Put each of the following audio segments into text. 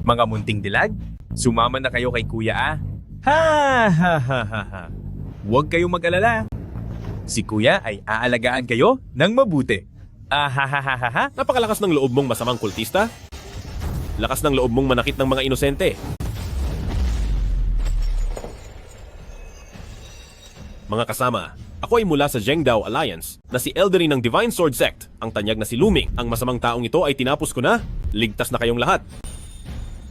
Mga munting dilag, sumama na kayo kay Kuya ah. Ha ha ha ha ha. Huwag kayong mag-alala. Si Kuya ay aalagaan kayo ng mabuti. Ah ha ha ha ha ha. Napakalakas ng loob mong masamang kultista. Lakas ng loob mong manakit ng mga inosente. Mga kasama, ako ay mula sa Zhengdao Alliance na si Elderin ng Divine Sword Sect. Ang tanyag na si Luming. Ang masamang taong ito ay tinapos ko na. Ligtas na kayong lahat.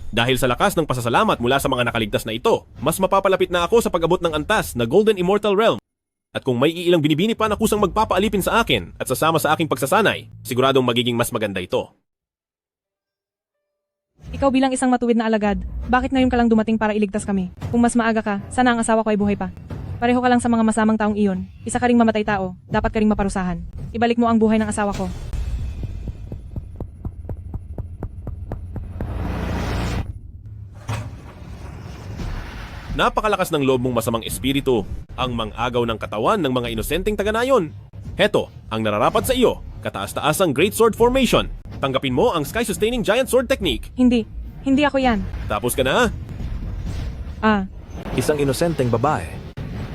Dahil sa lakas ng pasasalamat mula sa mga nakaligtas na ito, mas mapapalapit na ako sa pag-abot ng antas na Golden Immortal Realm. At kung may iilang binibini pa na kusang magpapaalipin sa akin at sasama sa aking pagsasanay, siguradong magiging mas maganda ito. Ikaw bilang isang matuwid na alagad, bakit ngayon ka lang dumating para iligtas kami? Kung mas maaga ka, sana ang asawa ko ay buhay pa. Pareho ka lang sa mga masamang taong iyon. Isa ka ring mamatay tao, dapat ka ring maparusahan. Ibalik mo ang buhay ng asawa ko. Napakalakas ng loob mong masamang espiritu, ang mang-agaw ng katawan ng mga inosenteng taga-nayon. Heto, ang nararapat sa iyo, kataas-taasang Great Sword Formation. Tanggapin mo ang Sky-Sustaining Giant Sword Technique. Hindi ako yan. Tapos ka na. Isang inosenteng babae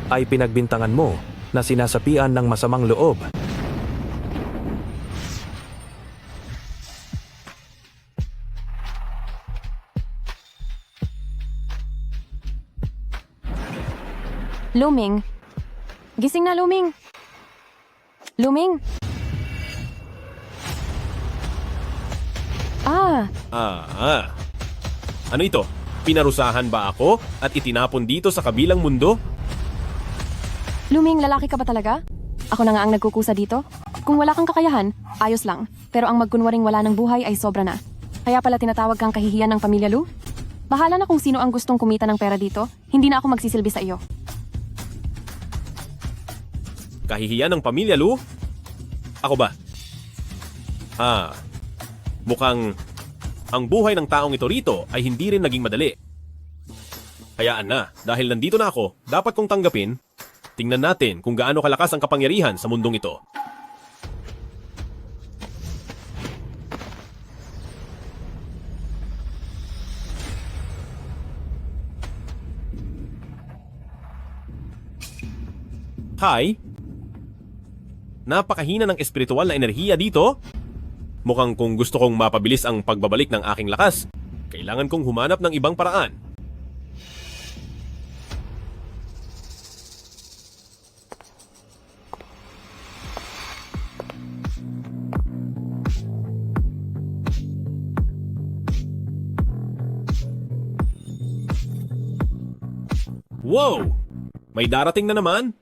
ay pinagbintangan mo na sinasapian ng masamang loob. Luming. Gising na, Luming. Luming. Ano ito? Pinarusahan ba ako at itinapon dito sa kabilang mundo? Luming, lalaki ka ba talaga? Ako na nga ang nagkukusa dito. Kung wala kang kakayahan, ayos lang. Pero ang magkunwaring wala ng buhay ay sobra na. Kaya pala tinatawag kang kahihiyan ng pamilya Lu? Bahala na kung sino ang gustong kumita ng pera dito. Hindi na ako magsisilbi sa iyo. Kahihiyan ng pamilya, Lu? Ako ba? Mukhang ang buhay ng taong ito rito ay hindi rin naging madali. Hayaan na, dahil nandito na ako, dapat kong tanggapin. Tingnan natin kung gaano kalakas ang kapangyarihan sa mundong ito. Hi? Napakahina ng espiritual na enerhiya dito. Mukhang kung gusto kong mapabilis ang pagbabalik ng aking lakas, kailangan kong humanap ng ibang paraan. Wow! May darating na naman?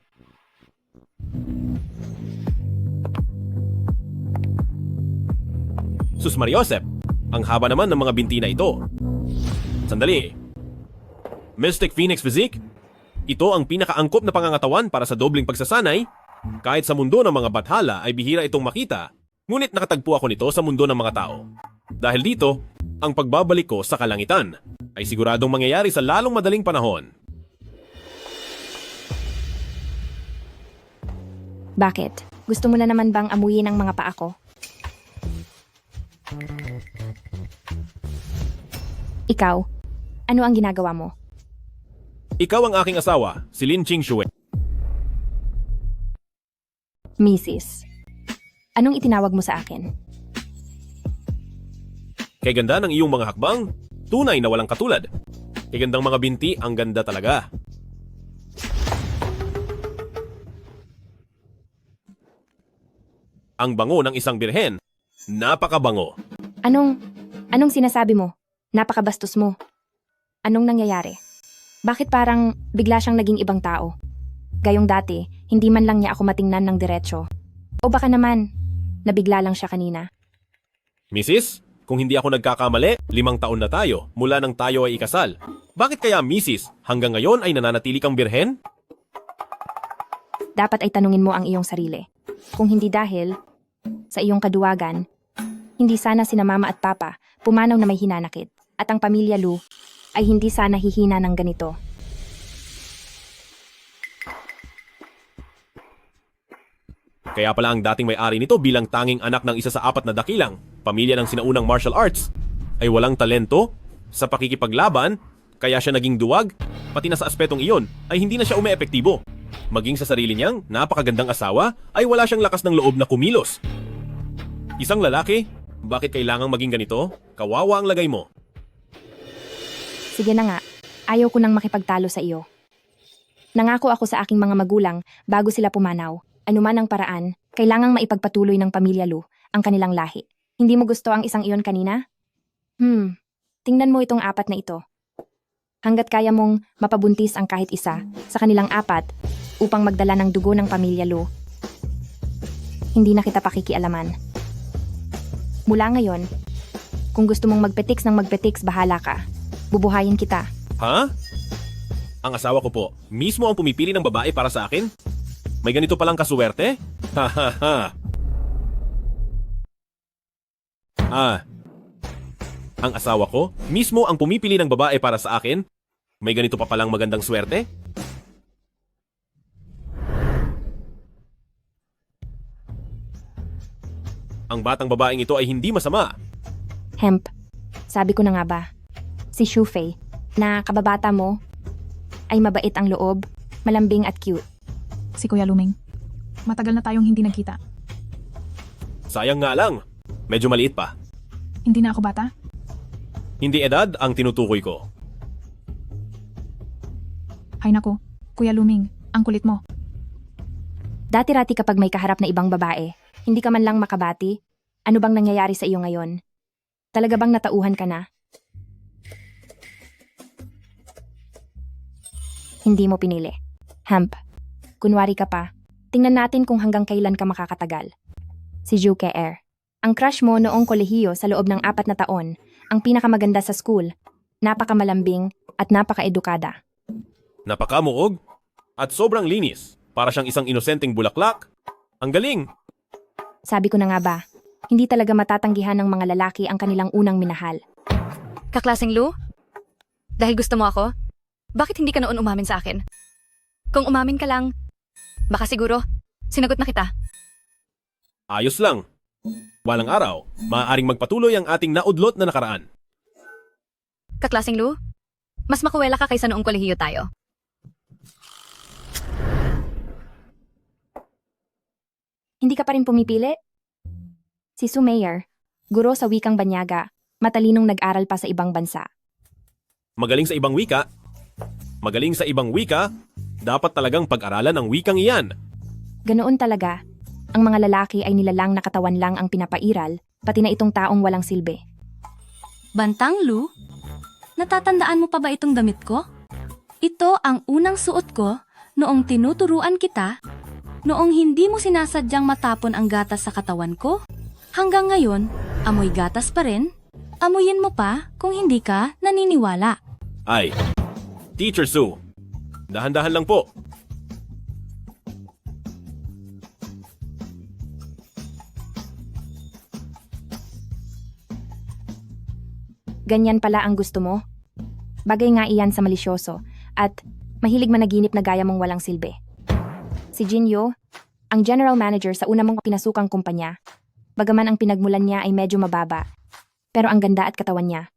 Sus Mariosep, ang haba naman ng mga binti na ito. Sandali. Mystic Phoenix Physique? Ito ang pinakaangkop na pangangatawan para sa dobling pagsasanay. Kahit sa mundo ng mga bathala ay bihira itong makita, ngunit nakatagpo ako nito sa mundo ng mga tao. Dahil dito, ang pagbabalik ko sa kalangitan ay siguradong mangyayari sa lalong madaling panahon. Bakit? Gusto mo na naman bang amuyin ang mga paa ko? Ikaw, ano ang ginagawa mo? Ikaw ang aking asawa, si Lin Qingxue. Mrs. Anong itinawag mo sa akin? Kay ganda ng iyong mga hakbang, tunay na walang katulad. Kay gandang mga binti, ang ganda talaga. Ang bango ng isang birhen, napakabango. Anong sinasabi mo? Napakabastos mo. Anong nangyayari? Bakit parang bigla siyang naging ibang tao? Gayong dati, hindi man lang niya ako matingnan ng diretsyo. O baka naman, nabigla lang siya kanina. Mrs., kung hindi ako nagkakamali, 5 taon na tayo mula nang tayo ay ikasal. Bakit kaya Mrs., hanggang ngayon ay nananatili kang birhen? Dapat ay tanungin mo ang iyong sarili. Kung hindi dahil sa iyong kaduwagan, hindi sana sina mama at papa pumanaw na may hinanakit at ang pamilya Lu ay hindi sana hihina ng ganito. Kaya pala ang dating may-ari nito bilang tanging anak ng isa sa 4 na dakilang pamilya ng sinaunang martial arts ay walang talento sa pakikipaglaban, kaya siya naging duwag, pati na sa aspetong iyon ay hindi na siya umeepektibo. Maging sa sarili niyang napakagandang asawa ay wala siyang lakas ng loob na kumilos. Isang lalaki, bakit kailangang maging ganito? Kawawa ang lagay mo. Sige na nga, ayaw ko nang makipagtalo sa iyo. Nangako ako sa aking mga magulang bago sila pumanaw. Anuman ang paraan, kailangang maipagpatuloy ng pamilya Lu ang kanilang lahi. Hindi mo gusto ang isang iyon kanina? Tingnan mo itong 4 na ito. Hanggat kaya mong mapabuntis ang kahit isa sa kanilang 4 upang magdala ng dugo ng pamilya Lu, hindi na kita pakikialaman. Mula ngayon, kung gusto mong magpetiks ng magpetiks, bahala ka. Bubuhayin kita. Ha? Ang asawa ko po, mismo ang pumipili ng babae para sa akin? May ganito palang kasuwerte? Ha ha ha. Ang asawa ko, mismo ang pumipili ng babae para sa akin? May ganito pa palang magandang swerte? Ang batang babaeng ito ay hindi masama. Hemp, sabi ko na nga ba, si Shufei, na kababata mo, ay mabait ang loob, malambing at cute. Si Kuya Luming. Matagal na tayong hindi nagkita. Sayang nga lang, medyo maliit pa. Hindi na ako bata? Hindi edad ang tinutukoy ko. Hay nako, Kuya Luming, ang kulit mo. Dati-rati kapag may kaharap na ibang babae, hindi ka man lang makabati. Ano bang nangyayari sa iyo ngayon? Talaga bang natauhan ka na? Hindi mo pinili. Hemp, kunwari ka pa. Tingnan natin kung hanggang kailan ka makakatagal. Si Juke Air. Ang crush mo noong kolehiyo sa loob ng 4 na taon, ang pinakamaganda sa school, napakamalambing at napakaedukada. Napakamuog at sobrang linis. Para siyang isang inosenteng bulaklak. Ang galing! Sabi ko na nga ba, hindi talaga matatanggihan ng mga lalaki ang kanilang unang minahal. Kaklaseng Lu? Dahil gusto mo ako? Bakit hindi ka noon umamin sa akin? Kung umamin ka lang, baka siguro, sinagot na kita. Ayos lang. Walang araw, maaaring magpatuloy ang ating naudlot na nakaraan. Kaklaseng Lu, mas makuwela ka kaysa noong kolehiyo tayo. Hindi ka pa rin pumipili? Si Sumayer, guro sa wikang Banyaga, matalinong nag-aral pa sa ibang bansa. Magaling sa ibang wika. Magaling sa ibang wika, dapat talagang pag-aralan ang wikang iyan. Ganoon talaga. Ang mga lalaki ay nilalang na katawan lang ang pinapairal, pati na itong taong walang silbi. Bantang Lu, natatandaan mo pa ba itong damit ko? Ito ang unang suot ko noong tinuturuan kita, noong hindi mo sinasadyang matapon ang gatas sa katawan ko. Hanggang ngayon, amoy gatas pa rin. Amuyin mo pa kung hindi ka naniniwala. Ay, Teacher Sue, dahan-dahan lang po. Ganyan pala ang gusto mo? Bagay nga iyan sa malisyoso at mahilig managinip na gaya mong walang silbi. Si Jinyo, ang general manager sa una mong pinasukang kumpanya, bagaman ang pinagmulan niya ay medyo mababa, pero ang ganda at katawan niya,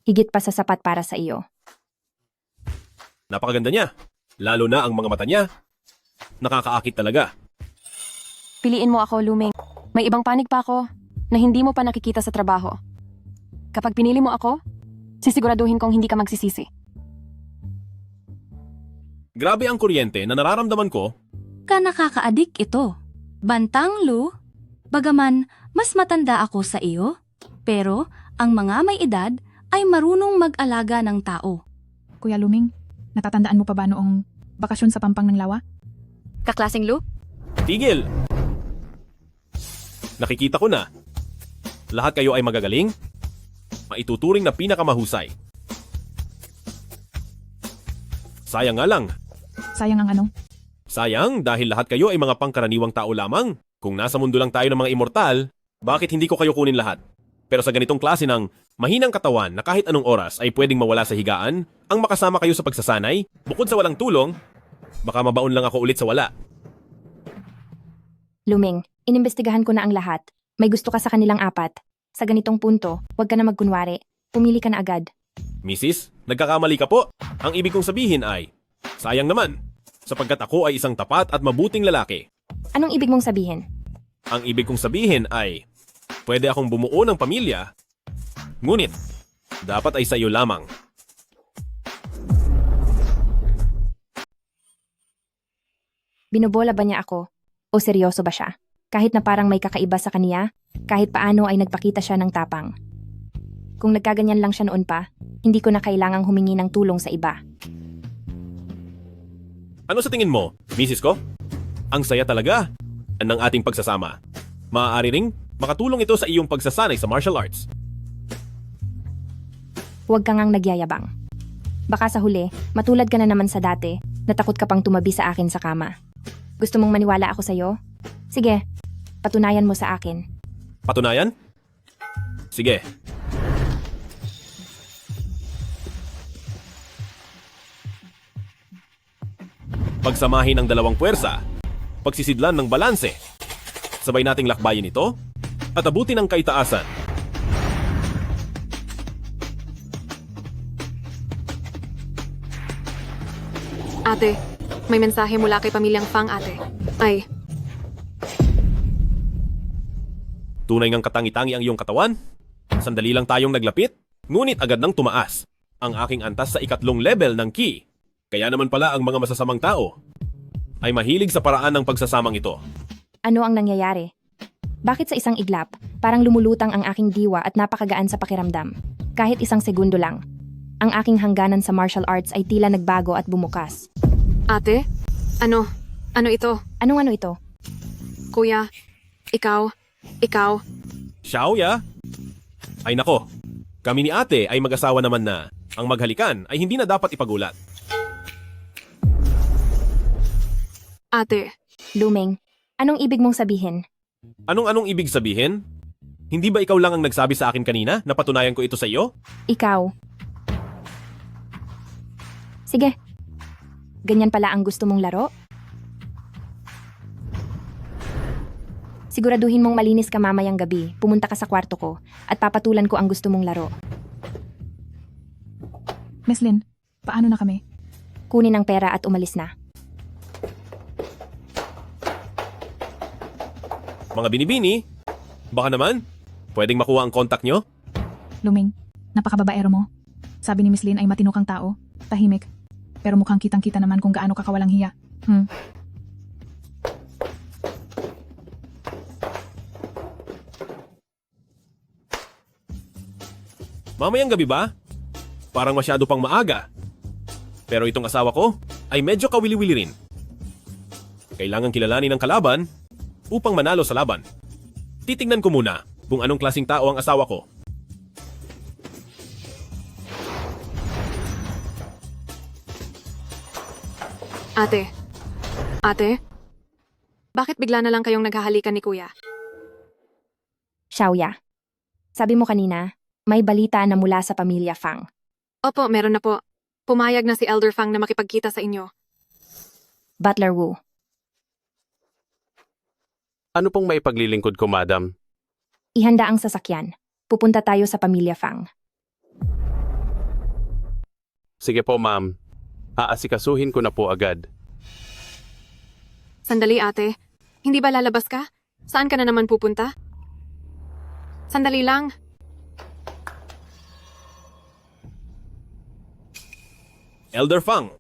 higit pa sa sapat para sa iyo. Napakaganda niya, lalo na ang mga mata niya. Nakakaakit talaga. Piliin mo ako, Luming. May ibang panig pa ako na hindi mo pa nakikita sa trabaho. Kapag pinili mo ako, sisiguraduhin kong hindi ka magsisisi. Grabe ang kuryente na nararamdaman ko. Ka nakakaadik ito. Bantang Lu, bagaman mas matanda ako sa iyo, pero ang mga may edad ay marunong mag-alaga ng tao. Kuya Luming, natatandaan mo pa ba noong bakasyon sa Pampang ng Lawa? Kaklaseng Lu? Tigil! Nakikita ko na. Lahat kayo ay magagaling. Maituturing na pinakamahusay. Sayang nga lang. Sayang ang ano? Sayang dahil lahat kayo ay mga pangkaraniwang tao lamang. Kung nasa mundo lang tayo ng mga immortal, bakit hindi ko kayo kunin lahat? Pero sa ganitong klase ng mahinang katawan na kahit anong oras ay pwedeng mawala sa higaan, ang makasama kayo sa pagsasanay, bukod sa walang tulong, baka mabaon lang ako ulit sa wala. Luming, inimbestigahan ko na ang lahat. May gusto ka sa kanilang apat. Sa ganitong punto, huwag ka na magkunwari. Pumili ka na agad. Mrs., nagkakamali ka po. Ang ibig kong sabihin ay, sayang naman, sapagkat ako ay isang tapat at mabuting lalaki. Anong ibig mong sabihin? Ang ibig kong sabihin ay, pwede akong bumuo ng pamilya, ngunit, dapat ay sa iyo lamang. Binobola ba niya ako? O seryoso ba siya? Kahit na parang may kakaiba sa kaniya, kahit paano ay nagpakita siya ng tapang. Kung nagkaganyan lang siya noon pa, hindi ko na kailangang humingi ng tulong sa iba. Ano sa tingin mo, Mrs. ko? Ang saya talaga ng ating pagsasama. Maaari ring makatulong ito sa iyong pagsasanay sa martial arts. Huwag ka ngang nagyayabang. Baka sa huli, matulad ka na naman sa dati, natakot ka pang tumabi sa akin sa kama. Gusto mong maniwala ako sa'yo? Sige, patunayan mo sa akin. Patunayan? Sige. Pagsamahin ang dalawang puwersa, pagsisidlan ng balanse. Sabay nating lakbayin ito at abutin ang kaitaasan. Ate, may mensahe mula kay pamilyang Fang, ate. Ay, Tunay ngang katangi-tangi ang iyong katawan. Sandali lang tayong naglapit, ngunit agad nang tumaas ang aking antas sa 3 level ng ki. Kaya naman pala ang mga masasamang tao ay mahilig sa paraan ng pagsasamang ito. Ano ang nangyayari? Bakit sa isang iglap, parang lumulutang ang aking diwa at napakagaan sa pakiramdam? Kahit isang segundo lang, ang aking hangganan sa martial arts ay tila nagbago at bumukas. ate? Ano ito? Anong ano ito? Kuya, ikaw. Xiaoya? Ay nako, kami ni ate ay mag-asawa naman na ang maghalikan ay hindi na dapat ipagulat. Ate, Luming, anong ibig mong sabihin? Anong ibig sabihin? Hindi ba ikaw lang ang nagsabi sa akin kanina na patunayan ko ito sa iyo? Ikaw. Sige. Ganyan pala ang gusto mong laro? Siguraduhin mong malinis ka mamayang gabi, pumunta ka sa kwarto ko, at papatulan ko ang gusto mong laro. Miss Lin, paano na kami? Kunin ang pera at umalis na. Mga binibini, baka naman, pwedeng makuha ang kontak nyo? Luming, napakababaero mo. Sabi ni Miss Lin ay matino kang tao, tahimik. Pero mukhang kitang-kita naman kung gaano ka kawalang hiya. Mamayang gabi ba? Parang masyado pang maaga. Pero itong asawa ko ay medyo kawili-wili rin. Kailangan kilalanin ng kalaban upang manalo sa laban. Titingnan ko muna kung anong klaseng tao ang asawa ko. Ate? Bakit bigla na lang kayong naghahalikan ni kuya? Xiaoya. Sabi mo kanina, may balita na mula sa pamilya Fang. Opo, meron na po. Pumayag na si Elder Fang na makipagkita sa inyo. Butler Wu. Ano pong maipaglilingkod ko, madam? Ihanda ang sasakyan. Pupunta tayo sa pamilya Fang. Sige po, ma'am. Aasikasuhin ko na po agad. Sandali, ate. Hindi ba lalabas ka? Saan ka na naman pupunta? Sandali lang. Elder Fang.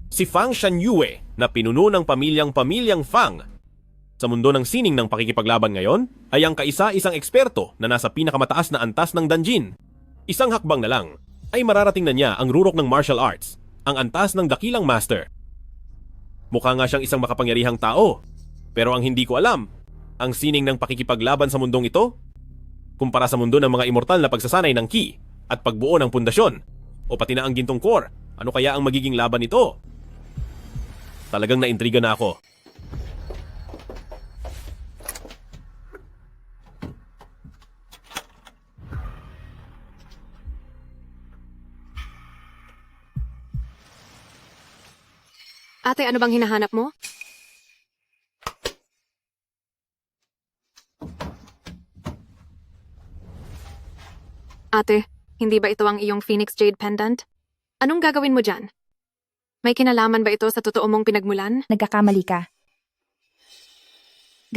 Si Fang Shanyue na pinuno ng pamilyang Fang sa mundo ng sining ng pakikipaglaban ngayon ay ang kaisa-isang eksperto na nasa pinakamataas na antas ng Danjin. Isang hakbang na lang ay mararating na niya ang rurok ng martial arts, ang antas ng dakilang master. Mukha nga siyang isang makapangyarihang tao, pero ang hindi ko alam, ang sining ng pakikipaglaban sa mundong ito kumpara sa mundo ng mga immortal na pagsasanay ng ki at pagbuo ng pundasyon o pati na ang gintong core, ano kaya ang magiging laban nito? Talagang naintriga na ako. Ate, ano bang hinahanap mo? Ate, hindi ba ito ang iyong Phoenix Jade pendant? Anong gagawin mo dyan? May kinalaman ba ito sa totoo mong pinagmulan? Nagkakamali ka.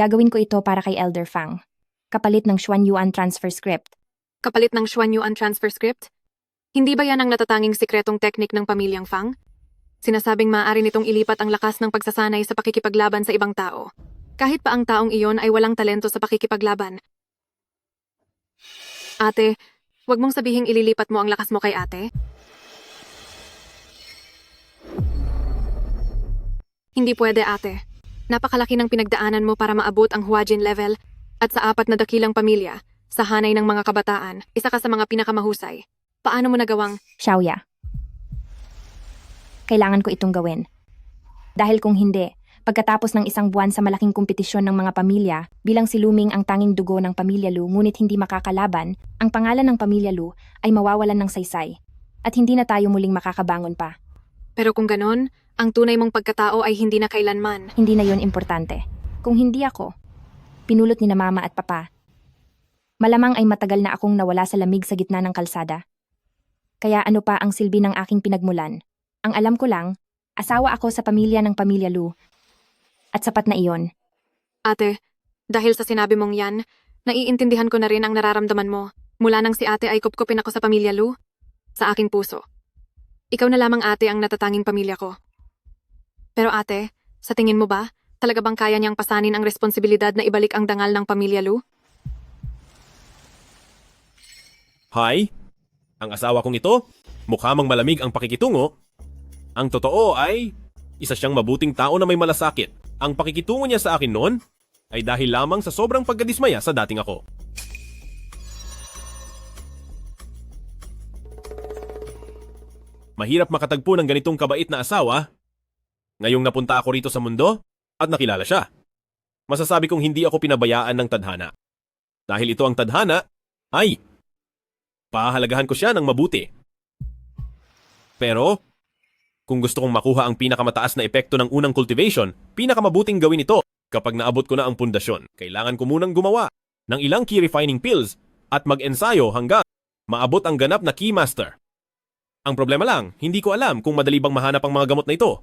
Gagawin ko ito para kay Elder Fang. Kapalit ng Xuan Yuan transfer script. Kapalit ng Xuan Yuan transfer script? Hindi ba yan ang natatanging sikretong teknik ng pamilyang Fang? Sinasabing maaari nitong ilipat ang lakas ng pagsasanay sa pakikipaglaban sa ibang tao. Kahit pa ang taong iyon ay walang talento sa pakikipaglaban. Ate, wag mong sabihing ililipat mo ang lakas mo kay ate. Hindi pwede, ate. Napakalaki ng pinagdaanan mo para maabot ang Huajin level at sa 4 na dakilang pamilya, sa hanay ng mga kabataan, isa ka sa mga pinakamahusay. Paano mo nagawang... Xiaoya. Kailangan ko itong gawin. Dahil kung hindi, pagkatapos ng isang buwan sa malaking kompetisyon ng mga pamilya, bilang si Luming ang tanging dugo ng pamilya Lu ngunit hindi makakalaban, ang pangalan ng pamilya Lu ay mawawalan ng saysay. At hindi na tayo muling makakabangon pa. Pero kung ganon, ang tunay mong pagkatao ay hindi na kailanman. Hindi na yon importante. Kung hindi ako, pinulot ni na mama at papa. Malamang ay matagal na akong nawala sa lamig sa gitna ng kalsada. Kaya ano pa ang silbi ng aking pinagmulan? Ang alam ko lang, asawa ako sa pamilya ng pamilya Lu. At sapat na iyon. Ate, dahil sa sinabi mong yan, naiintindihan ko na rin ang nararamdaman mo. Mula nang si ate ay kupkupin ako sa pamilya Lu, sa aking puso. Ikaw na lamang ate ang natatanging pamilya ko. Pero ate, sa tingin mo ba, talaga bang kaya niyang pasanin ang responsibilidad na ibalik ang dangal ng pamilya Lu? Hi? Ang asawa kong ito? Mukha mang malamig ang pakikitungo. Ang totoo ay, isa siyang mabuting tao na may malasakit. Ang pakikitungo niya sa akin noon ay dahil lamang sa sobrang pagkadismaya sa dating ako. Mahirap makatagpo ng ganitong kabait na asawa. Ngayong napunta ako rito sa mundo at nakilala siya. Masasabi kong hindi ako pinabayaan ng tadhana. Dahil ito ang tadhana, ay, pahalagahan ko siya ng mabuti. Pero, kung gusto kong makuha ang pinakamataas na epekto ng unang cultivation, pinakamabuting gawin ito kapag naabot ko na ang pundasyon. Kailangan ko munang gumawa ng ilang key refining pills at mag-ensayo hanggang maabot ang ganap na key master. Ang problema lang, hindi ko alam kung madali bang mahanap ang mga gamot na ito.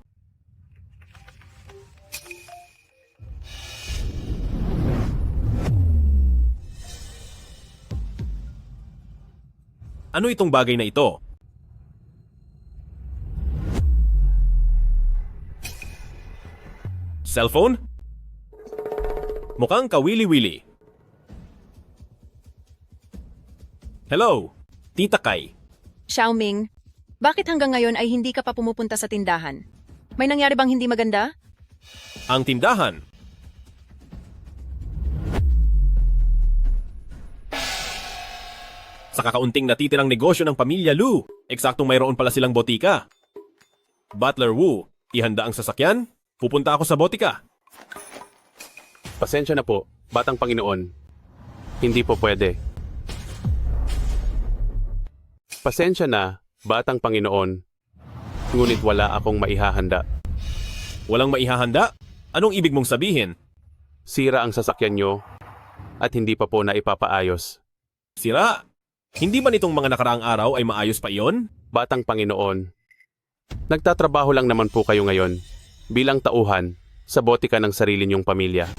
Ano itong bagay na ito? Cellphone? Mukhang kawili-wili. Hello, Tita Kai. Xiaoming, bakit hanggang ngayon ay hindi ka pa pumupunta sa tindahan? May nangyari bang hindi maganda? Ang tindahan. Sa kakaunting natitirang negosyo ng pamilya Lu, eksaktong mayroon pala silang botika. Butler Wu, ihanda ang sasakyan? Pupunta ako sa botika. Pasensya na po, Batang Panginoon. Hindi po pwede. Pasensya na, Batang Panginoon. Ngunit wala akong maihahanda. Walang maihahanda? Anong ibig mong sabihin? Sira ang sasakyan nyo at hindi pa po na ipapaayos. Sira? Hindi ba nitong mga nakaraang araw ay maayos pa iyon? Batang Panginoon, nagtatrabaho lang naman po kayo ngayon bilang tauhan sa botika ng sarili niyong pamilya.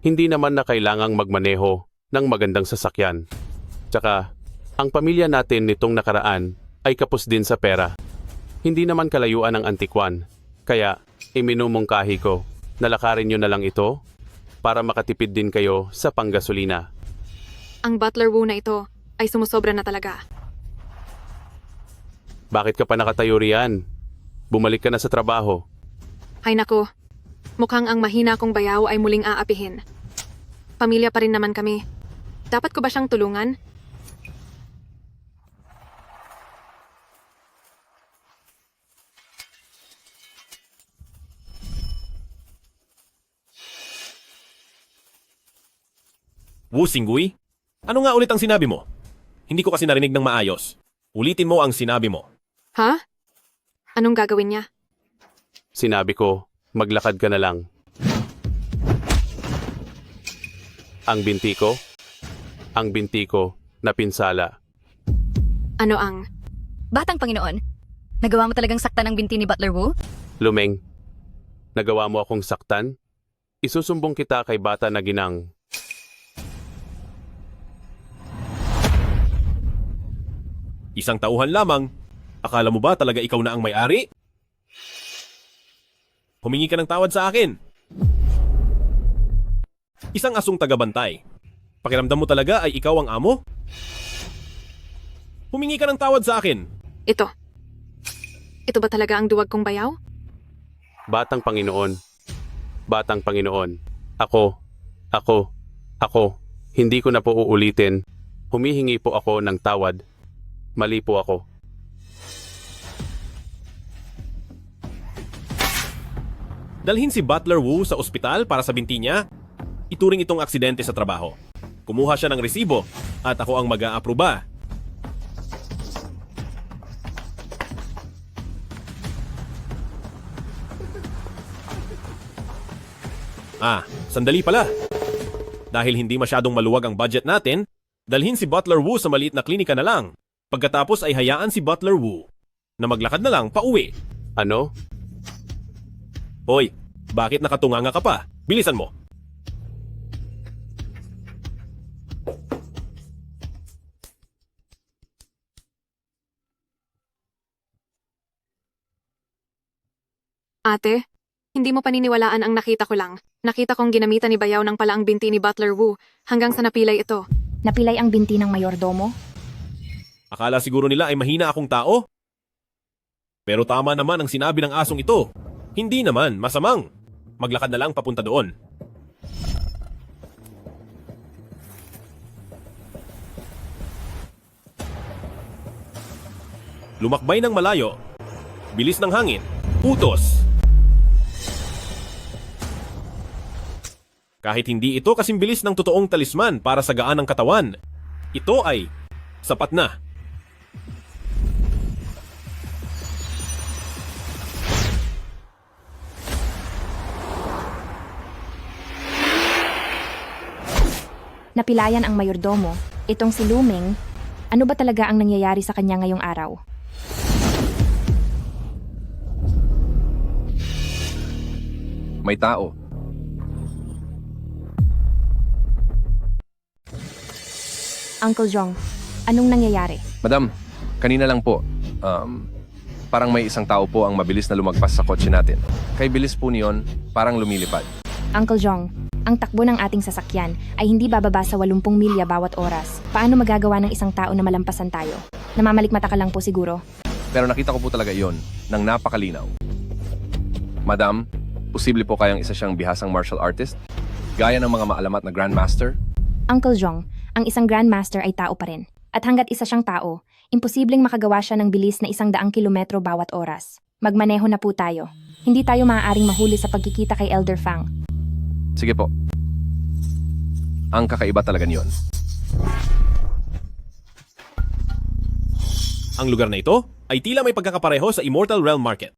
Hindi naman na kailangang magmaneho ng magandang sasakyan. Tsaka, ang pamilya natin nitong nakaraan ay kapos din sa pera. Hindi naman kalayuan ang antikwan. Kaya, iminumungkahi ko na lakarin niyo na lang ito para makatipid din kayo sa panggasolina. Ang Butler Wu na ito ay sumusobra na talaga. Bakit ka pa nakatayo riyan? Bumalik ka na sa trabaho. Ay nako, mukhang ang mahina kong bayaw ay muling aapihin. Pamilya pa rin naman kami. Dapat ko ba siyang tulungan? Wu Xingui? Ano nga ulit ang sinabi mo? Hindi ko kasi narinig ng maayos. Ulitin mo ang sinabi mo. Ha? Anong gagawin niya? Sinabi ko, maglakad ka na lang. Ang binti ko? Ang binti ko, napinsala. Ano ang... Batang Panginoon, nagawa mo talagang saktan ang binti ni Butler Wu? Lumeng, nagawa mo akong saktan? Isusumbong kita kay bata na ginang. Isang tauhan lamang. Akala mo ba talaga ikaw na ang may-ari? Humingi ka ng tawad sa akin. Isang asong tagabantay. Pakiramdam mo talaga ay ikaw ang amo? Humingi ka ng tawad sa akin. Ito. Ito ba talaga ang duwag kong bayaw? Batang Panginoon. Batang Panginoon. Ako. Hindi ko na po uulitin. Humihingi po ako ng tawad. Mali po ako. Dalhin si Butler Wu sa ospital para sa binti niya. Ituring itong aksidente sa trabaho. Kumuha siya ng resibo at ako ang mag-aaproba. Sandali pala. Dahil hindi masyadong maluwag ang budget natin, dalhin si Butler Wu sa maliit na klinika na lang. Pagkatapos ay hayaan si Butler Wu na maglakad na lang pauwi. Ano? Hoy, bakit nakatunganga ka pa? Bilisan mo. Ate, hindi mo paniniwalaan ang nakita ko lang. Nakita kong ginamitan ni Bayaw ng pala ang binti ni Butler Wu hanggang sa napilay ito. Napilay ang binti ng mayordomo? Akala siguro nila ay mahina akong tao. Pero tama naman ang sinabi ng asong ito. Hindi naman, masamang. Maglakad na lang papunta doon. Lumakbay ng malayo. Bilis ng hangin. Utos. Kahit hindi ito kasing bilis ng totoong talisman para sa gaan ng katawan, ito ay sapat na. Napilayan ang mayordomo. Itong si Luming, ano ba talaga ang nangyayari sa kanya ngayong araw? May tao. Uncle Jong, anong nangyayari? Madam, kanina lang po. Parang may isang tao po ang mabilis na lumagpas sa kotse natin. Kay bilis po niyon, parang lumilipad. Uncle Jong, ang takbo ng ating sasakyan ay hindi bababa sa 80 milya bawat oras. Paano magagawa ng isang tao na malampasan tayo? Namamalikmata ka lang po siguro. Pero nakita ko po talaga iyon nang napakalinaw. Madam, posible po kayang isa siyang bihasang martial artist? Gaya ng mga maalamat na Grandmaster? Uncle Jong, ang isang Grandmaster ay tao pa rin. At hanggat isa siyang tao, imposibleng makagawa siya ng bilis na 100 kilometro bawat oras. Magmaneho na po tayo. Hindi tayo maaaring mahuli sa pagkikita kay Elder Fang. Sige po. Ang kakaiba talaga niyon. Ang lugar na ito ay tila may pagkakapareho sa Immortal Realm Market.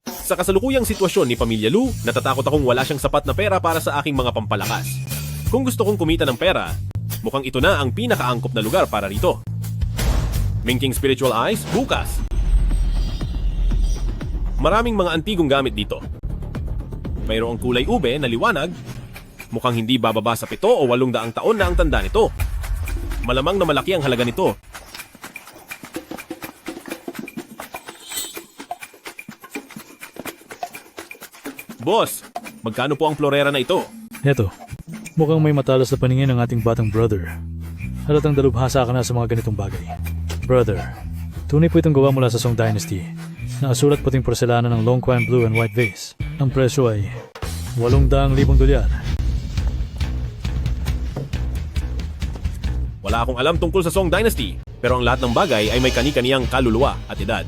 Sa kasalukuyang sitwasyon ni Pamilya Lu, natatakot akong wala siyang sapat na pera para sa aking mga pampalakas. Kung gusto kong kumita ng pera, mukhang ito na ang pinakaangkop na lugar para rito. Minking Spiritual Eyes, bukas. Maraming mga antigong gamit dito. Mayroong kulay ube na liwanag, mukhang hindi bababa sa 7 o 800 taon na ang tanda nito. Malamang na malaki ang halaga nito. Boss, magkano po ang florera na ito? Eto, mukhang may matalas na paningin ng ating batang brother. Halatang dalubhasa ka na sa mga ganitong bagay. Brother, tunay po itong gawa mula sa Song Dynasty. Nakasulat puting porselana ng Longquan Blue and White Vase. Ang presyo ay 800,000 dolyar. Wala akong alam tungkol sa Song Dynasty, pero ang lahat ng bagay ay may kani-kaniyang kaluluwa at edad.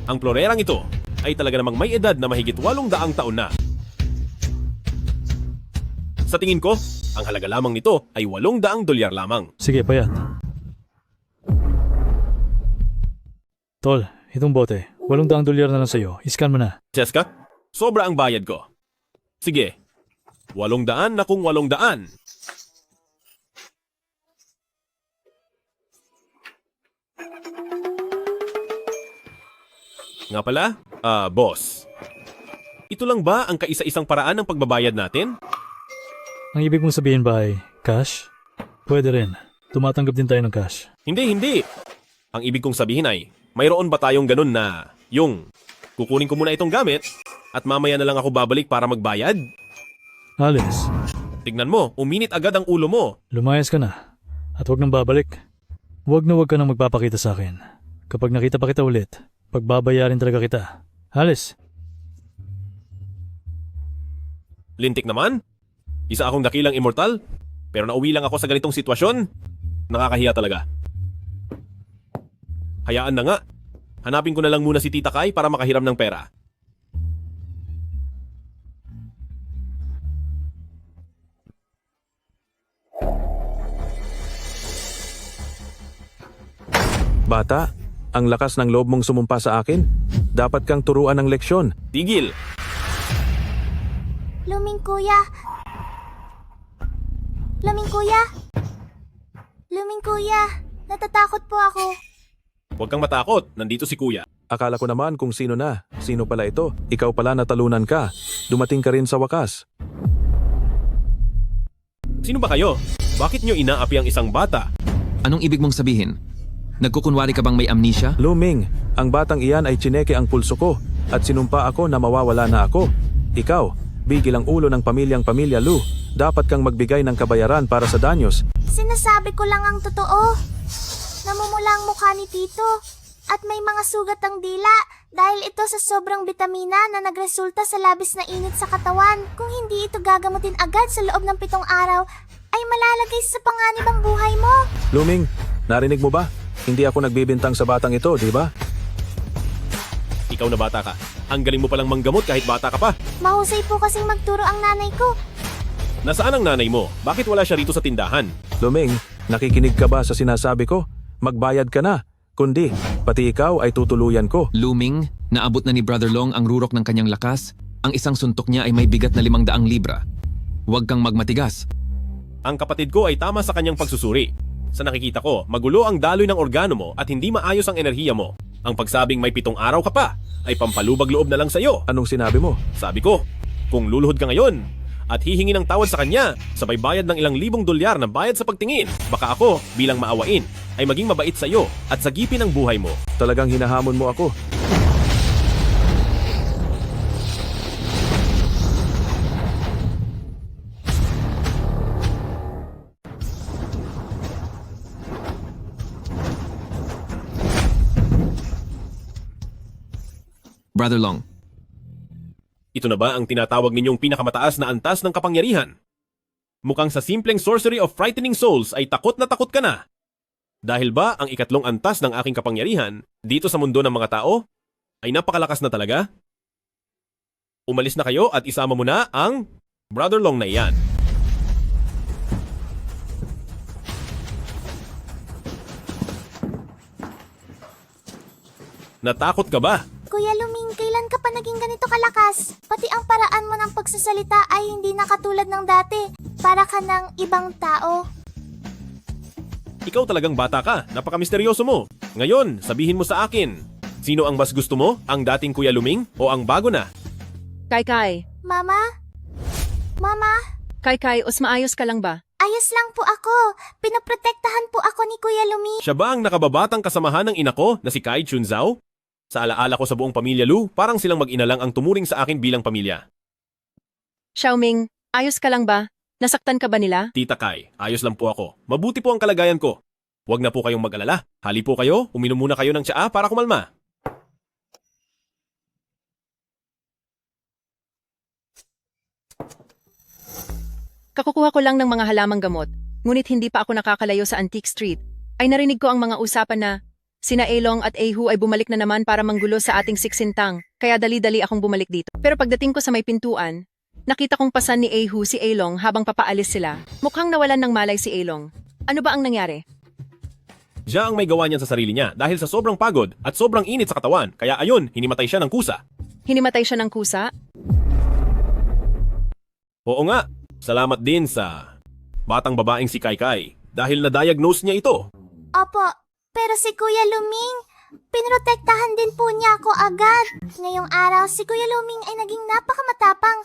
Ang florerang ito ay talaga namang may edad na mahigit 800 taon na. Sa tingin ko, ang halaga lamang nito ay 800 dolyar lamang. Sige, payat. Tol, itong bote. 800 dolyar na lang sa'yo. Iscan mo na. Jessica, Sobra ang bayad ko. Sige, 800 na kung 800. Nga pala, boss. Ito lang ba ang kaisa-isang paraan ng pagbabayad natin? Ang ibig mong sabihin ba ay cash? Pwede rin. Tumatanggap din tayo ng cash. Hindi. Ang ibig kong sabihin ay, mayroon ba tayong ganun na yung kukunin ko muna itong gamit at mamaya na lang ako babalik para magbayad? Alice, Tignan mo, uminit agad ang ulo mo. lumayas ka na. At huwag nang babalik. Huwag na magpapakita sa akin. Kapag nakita pa kita ulit, pagbabayarin talaga kita. Alice, Lintik naman. Isa akong dakilang immortal, pero nauwi lang ako sa ganitong sitwasyon. Nakakahiya talaga. Hayaan na nga. Hanapin ko na lang muna si Tita Kai para makahiram ng pera. Bata, ang lakas ng loob mong sumumpa sa akin. Dapat kang turuan ng leksyon. Tigil! Luming kuya! Luming kuya! Luming kuya! Natatakot po ako. Huwag kang matakot, nandito si Kuya. Akala ko naman kung sino na. Sino pala ito? Ikaw pala natalunan ka. Dumating ka rin sa wakas. Sino ba kayo? Bakit nyo inaapi ang isang bata? Anong ibig mong sabihin? Nagkukunwari ka bang may amnesia? Luming, ang batang iyan ay chineke ang pulso ko at sinumpa ako na mawawala na ako. Ikaw, bigil ang ulo ng pamilya Lu. Dapat kang magbigay ng kabayaran para sa danyos. Sinasabi ko lang ang totoo. Namumula ang mukha ni Tito. At may mga sugat ang dila dahil ito sa sobrang bitamina na nagresulta sa labis na init sa katawan. Kung hindi ito gagamutin agad sa loob ng 7 araw, ay malalagay sa panganib ang buhay mo. Luming, narinig mo ba? Hindi ako nagbibintang sa batang ito, di ba? Ikaw na bata ka. Ang galing mo palang manggamot kahit bata ka pa. Mahusay po kasing magturo ang nanay ko. Nasaan ang nanay mo? Bakit wala siya rito sa tindahan? Luming, nakikinig ka ba sa sinasabi ko? Magbayad ka na. Kundi, pati ikaw ay tutuluyan ko. Luming, naabot na ni Brother Long ang rurok ng kanyang lakas. Ang isang suntok niya ay may bigat na 500 libra. Huwag kang magmatigas. Ang kapatid ko ay tama sa kanyang pagsusuri. Sa nakikita ko, magulo ang daloy ng organo mo at hindi maayos ang enerhiya mo. Ang pagsabing may 7 araw ka pa ay pampalubag loob na lang sa'yo. Anong sinabi mo? Sabi ko, kung luluhod ka ngayon at hihingi ng tawad sa kanya, sabay bayad ng ilang libong dolyar na bayad sa pagtingin, baka ako, bilang maawain, ay maging mabait sa'yo at sagipin ang buhay mo. Talagang hinahamon mo ako. Brother Long, Ito na ba ang tinatawag ninyong pinakamataas na antas ng kapangyarihan? Mukhang sa simpleng sorcery of frightening souls ay takot na takot ka na. Dahil ba ang ikatlong antas ng aking kapangyarihan dito sa mundo ng mga tao ay napakalakas na talaga? Umalis na kayo at isama mo na ang Brother Long na iyan. Natakot ka ba? Kuya Luming, kailan ka pa naging ganito kalakas? Pati ang paraan mo ng pagsasalita ay hindi na katulad ng dati. Para ka ng ibang tao. Ikaw talagang bata ka, napaka-misteryoso mo. Ngayon, sabihin mo sa akin, sino ang mas gusto mo? Ang dating Kuya Luming o ang bago na? Kai. Mama? Mama? Kai, maayos ka lang ba? Ayos lang po ako. Pinoprotektahan po ako ni Kuya Luming. Siya ba ang nakababatang kasamahan ng ina ko na si Kai Chunzao? Sa alaala ko sa buong pamilya Lu, parang silang mag-ina lang ang tumuring sa akin bilang pamilya. Xiaoming, ayos ka lang ba? Nasaktan ka ba nila? Tita Kai, ayos lang po ako. Mabuti po ang kalagayan ko. Huwag na po kayong mag-alala. Hali po kayo, uminom muna kayo ng tsaa para kumalma. Kakukuha ko lang ng mga halamang gamot, ngunit hindi pa ako nakakalayo sa Antique Street. Ay narinig ko ang mga usapan na sina Elong at Ehu ay bumalik na naman para manggulo sa ating siksintang, kaya dali-dali akong bumalik dito. Pero pagdating ko sa may pintuan, nakita kong pasan ni Ehu si Elong habang papaalis sila. Mukhang nawalan ng malay si Elong. Ano ba ang nangyari? Siya ang may gawa niyan sa sarili niya dahil sa sobrang pagod at sobrang init sa katawan, kaya ayun, hinimatay siya ng kusa. Hinimatay siya ng kusa? Oo nga, salamat din sa batang babaeng si Kai dahil na-diagnose niya ito. Opo, pero si Kuya Luming, pinrotektahan din po niya ako agad. Ngayong araw, si Kuya Luming ay naging napakamatapang.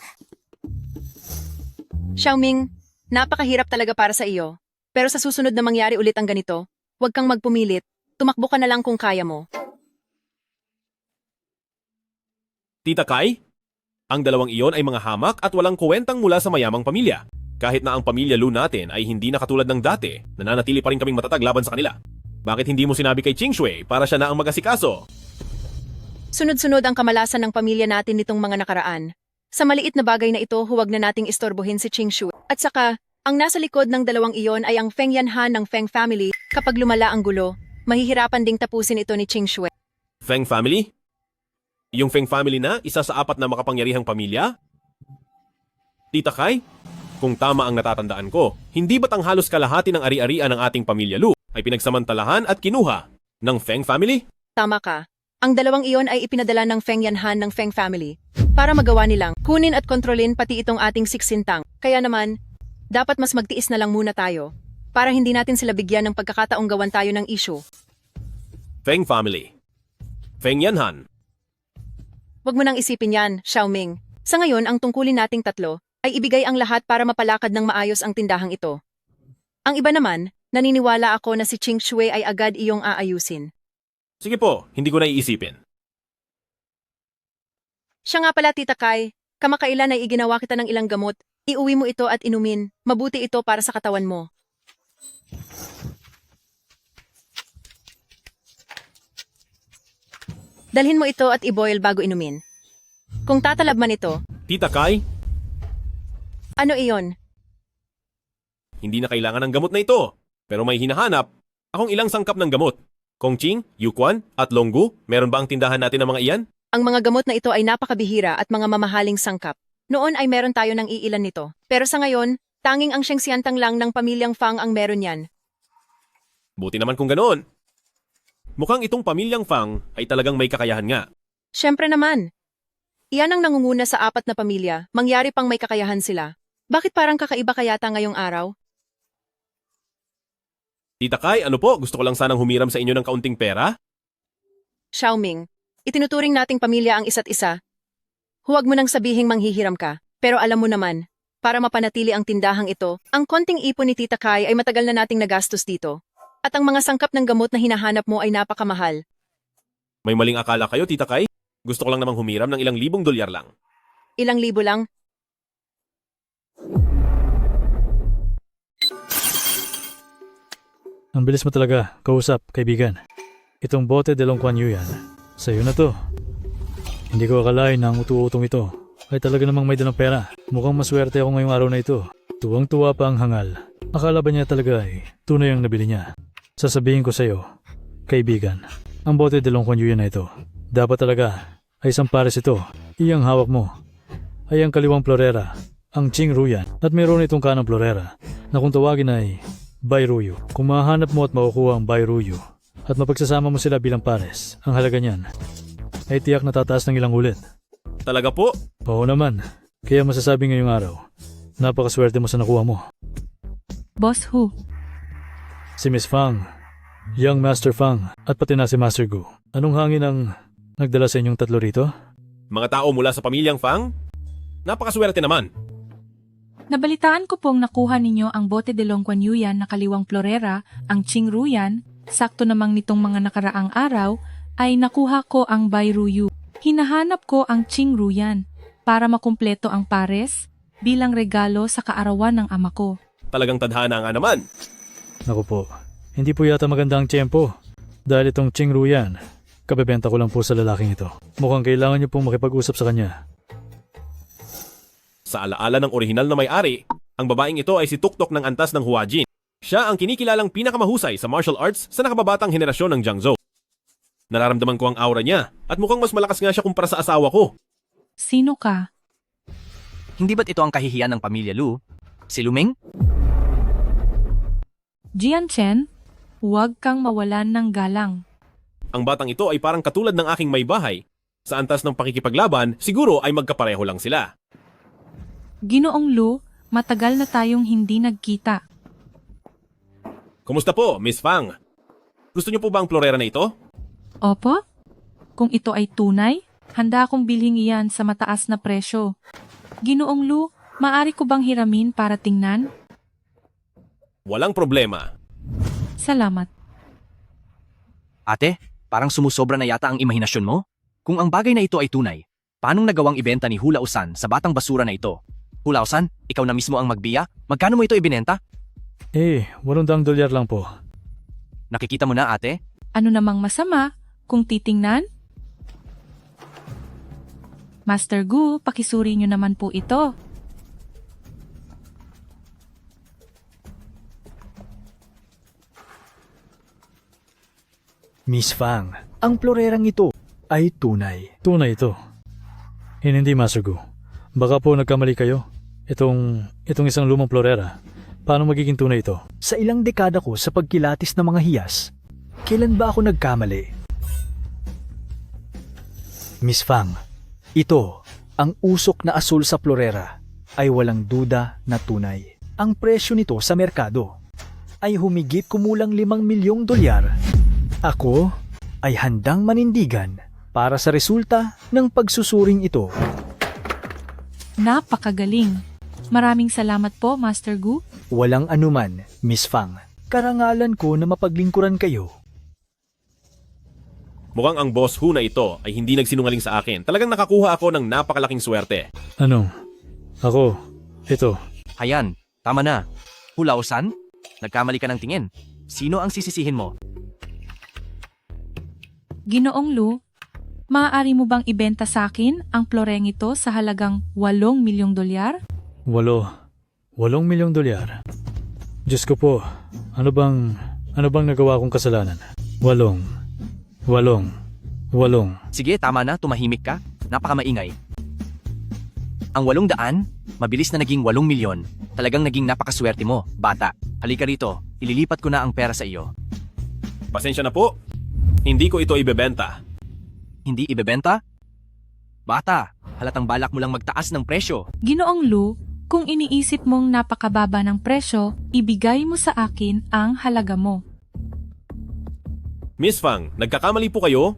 Xiaoming, napakahirap talaga para sa iyo. Pero sa susunod na mangyari ulit ang ganito, huwag kang magpumilit. Tumakbo ka na lang kung kaya mo. Tita Kai, ang dalawang iyon ay mga hamak at walang kuwentang mula sa mayamang pamilya. Kahit na ang pamilya Lu natin ay hindi na katulad ng dati, nananatili pa rin kaming matatag laban sa kanila. Bakit hindi mo sinabi kay Ching Shui para siya na ang mag-asikaso? Sunod-sunod ang kamalasan ng pamilya natin nitong mga nakaraan. Sa maliit na bagay na ito, huwag na nating istorbohin si Ching Shui. At saka, ang nasa likod ng dalawang iyon ay ang Feng Yanhan ng Feng family. Kapag lumala ang gulo, mahihirapan ding tapusin ito ni Ching Shui. Feng family? Yung Feng family na isa sa 4 na makapangyarihang pamilya? Tita Kai, kung tama ang natatandaan ko, hindi ba't ang halos kalahati ng ari-arian ng ating pamilya Lu ay pinagsamantalahan at kinuha ng Feng family? Tama ka. Ang dalawang iyon ay ipinadala ng Feng Yanhan ng Feng family para magawa nilang kunin at kontrolin pati itong ating siksintang. Kaya naman, dapat mas magtiis na lang muna tayo para hindi natin sila bigyan ng pagkakataong gawan tayo ng issue. Feng family. Feng Yanhan. Huwag mo nang isipin yan, Xiaoming. Sa ngayon, ang tungkulin nating tatlo ay ibigay ang lahat para mapalakad ng maayos ang tindahang ito. Ang iba naman, naniniwala ako na si Ching Shui ay agad iyong aayusin. Sige po, hindi ko na iisipin. Siya nga pala, Tita Kai, kamakailan ay iginawa kita ng ilang gamot. Iuwi mo ito at inumin. Mabuti ito para sa katawan mo. Dalhin mo ito at i-boil bago inumin. Kung tatalab man ito, Tita Kai, ano iyon? hindi na kailangan ng gamot na ito. Pero may hinahanap akong ilang sangkap ng gamot. Kongqing, Yukwan, at Longgu, meron ba ang tindahan natin ng mga iyan? Ang mga gamot na ito ay napakabihira at mga mamahaling sangkap. Noon ay meron tayo ng iilan nito. Pero sa ngayon, tanging ang Shengxiantang lang ng pamilyang Fang ang meron yan. Buti naman kung ganoon. Mukhang itong pamilyang Fang ay talagang may kakayahan nga. Siyempre naman. Iyan ang nangunguna sa 4 na pamilya, mangyari pang may kakayahan sila. Bakit parang kakaiba kayata ngayong araw? Tita Kai, ano po? Gusto ko lang sanang humiram sa inyo ng kaunting pera? Xiaoming, itinuturing nating pamilya ang isa't isa. Huwag mo nang sabihing manghihiram ka, pero alam mo naman, para mapanatili ang tindahang ito, ang konting ipon ni Tita Kai ay matagal na nating nagastos dito. At ang mga sangkap ng gamot na hinahanap mo ay napakamahal. May maling akala kayo, Tita Kai? Gusto ko lang namang humiram ng ilang libong dolyar lang. Ilang libo lang? Ang bilis mo talaga, kausap, kaibigan. Itong bote de Long Kuan Yu yan. Sa'yo na to. Hindi ko akalain na ang utu-utong ito ay talaga namang may dalang pera. Mukhang maswerte ako ngayong araw na ito. Tuwang-tuwa pa ang hangal. Akala ba niya talaga ay tunay ang nabili niya? Sasabihin ko sa'yo, kaibigan, ang bote de Long Kuan Yu na ito. Dapat talaga ay isang pares ito. Iyang hawak mo ay ang kaliwang florera, ang Ching Ruyan. At mayroon itong kanang florera na kung tawagin ay Bai Ruyu. Kung mahanap mo at makukuha ang Bai Ruyu at mapagsasama mo sila bilang pares, ang halaga niyan ay tiyak na tataas ng ilang ulit. Talaga po? Oo naman. Kaya masasabi ngayong araw, napakaswerte mo sa nakuha mo. Boss Hu, Si Miss Fang, Young Master Fang, at pati na si Master Gu. Anong hangin ang nagdala sa inyong tatlo rito? Mga tao mula sa pamilyang Fang? Napakaswerte naman. nabalitaan ko pong nakuha ninyo ang bote de Long Kuan Yu yan na kaliwang florera, ang Ching Ruyan. Sakto namang nitong mga nakaraang araw ay nakuha ko ang Bai Ruyu. Hinahanap ko ang Ching Ruyan para makumpleto ang pares bilang regalo sa kaarawan ng ama ko. Talagang tadhana nga naman. Naku po, hindi po yata maganda ang tiyempo. Dahil itong Ching Ruyan, kabebenta ko lang po sa lalaking ito. Mukhang kailangan niyo pong makipag-usap sa kanya. Sa alaala ng orihinal na may-ari, ang babaeng ito ay si Tuktok ng Antas ng Huajin. Siya ang kinikilalang pinakamahusay sa martial arts sa nakababatang henerasyon ng Jiangzhou. Nararamdaman ko ang aura niya at mukhang mas malakas nga siya kumpara sa asawa ko. Sino ka? Hindi ba't ito ang kahihiyan ng pamilya Lu? Si Luming? Jian Chen, huwag kang mawalan ng galang. Ang batang ito ay parang katulad ng aking may bahay Sa antas ng pakikipaglaban, siguro ay magkapareho lang sila. Ginoong Lu, matagal na tayong hindi nagkita. Kumusta po, Miss Fang? Gusto niyo po ba ang florera na ito? Opo? Kung ito ay tunay, handa akong bilhin iyan sa mataas na presyo. Ginoong Lu, maari ko bang hiramin para tingnan? Walang problema. Salamat. Ate, parang sumusobra na yata ang imahinasyon mo. Kung ang bagay na ito ay tunay, paanong nagawang ibenta ni Hulao-san sa batang basura na ito? Hulao-san, ikaw na mismo ang magbiya? Magkano mo ito ibinenta? $800 lang po. Nakikita mo na, ate? Ano namang masama kung titingnan? Master Gu, pakisuri niyo naman po ito. Miss Fang, ang florerang ito ay tunay. Tunay ito. Hindi, Master Gu. Baka po nagkamali kayo. Itong isang lumang florera. Paano magiging tunay ito? Sa ilang dekada ko sa pagkilatis ng mga hiyas, kailan ba ako nagkamali? Miss Fang, ito, ang usok na asul sa florera, ay walang duda na tunay. Ang presyo nito sa merkado ay humigit kumulang $5 milyong. Ako ay handang manindigan para sa resulta ng pagsusuring ito. Napakagaling. Maraming salamat po, Master Gu. Walang anuman, Miss Fang. Karangalan ko na mapaglingkuran kayo. Mukhang ang boss Hu na ito ay hindi nagsinungaling sa akin. Talagang nakakuha ako ng napakalaking swerte. Ano? Ako. Ito. Hayan, tama na. Hulao-san, nagkamali ka ng tingin. Sino ang sisisihin mo? Ginoong Lu, maaari mo bang ibenta sa akin ang floreng ito sa halagang $8 milyong? $8 milyong. Diyos ko po, ano bang nagawa kong kasalanan? 8. Sige, tama na, tumahimik ka. Napakamaingay. Ang 800, mabilis na naging 8 milyon. Talagang naging napakaswerte mo, bata. Halika rito, ililipat ko na ang pera sa iyo. Pasensya na po. Hindi ko ito ibebenta. Hindi ibebenta? Bata, halatang balak mo lang magtaas ng presyo. Ginoong Lu, kung iniisip mong napakababa ng presyo, ibigay mo sa akin ang halaga mo. Miss Fang, nagkakamali po kayo?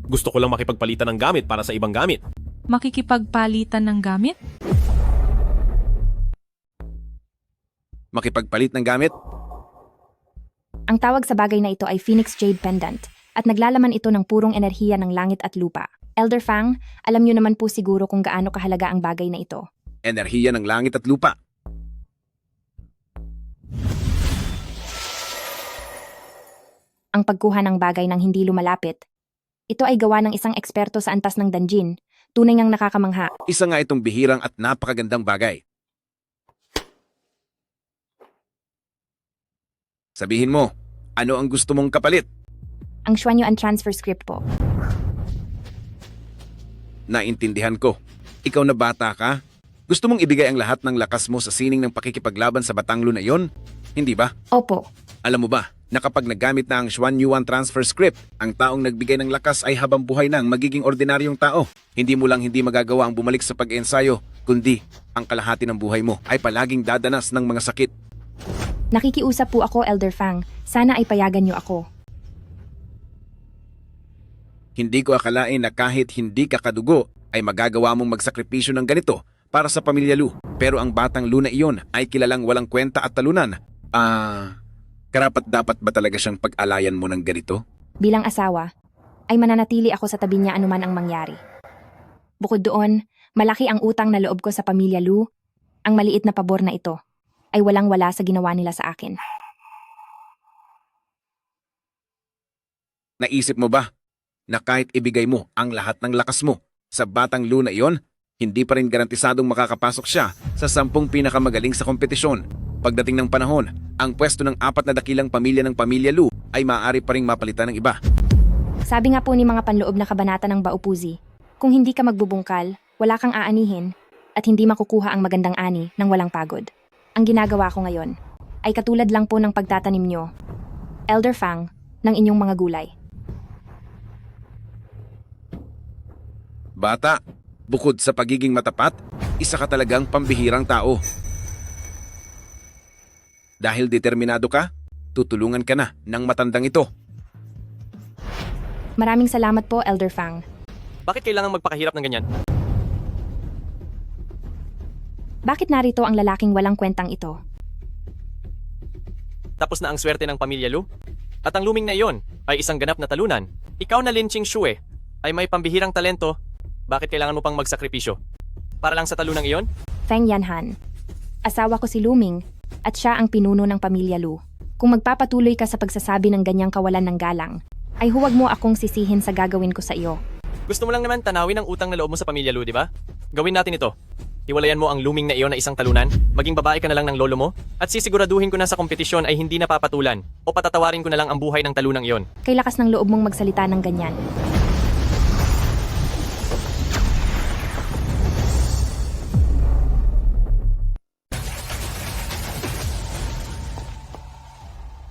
Gusto ko lang makipagpalitan ng gamit para sa ibang gamit. Makikipagpalitan ng gamit? Makipagpalit ng gamit? Ang tawag sa bagay na ito ay Phoenix Jade Pendant at naglalaman ito ng purong enerhiya ng langit at lupa. Elder Fang, alam niyo naman po siguro kung gaano kahalaga ang bagay na ito. Enerhiya ng langit at lupa. Ang pagkuha ng bagay ng hindi lumalapit. Ito ay gawa ng isang eksperto sa antas ng Danjin. Tunay ngang nakakamangha. Isa nga itong bihirang at napakagandang bagay. Sabihin mo, ano ang gusto mong kapalit? Ang Xuanyuan transfer script po. Naintindihan ko. Ikaw na bata ka? Gusto mong ibigay ang lahat ng lakas mo sa sining ng pakikipaglaban sa Batanglo na iyon? Hindi ba? Opo. Alam mo ba, na kapag nagamit na ang Xuanyuan transfer script, ang taong nagbigay ng lakas ay habang buhay nang magiging ordinaryong tao. Hindi mo lang hindi magagawa ang bumalik sa pag-ensayo, kundi ang kalahati ng buhay mo ay palaging dadanas ng mga sakit. Nakikiusap po ako, Elder Fang. Sana ay payagan niyo ako. Hindi ko akalain na kahit hindi ka kadugo, ay magagawa mong magsakripisyo ng ganito para sa pamilya Lu. Pero ang batang Lu na iyon ay kilalang walang kwenta at talunan. Karapat-dapat ba talaga siyang pag-alayan mo ng ganito? Bilang asawa, ay mananatili ako sa tabi niya anuman ang mangyari. Bukod doon, malaki ang utang na loob ko sa pamilya Lu. Ang maliit na pabor na ito ay walang-wala sa ginawa nila sa akin. Naisip mo ba na kahit ibigay mo ang lahat ng lakas mo sa batang Lu na iyon, hindi pa rin garantisadong makakapasok siya sa 10 pinakamagaling sa kompetisyon? Pagdating ng panahon, ang pwesto ng 4 na dakilang pamilya ng pamilya Lu ay maaari pa ring mapalitan ng iba. Sabi nga po ni mga panloob na kabanata ng Baupuzi, kung hindi ka magbubungkal, wala kang aanihin, at hindi makukuha ang magandang ani ng walang pagod. Ang ginagawa ko ngayon ay katulad lang po ng pagtatanim nyo, Elder Fang, ng inyong mga gulay. Bata, bukod sa pagiging matapat, isa ka talagang pambihirang tao. Dahil determinado ka, tutulungan ka na ng matandang ito. Maraming salamat po, Elder Fang. Bakit kailangan magpakahirap ng ganyan? Bakit narito ang lalaking walang kwentang ito? Tapos na ang swerte ng pamilya Lu? At ang Luming na iyon ay isang ganap na talunan. Ikaw na Lin Qingxue ay may pambihirang talento. Bakit kailangan mo pang magsakripisyo? Para lang sa talunang iyon? Feng Yanhan. Asawa ko si Luming at siya ang pinuno ng pamilya Lu. Kung magpapatuloy ka sa pagsasabi ng ganyang kawalan ng galang, ay huwag mo akong sisihin sa gagawin ko sa iyo. Gusto mo lang naman tanawin ang utang na loob mo sa pamilya Lu, di ba? Gawin natin ito. Hiwalayan mo ang Luming na iyon na isang talunan, maging babae ka na lang ng lolo mo, at sisiguraduhin ko na sa kompetisyon ay hindi napapatulan o patatawarin ko na lang ang buhay ng talunang iyon. Kay lakas ng loob mong magsalita ng ganyan.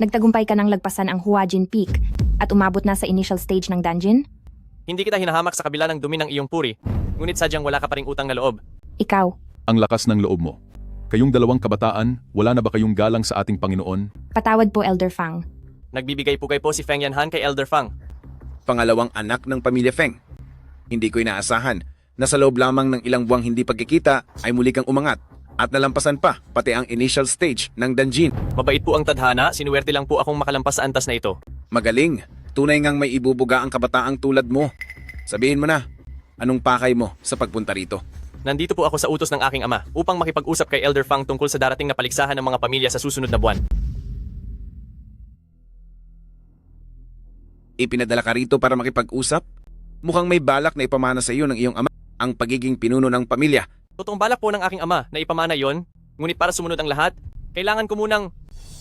Nagtagumpay ka ng lagpasan ang Huajin Peak at umabot na sa initial stage ng dungeon? Hindi kita hinahamak sa kabila ng dumi ng iyong puri, ngunit sadyang wala ka pa ring utang na loob. Ikaw. Ang lakas ng loob mo. Kayong dalawang kabataan, wala na ba kayong galang sa ating Panginoon? Patawad po, Elder Fang. Nagbibigay pugay po si Feng Yanhan kay Elder Fang. Pangalawang anak ng pamilya Feng. Hindi ko inaasahan na sa loob lamang ng ilang buwang hindi pagkikita ay muli kang umangat at nalampasan pa pati ang initial stage ng dungeon. Mabait po ang tadhana, sinuwerte lang po akong makalampas sa antas na ito. Magaling, tunay ngang may ibubuga ang kabataang tulad mo. Sabihin mo na, anong pakay mo sa pagpunta rito? Nandito po ako sa utos ng aking ama upang makipag-usap kay Elder Fang tungkol sa darating na paligsahan ng mga pamilya sa susunod na buwan. Ipinadala ka rito para makipag-usap? Mukhang may balak na ipamana sa iyo ng iyong ama ang pagiging pinuno ng pamilya. Totoong balak po ng aking ama na ipamana yon, ngunit para sumunod ang lahat, kailangan ko munang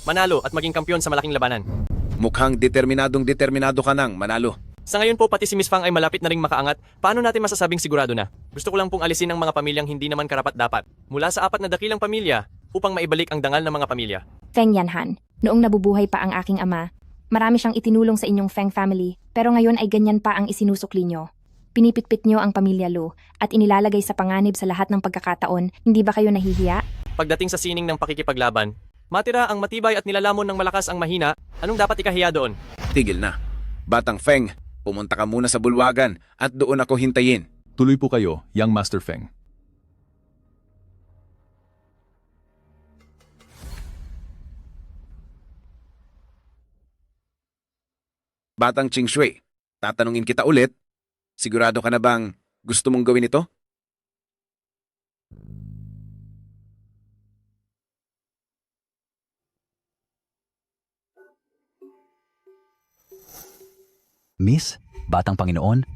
manalo at maging kampiyon sa malaking labanan. Mukhang determinado ka nang manalo. Sa ngayon po pati si Miss Fang ay malapit na ring makaangat, paano natin masasabing sigurado na? Gusto ko lang pong alisin ang mga pamilyang hindi naman karapat-dapat mula sa 4 na dakilang pamilya upang maibalik ang dangal ng mga pamilya. Feng Yanhan, noong nabubuhay pa ang aking ama, marami siyang itinulong sa inyong Feng family, pero ngayon ay ganyan pa ang isinusukli nyo. Pinipitpit nyo ang pamilya Lu at inilalagay sa panganib sa lahat ng pagkakataon, hindi ba kayo nahihiya? Pagdating sa sining ng pakikipaglaban, matira ang matibay at nilalamon ng malakas ang mahina, anong dapat ikahiya doon? Tigil na. Batang Feng, pumunta ka muna sa bulwagan at doon ako hintayin. Tuloy po kayo, Young Master Feng. Batang Qingxue, tatanungin kita ulit, sigurado ka na bang gusto mong gawin ito? Miss, Batang Panginoon,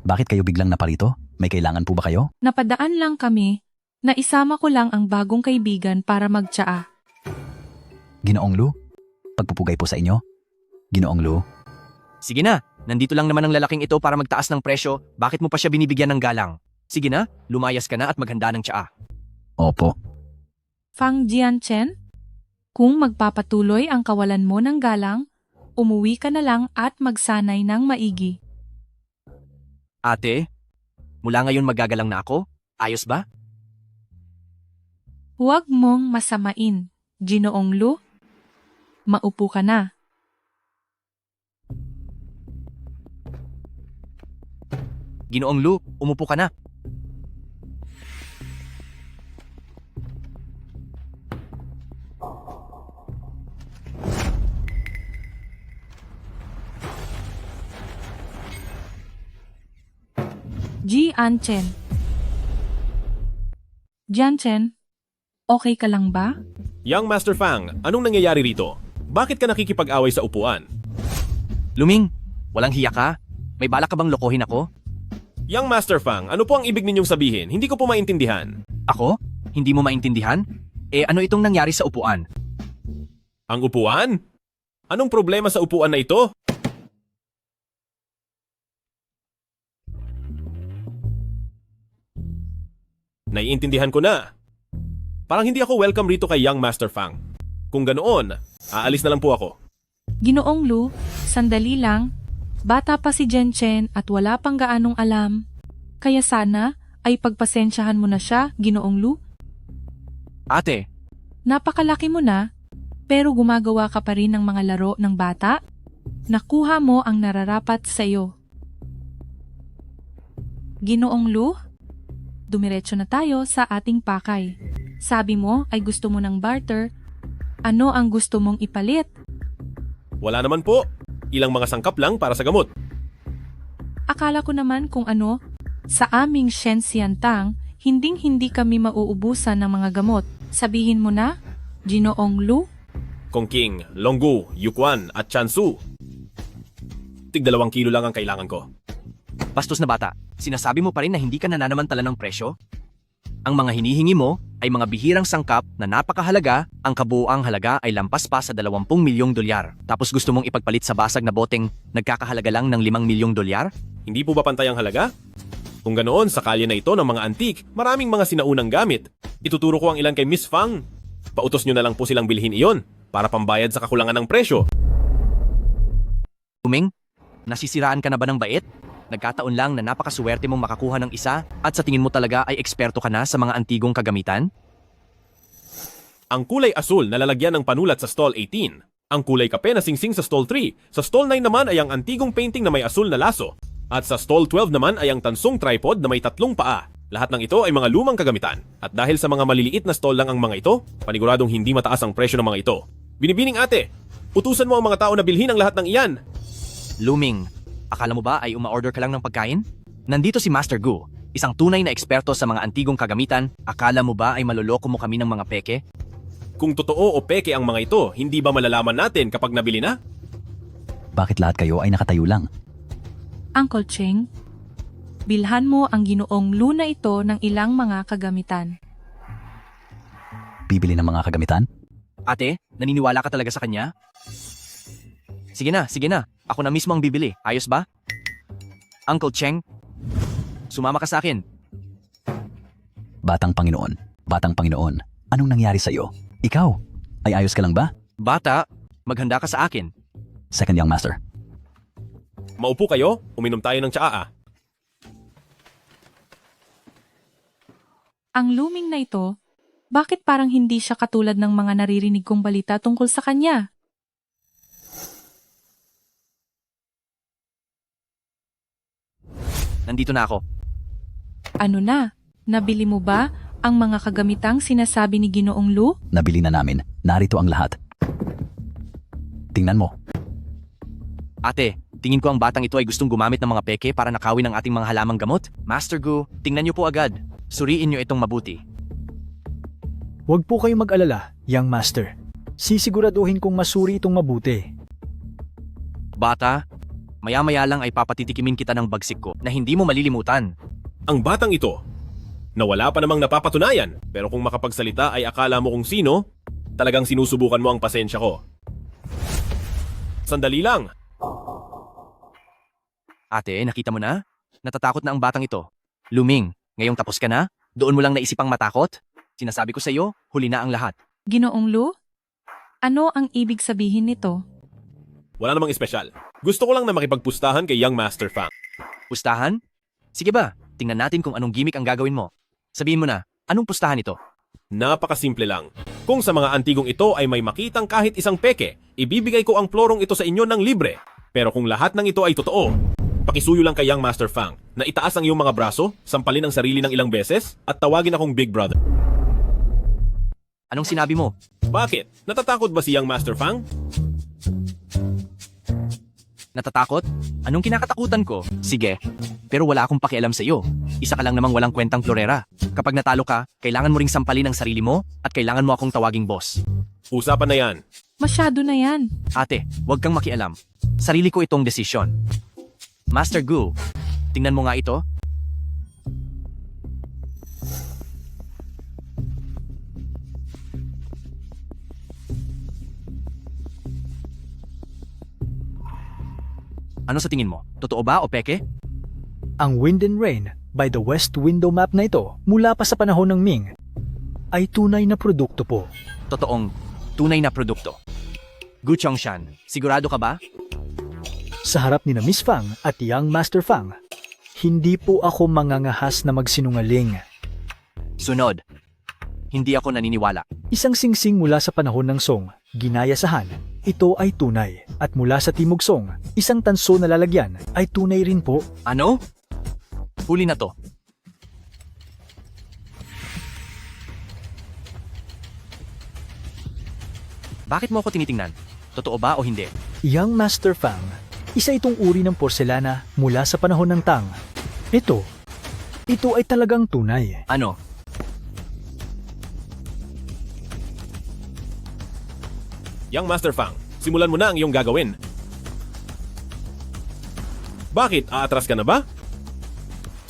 bakit kayo biglang naparito? May kailangan po ba kayo? Napadaan lang kami na isama ko lang ang bagong kaibigan para magtsaa. Ginoong Lu, pagpupugay po sa inyo. Ginoong Lu. Sige na, nandito lang naman ang lalaking ito para magtaas ng presyo, bakit mo pa siya binibigyan ng galang? Sige na, lumayas ka na at maghanda ng tsaa. Opo. Fang Jianchen, kung magpapatuloy ang kawalan mo ng galang, umuwi ka na lang at magsanay ng maigi. Ate, mula ngayon magagalang na ako? Ayos ba? Huwag mong masamain, Ginoong Lu. Maupo ka na. Ginoong Lu, umupo ka na. Jianchen. Jianchen, okay ka lang ba? Young Master Fang, anong nangyayari rito? Bakit ka nakikipag-away sa upuan? Luming, walang hiya ka? May balak ka bang lokohin ako? Young Master Fang, ano po ang ibig ninyong sabihin? Hindi ko po maintindihan. Ako? Hindi mo maintindihan? Ano itong nangyari sa upuan? Ang upuan? Anong problema sa upuan na ito? Naiintindihan ko na. Parang hindi ako welcome rito kay Young Master Fang. Kung ganoon, aalis na lang po ako. Ginoong Lu, sandali lang. Bata pa si Jianchen at wala pang gaanong alam. Kaya sana ay pagpasensyahan mo na siya, Ginoong Lu. Ate, Napakalaki mo na, pero gumagawa ka pa rin ng mga laro ng bata. Nakuha mo ang nararapat sa iyo. Ginoong Lu, dumiretso na tayo sa ating pakay. Sabi mo ay gusto mo ng barter. Ano ang gusto mong ipalit? Wala naman po. Ilang mga sangkap lang para sa gamot. Akala ko naman kung ano, sa aming Shenxiantang, hinding-hindi kami mauubusan ng mga gamot. Sabihin mo na, Ginoong Lu? Kongking, Longgu, Yukwan at Chansu. Tig 2 kilo lang ang kailangan ko. bastos na bata, sinasabi mo pa rin na hindi ka nananamantala ng presyo? Ang mga hinihingi mo ay mga bihirang sangkap na napakahalaga, ang kabuuang halaga ay lampas pa sa 20 milyong dolyar. Tapos gusto mong ipagpalit sa basag na boteng nagkakahalaga lang ng 5 milyong dolyar? Hindi po ba pantay ang halaga? Kung ganoon, sa kalye na ito ng mga antik, maraming mga sinaunang gamit. Ituturo ko ang ilan kay Miss Fang. Pautos nyo na lang po silang bilhin iyon para pambayad sa kakulangan ng presyo. Luming, nasisiraan ka na ba ng bait? Nagkataon lang na napakaswerte mong makakuha ng isa at sa tingin mo talaga ay eksperto ka na sa mga antigong kagamitan? Ang kulay asul na lalagyan ng panulat sa stall 18. Ang kulay kape na singsing sa stall 3. Sa stall 9 naman ay ang antigong painting na may asul na laso. At sa stall 12 naman ay ang tansong tripod na may 3 paa. Lahat ng ito ay mga lumang kagamitan. At dahil sa mga maliliit na stall lang ang mga ito, paniguradong hindi mataas ang presyo ng mga ito. Binibining ate, utusan mo ang mga tao na bilhin ang lahat ng iyan. Luming, akala mo ba ay uma-order ka lang ng pagkain? Nandito si Master Gu, isang tunay na eksperto sa mga antigong kagamitan. Akala mo ba ay maloloko mo kami ng mga peke? Kung totoo o peke ang mga ito, hindi ba malalaman natin kapag nabili na? Bakit lahat kayo ay nakatayo lang? Uncle Cheng, bilhan mo ang Ginoong Lu na ito ng ilang mga kagamitan. Bibili ng mga kagamitan? Ate, naniniwala ka talaga sa kanya? Sige na, sige na. Ako na mismo ang bibili. Ayos ba? Uncle Cheng, sumama ka sa akin. Batang Panginoon, anong nangyari sa'yo? Ikaw, ay ayos ka lang ba? Bata, maghanda ka sa akin. Second young master. Maupo kayo, uminom tayo ng tsaa. Ang Luming na ito, bakit parang hindi siya katulad ng mga naririnig kong balita tungkol sa kanya? Nandito na ako. Ano na? Nabili mo ba ang mga kagamitang sinasabi ni Ginoong Lu? Nabili na namin. Narito ang lahat. Tingnan mo. Ate, tingin ko ang batang ito ay gustong gumamit ng mga peke para nakawin ang ating mga halamang gamot. Master Gu, tingnan niyo po agad. Suriin niyo itong mabuti. Huwag po kayong mag-alala, young master. Sisiguraduhin kong masuri itong mabuti. Bata, maya-maya lang ay papatitikimin kita ng bagsik ko na hindi mo malilimutan. Ang batang ito, na wala pa namang napapatunayan, pero kung makapagsalita ay akala mo kung sino, talagang sinusubukan mo ang pasensya ko. Sandali lang. Ate, nakita mo na? Natatakot na ang batang ito. Luming, ngayong tapos ka na? Doon mo lang naisipang matakot? Sinasabi ko sa iyo, huli na ang lahat. Ginoong Lu? Ano ang ibig sabihin nito? Wala namang espesyal. Gusto ko lang na makipagpustahan kay Young Master Fang. Pustahan? Sige ba, tingnan natin kung anong gimmick ang gagawin mo. Sabihin mo na, anong pustahan ito? Napakasimple lang. Kung sa mga antigong ito ay may makitang kahit isang peke, ibibigay ko ang plorong ito sa inyo ng libre. Pero kung lahat ng ito ay totoo, pakisuyo lang kay Young Master Fang na itaas ang iyong mga braso, sampalin ang sarili ng ilang beses, at tawagin akong Big Brother. Anong sinabi mo? Bakit? Natatakot ba si Young Master Fang? Natatakot? Anong kinakatakutan ko? Sige, pero wala akong pakialam sa iyo. Isa ka lang namang walang kwentang florera. Kapag natalo ka, kailangan mo ring sampalin ang sarili mo at kailangan mo akong tawaging boss. Usapan na yan. Masyado na yan. Ate, huwag kang makialam. Sarili ko itong desisyon. Master Gu, tingnan mo nga ito. Ano sa tingin mo? Totoo ba o peke? Ang Wind and Rain by the West Window Map na ito mula pa sa panahon ng Ming ay tunay na produkto po. Totoong tunay na produkto. Gu Chongshan, sigurado ka ba? Sa harap ni na Miss Fang at Young Master Fang, Hindi po ako mangangahas na magsinungaling. Sunod. Hindi ako naniniwala. Isang singsing mula sa panahon ng Song, ginaya sa Han. Ito ay tunay. At mula sa Timog Song, isang tanso na lalagyan ay tunay rin po. Ano? Huli na to. Bakit mo ako tinitingnan? Totoo ba o hindi? Young Master Fang, isa itong uri ng porselana mula sa panahon ng Tang. Ito ay talagang tunay. Ano? Young Master Fang, simulan mo na ang iyong gagawin. Bakit? Aatras ka na ba?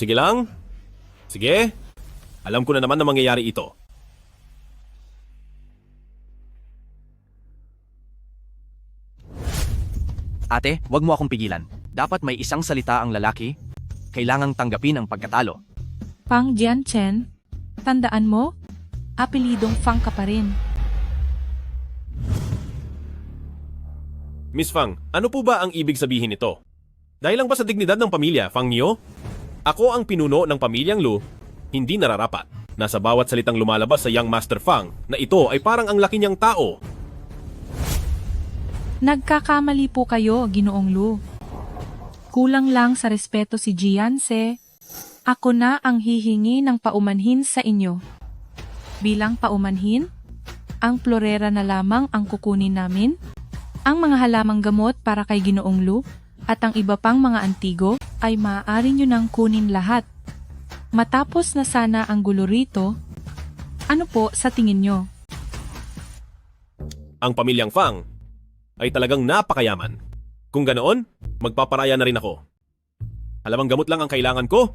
Sige lang. Sige. Alam ko na naman na mangyayari ito. Ate, wag mo akong pigilan. Dapat may isang salita ang lalaki. Kailangang tanggapin ang pagkatalo. Fang Jianchen, tandaan mo, apelidong Fang ka pa rin. Miss Fang, ano po ba ang ibig sabihin nito? Dahil lang ba sa dignidad ng pamilya, Fang Nio? Ako ang pinuno ng pamilyang Lu, hindi nararapat na sa bawat salitang lumalabas sa Young Master Fang na ito ay parang ang laki niyang tao. Nagkakamali po kayo, Ginoong Lu. Kulang lang sa respeto si Jianse. Ako na ang hihingi ng paumanhin sa inyo. Bilang paumanhin, ang florera na lamang ang kukunin namin. Ang mga halamang gamot para kay Ginoong Lu at ang iba pang mga antigo ay maaari nyo nang kunin lahat. Matapos na sana ang gulo rito, ano po sa tingin nyo? Ang pamilyang Fang ay talagang napakayaman. Kung ganoon, magpaparaya na rin ako. Halamang gamot lang ang kailangan ko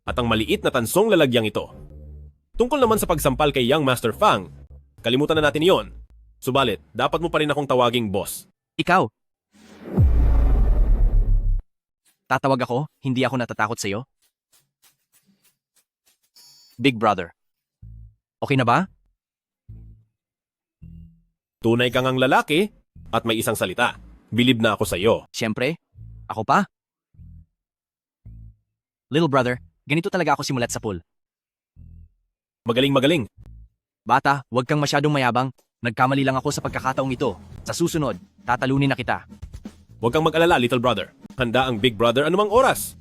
at ang maliit na tansong lalagyang ito. Tungkol naman sa pagsampal kay Young Master Fang, kalimutan na natin iyon. Subalit, dapat mo pa rin akong tawaging boss. Ikaw. Tatawag ako, hindi ako natatakot sa'yo. Big Brother. Okay na ba? Tunay kang ang lalaki at may isang salita. Bilib na ako sa'yo. Siyempre, ako pa. Little brother, ganito talaga ako simulat sa pool. Magaling. Bata, huwag kang masyadong mayabang. Nagkamali lang ako sa pagkakataong ito. Sa susunod, tatalunin na kita. Huwag kang mag-alala, little brother. Handa ang Big Brother anumang oras.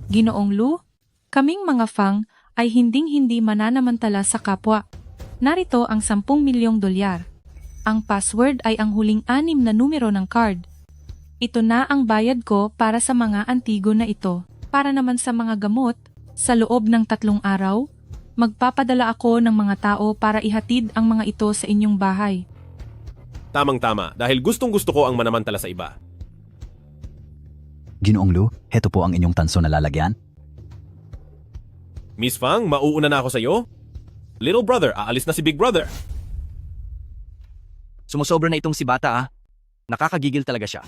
Ginoong Lu, kaming mga Fang ay hinding-hindi mananamantala sa kapwa. Narito ang 10 milyong dolyar. Ang password ay ang huling 6 na numero ng card. Ito na ang bayad ko para sa mga antigo na ito. Para naman sa mga gamot, sa loob ng 3 araw, magpapadala ako ng mga tao para ihatid ang mga ito sa inyong bahay. Tamang-tama, dahil gustong-gusto ko ang manamantala sa iba. Ginoong Lu, heto po ang inyong tanso na lalagyan. Miss Fang, mauuna na ako sa iyo. Little brother, aalis na si Big Brother. Sumusobra na itong si Bata ah. Nakakagigil talaga siya.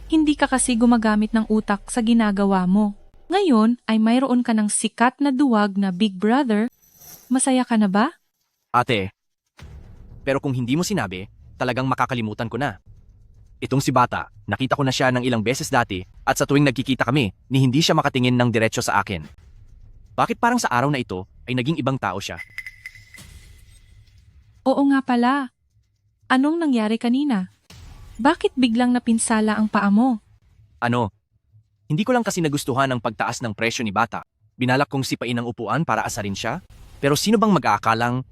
Hindi ka kasi gumagamit ng utak sa ginagawa mo. Ngayon ay mayroon ka ng sikat na duwag na Big Brother. Masaya ka na ba? Ate, pero kung hindi mo sinabi, talagang makakalimutan ko na. Itong si Bata, nakita ko na siya ng ilang beses dati at sa tuwing nagkikita kami, ni hindi siya makatingin ng diretsyo sa akin. Bakit parang sa araw na ito ay naging ibang tao siya? Oo nga pala. Anong nangyari kanina? Bakit biglang napinsala ang paa mo? Ano? Hindi ko lang kasi nagustuhan ang pagtaas ng presyo ni Bata. Binalak kong sipain ang upuan para asarin siya. Pero sino bang mag-aakalang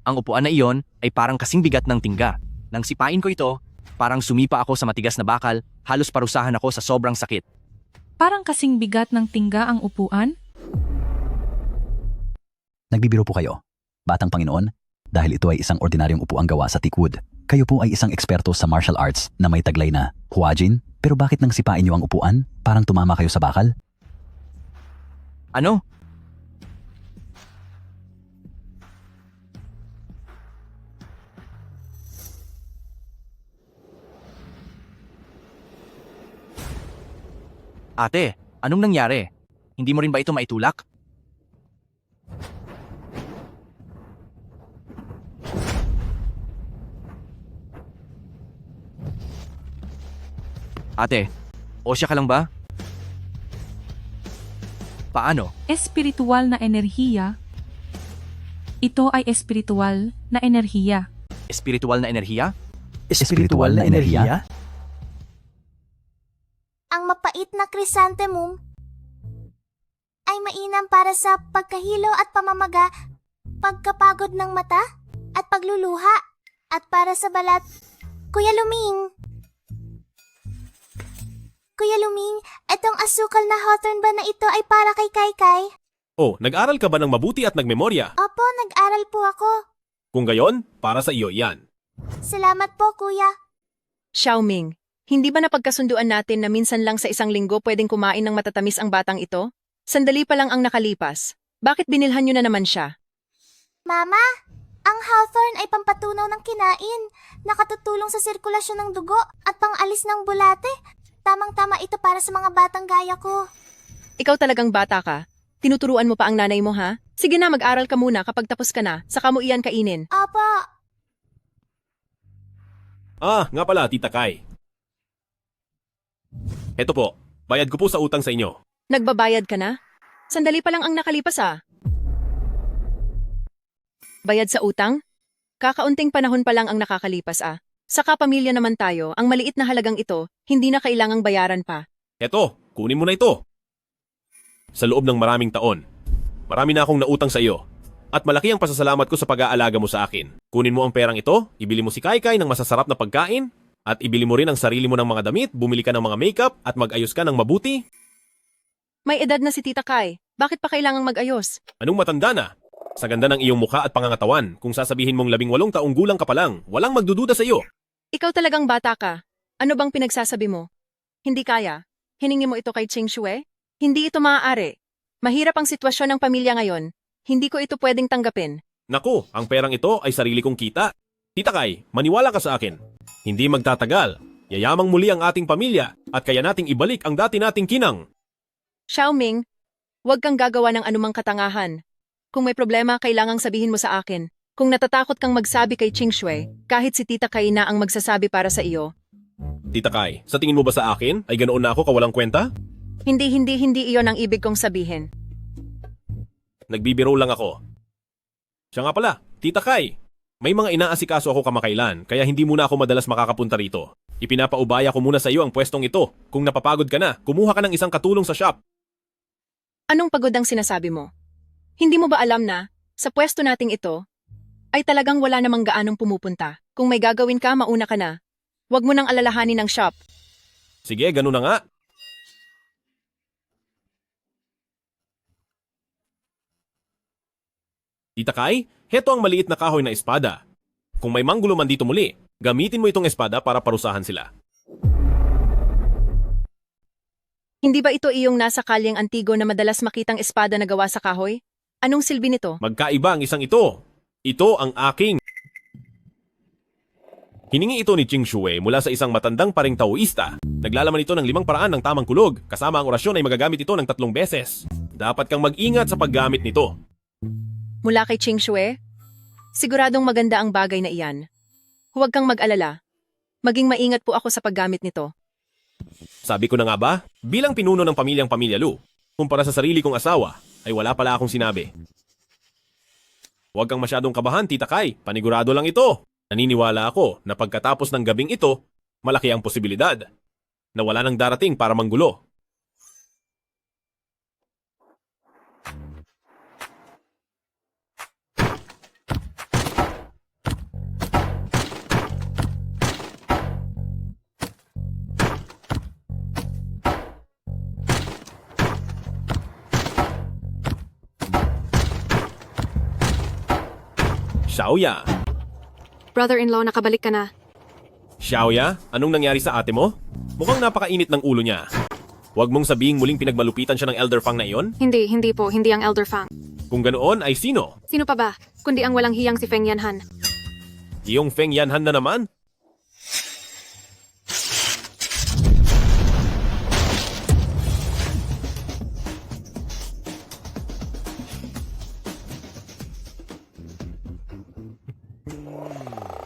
ang upuan na iyon ay parang kasing bigat ng tingga. Nang sipain ko ito, parang sumipa ako sa matigas na bakal, halos parusahan ako sa sobrang sakit. Parang kasing bigat ng tingga ang upuan? Nagbibiro po kayo, Batang Panginoon, dahil ito ay isang ordinaryong upuang gawa sa teakwood. Kayo po ay isang eksperto sa martial arts na may taglay na Huajin, pero bakit nang sipain niyo ang upuan? Parang tumama kayo sa bakal? Ano? Ate, anong nangyari? Hindi mo rin ba ito maitulak? Ate, osya ka lang ba? Paano? Espiritual na enerhiya. Ito ay espiritual na enerhiya. Espiritual na enerhiya? Espiritual na enerhiya? Ang mapait na chrysanthemum ay mainam para sa pagkahilo at pamamaga, pagkapagod ng mata, at pagluluha, at para sa balat. Kuya Luming, etong asukal na hawthorn ba na ito ay para kay Kaykay? Oh, nag-aral ka ba ng mabuti at nagmemorya? Opo, nag-aral po ako. Kung gayon, para sa iyo yan. Salamat po, kuya. Xiaoming, hindi ba napagkasunduan natin na minsan lang sa isang linggo pwedeng kumain ng matatamis ang batang ito? Sandali pa lang ang nakalipas. Bakit binilhan nyo na naman siya? Mama, ang hawthorn ay pampatunaw ng kinain. Nakatutulong sa sirkulasyon ng dugo at pangalis ng bulate. Tamang-tama ito para sa mga batang gaya ko. Ikaw talagang bata ka. Tinuturuan mo pa ang nanay mo, ha? Sige na, mag-aral ka muna kapag tapos ka na. Saka mo iyan kainin. Opo. Ah, nga pala, Tita Kai. Heto po, bayad ko po sa utang sa inyo. Nagbabayad ka na? Sandali pa lang ang nakalipas, ah. Bayad sa utang? Kakaunting panahon pa lang ang nakakalipas, ah. Saka pamilya naman tayo, ang maliit na halagang ito, hindi na kailangang bayaran pa. Heto, kunin mo na ito. Sa loob ng maraming taon, marami na akong nautang sa iyo. At malaki ang pasasalamat ko sa pag-aalaga mo sa akin. Kunin mo ang perang ito, ibili mo si Kaykay ng masasarap na pagkain, at ibili mo rin ang sarili mo ng mga damit, bumili ka ng mga makeup, at mag-ayos ka ng mabuti. May edad na si Tita Kai. Bakit pa kailangang mag-ayos? Anong matanda na? Sa ganda ng iyong mukha at pangangatawan, kung sasabihin mong 18 taong gulang ka pa lang, walang magdududa sa iyo. Ikaw talagang bata ka. Ano bang pinagsasabi mo? Hindi kaya? Hiningi mo ito kay Ching Shue? Hindi ito maaari. Mahirap ang sitwasyon ng pamilya ngayon. Hindi ko ito pwedeng tanggapin. Naku, ang perang ito ay sarili kong kita. Tita Kai, maniwala ka sa akin. Hindi magtatagal. Yayamang muli ang ating pamilya at kaya nating ibalik ang dati nating kinang. Xiaoming, huwag kang gagawa ng anumang katangahan. Kung may problema, kailangang sabihin mo sa akin. Kung natatakot kang magsabi kay Ching Shue, kahit si Tita Kai na ang magsasabi para sa iyo. Tita Kai, sa tingin mo ba sa akin ay ganoon na ako kawalang kwenta? Hindi iyon ang ibig kong sabihin. Nagbibiro lang ako. Siya nga pala, Tita Kai. May mga inaasikaso ako kamakailan kaya hindi muna ako madalas makakapunta rito. Ipinapaubaya ko muna sa iyo ang pwestong ito. Kung napapagod ka na, kumuha ka ng isang katulong sa shop. Anong pagod ang sinasabi mo? Hindi mo ba alam na, sa pwesto nating ito, ay talagang wala namang gaanong pumupunta. Kung may gagawin ka, mauna ka na. Huwag mo nang alalahanin ang shop. Sige, ganun na nga. Tita Kai, heto ang maliit na kahoy na espada. Kung may manggulo man dito muli, gamitin mo itong espada para parusahan sila. Hindi ba ito iyong nasa kalyeng antigo na madalas makitang espada na gawa sa kahoy? Anong silbi nito? Magkaiba ang isang ito. Ito ang aking. Hiningi ito ni Ching Shue mula sa isang matandang paring Taoista. Naglalaman ito ng 5 paraan ng tamang kulog. Kasama ang orasyon ay magagamit ito ng 3 beses. Dapat kang mag-ingat sa paggamit nito. Mula kay Ching Shue? Siguradong maganda ang bagay na iyan. Huwag kang mag-alala. Maging maingat po ako sa paggamit nito. Sabi ko na nga ba, bilang pinuno ng Pamilya Lu, kumpara sa sarili kong asawa, ay wala pala akong sinabi. Huwag kang masyadong kabahan, Tita Kai. Panigurado lang ito. Naniniwala ako na pagkatapos ng gabing ito, malaki ang posibilidad na wala nang darating para manggulo. Xiaoya. Brother-in-law, nakabalik ka na. Xiaoya, anong nangyari sa ate mo? Mukhang napakainit ng ulo niya. Huwag mong sabihing muling pinagmalupitan siya ng Elder Fang na iyon? Hindi po. Hindi ang Elder Fang. Kung ganoon, ay sino? Sino pa ba? Kundi ang walang hiyang si Feng Yanhan. Iyong Feng Yanhan na naman?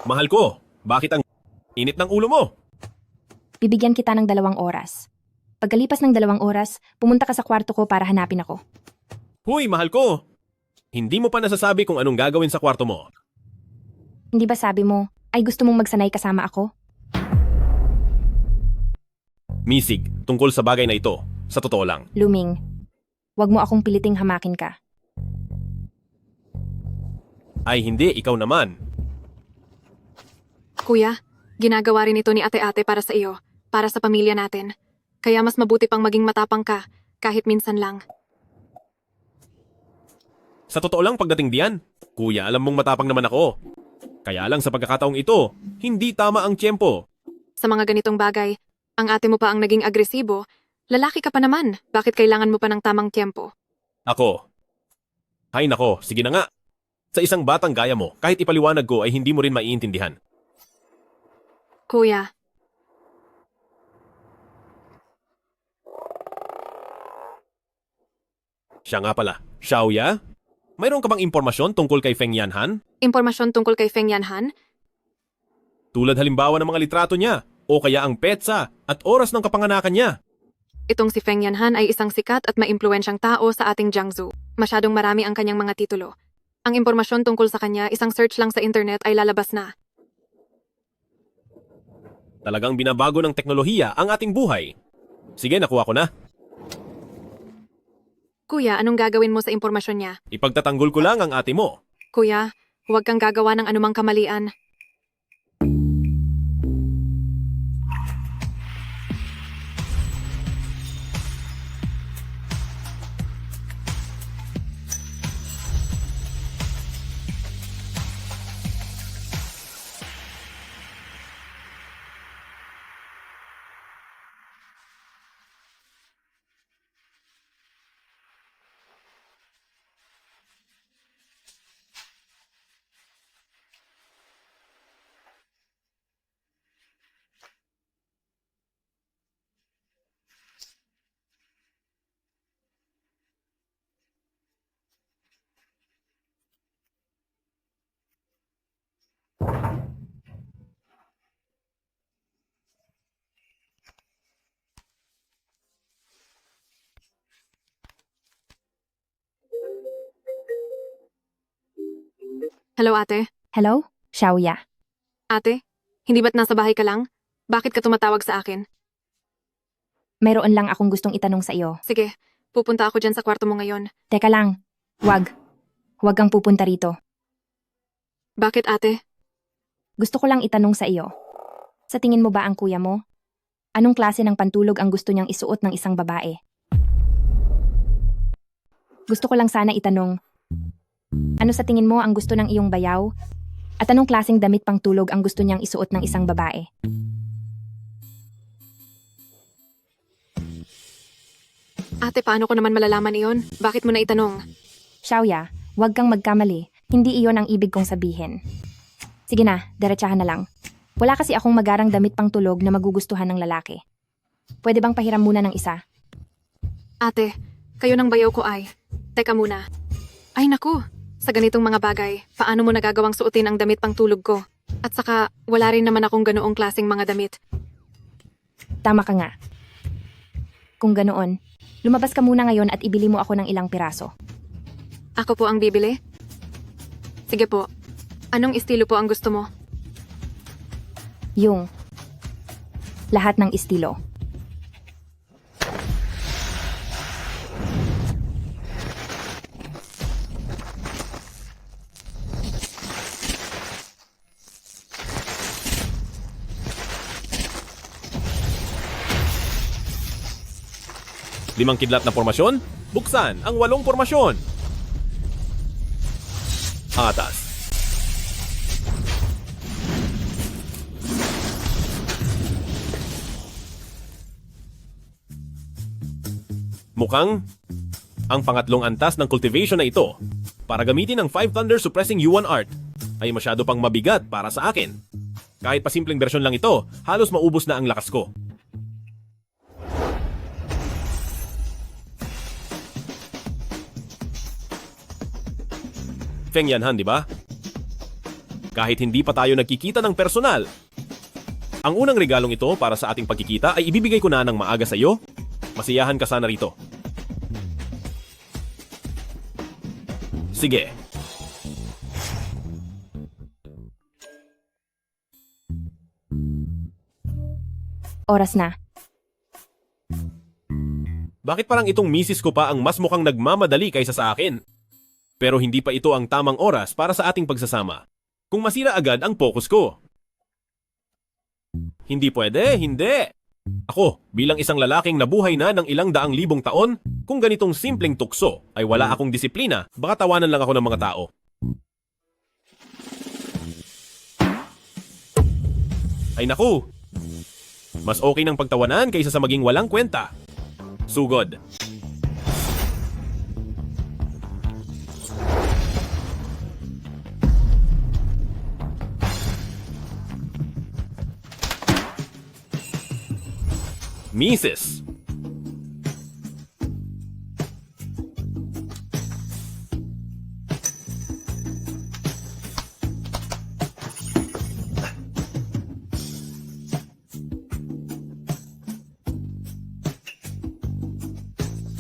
Mahal ko, bakit ang init ng ulo mo? Bibigyan kita ng 2 oras. Pagkalipas ng 2 oras, pumunta ka sa kwarto ko para hanapin ako. Huy, mahal ko! Hindi mo pa nasasabi kung anong gagawin sa kwarto mo. Hindi ba sabi mo, ay gusto mong magsanay kasama ako? Misig, tungkol sa bagay na ito, sa totoo lang. Luming, wag mo akong piliting hamakin ka. Ay hindi, ikaw naman. Kuya, ginagawa rin ito ni ate-ate para sa iyo, para sa pamilya natin. Kaya mas mabuti pang maging matapang ka, kahit minsan lang. Sa totoo lang pagdating diyan, kuya, alam mong matapang naman ako. Kaya lang sa pagkakataong ito, hindi tama ang tiyempo. Sa mga ganitong bagay, ang ate mo pa ang naging agresibo, lalaki ka pa naman, bakit kailangan mo pa ng tamang tiyempo? Ako. Hay nako, sige na nga. Sa isang batang gaya mo, kahit ipaliwanag ko ay hindi mo rin maiintindihan. Kuya, Siya nga pala, Xiaoya? Mayroon ka bang impormasyon tungkol kay Feng Yanhan? impormasyon tungkol kay Feng Yanhan? Tulad halimbawa ng mga litrato niya, o kaya ang petsa at oras ng kapanganakan niya. Itong si Feng Yanhan ay isang sikat at maimpluwensyang tao sa ating Jiangsu. Masyadong marami ang kanyang mga titulo. Ang impormasyon tungkol sa kanya, isang search lang sa internet ay lalabas na. Talagang binabago ng teknolohiya ang ating buhay. Sige, nakuha ko na. Kuya, anong gagawin mo sa impormasyon niya? Ipagtatanggol ko lang ang ate mo. Kuya, huwag kang gagawa ng anumang kamalian. Hello, ate. Hello? Xiaoya. Ate, hindi ba't nasa bahay ka lang? Bakit ka tumatawag sa akin? Mayroon lang akong gustong itanong sa iyo. Sige, pupunta ako dyan sa kwarto mo ngayon. Teka lang. Wag. Huwag kang pupunta rito. Bakit, ate? Gusto ko lang itanong sa iyo. Sa tingin mo ba ang kuya mo? Anong klase ng pantulog ang gusto niyang isuot ng isang babae? Gusto ko lang sana itanong, ano sa tingin mo ang gusto ng iyong bayaw? At anong klaseng damit pang tulog ang gusto niyang isuot ng isang babae? Ate, paano ko naman malalaman iyon? Bakit mo na itanong? Xiaoya, huwag kang magkamali. Hindi iyon ang ibig kong sabihin. Sige na, diretsahan na lang. Wala kasi akong magarang damit pang tulog na magugustuhan ng lalaki. Pwede bang pahiram muna ng isa? Ate, kayo ng bayaw ko ay. Teka muna. Ay naku, sa ganitong mga bagay, paano mo nagagawang suotin ang damit pang tulog ko? At saka, wala rin naman akong ganoong klaseng mga damit. Tama ka nga. Kung ganoon, lumabas ka muna ngayon at ibili mo ako ng ilang piraso. Ako po ang bibili? Sige po. Anong estilo po ang gusto mo? Yung lahat ng estilo. Limang kidlat na formasyon, buksan ang 8 formasyon. Atas. Mukhang ang pangatlong antas ng cultivation na ito para gamitin ang 5 Thunder Suppressing Yuan Art ay masyado pang mabigat para sa akin. Kahit pa simpleng bersyon lang ito, halos maubos na ang lakas ko. Feng Yanhan, di ba? Kahit hindi pa tayo nagkikita ng personal, ang unang regalong ito para sa ating pagkikita ay ibibigay ko na ng maaga sa iyo Masiyahan ka sana rito. Sige. Oras na. Bakit parang itong misis ko pa ang mas mukhang nagmamadali kaysa sa akin? Pero hindi pa ito ang tamang oras para sa ating pagsasama. Kung masira agad ang focus ko. Hindi pwede, hindi. Ako, bilang isang lalaking nabuhay na ng ilang daang libong taon, kung ganitong simpleng tukso ay wala akong disiplina, baka tawanan lang ako ng mga tao. Ay naku! Mas okay ng pagtawanan kaysa sa maging walang kwenta. Sugod. Misis.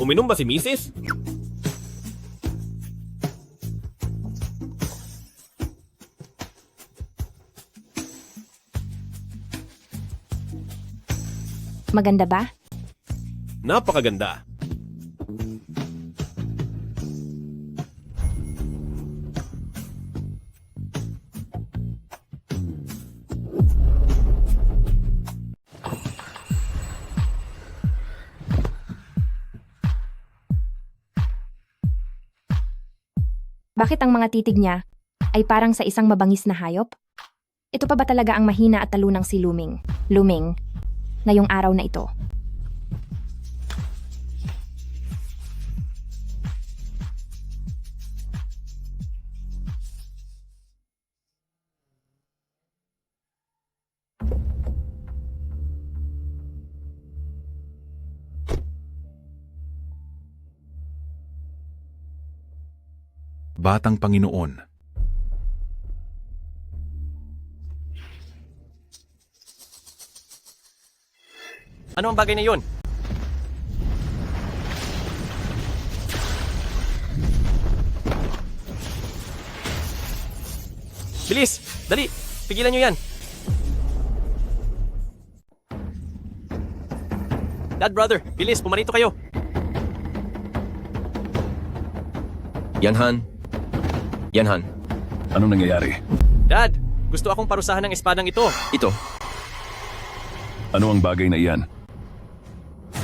Uminom ba si Mrs.? Maganda ba? Napakaganda. Bakit ang mga titig niya ay parang sa isang mabangis na hayop? Ito pa ba talaga ang mahina at talunang si Luming? Luming, ngayong araw na ito. Batang Panginoon. Ano ang bagay na yun? Bilis! Dali! Pigilan nyo yan! Dad, brother! Bilis! Pumarito kayo! Yan, Han. Yan, Han. Anong nangyayari? Dad! Gusto akong parusahan ng espadang ito. Ito. Ano ang bagay na iyan?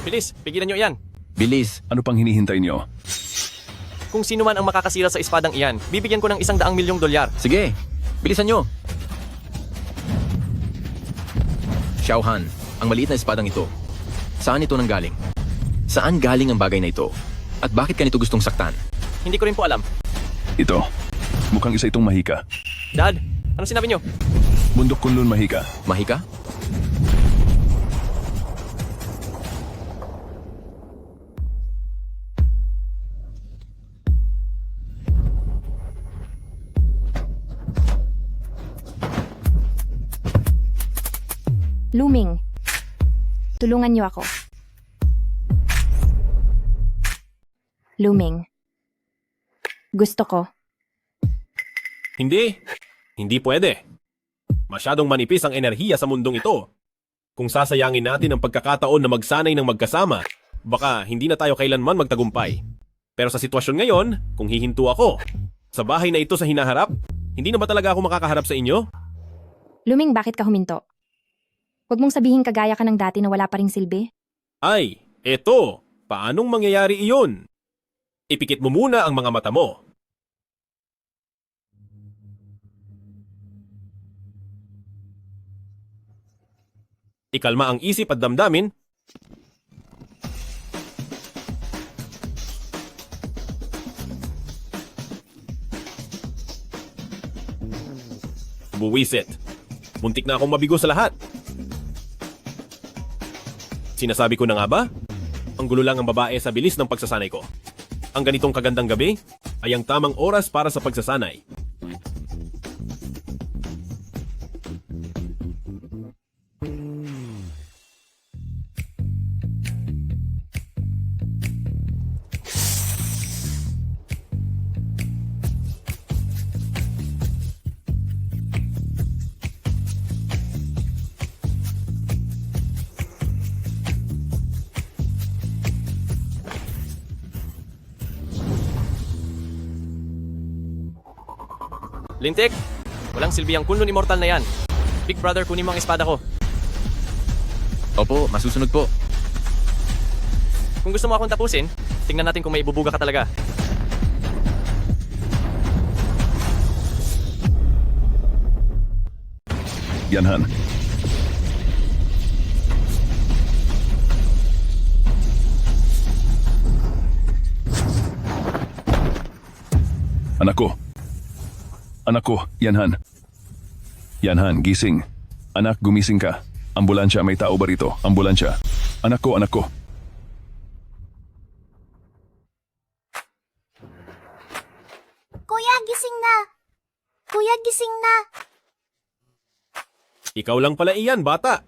Bilis! Pigilan nyo yan! Bilis! Ano pang hinihintay niyo? Kung sino man ang makakasira sa espadang iyan, bibigyan ko ng $100 milyong. Sige! Bilisan nyo! Xiao Han, ang maliit na espadang ito. Saan ito nanggaling? Saan galing ang bagay na ito? At bakit kanito gustong saktan? Hindi ko rin po alam. Ito. Mukhang isa itong mahika. Dad, ano sinabi nyo? Bundok Kunlun mahika. Mahika? Luming, tulungan niyo ako. Luming, gusto ko. Hindi. Hindi pwede. Masyadong manipis ang enerhiya sa mundong ito. Kung sasayangin natin ang pagkakataon na magsanay ng magkasama, baka hindi na tayo kailanman magtagumpay. Pero sa sitwasyon ngayon, kung hihinto ako, sa bahay na ito sa hinaharap, hindi na ba talaga ako makakaharap sa inyo? Luming, bakit ka huminto? Huwag mong sabihin kagaya ka ng dati na wala pa ring silbi. Ay, eto, paanong mangyayari iyon? Ipikit mo muna ang mga mata mo. Ikalma ang isip at damdamin. Buwisit. Muntik na akong mabigo sa lahat. Sinasabi ko na nga ba? Ang gulo lang ang babae sa bilis ng pagsasanay ko. Ang ganitong kagandang gabi ay ang tamang oras para sa pagsasanay. Lintik, walang silbi ang kunlun immortal na yan. Big brother, kunin mo ang espada ko. Opo, masusunod po. Kung gusto mo akong tapusin, tingnan natin kung may ibubuga ka talaga. Yanhan. Anak ko. Anak ko, Yanhan. Yanhan, gising. Anak, gumising ka. Ambulansya, may tao ba rito? Ambulansya. Anak ko, anak ko. Kuya, gising na! Kuya, gising na! Ikaw lang pala iyan, bata.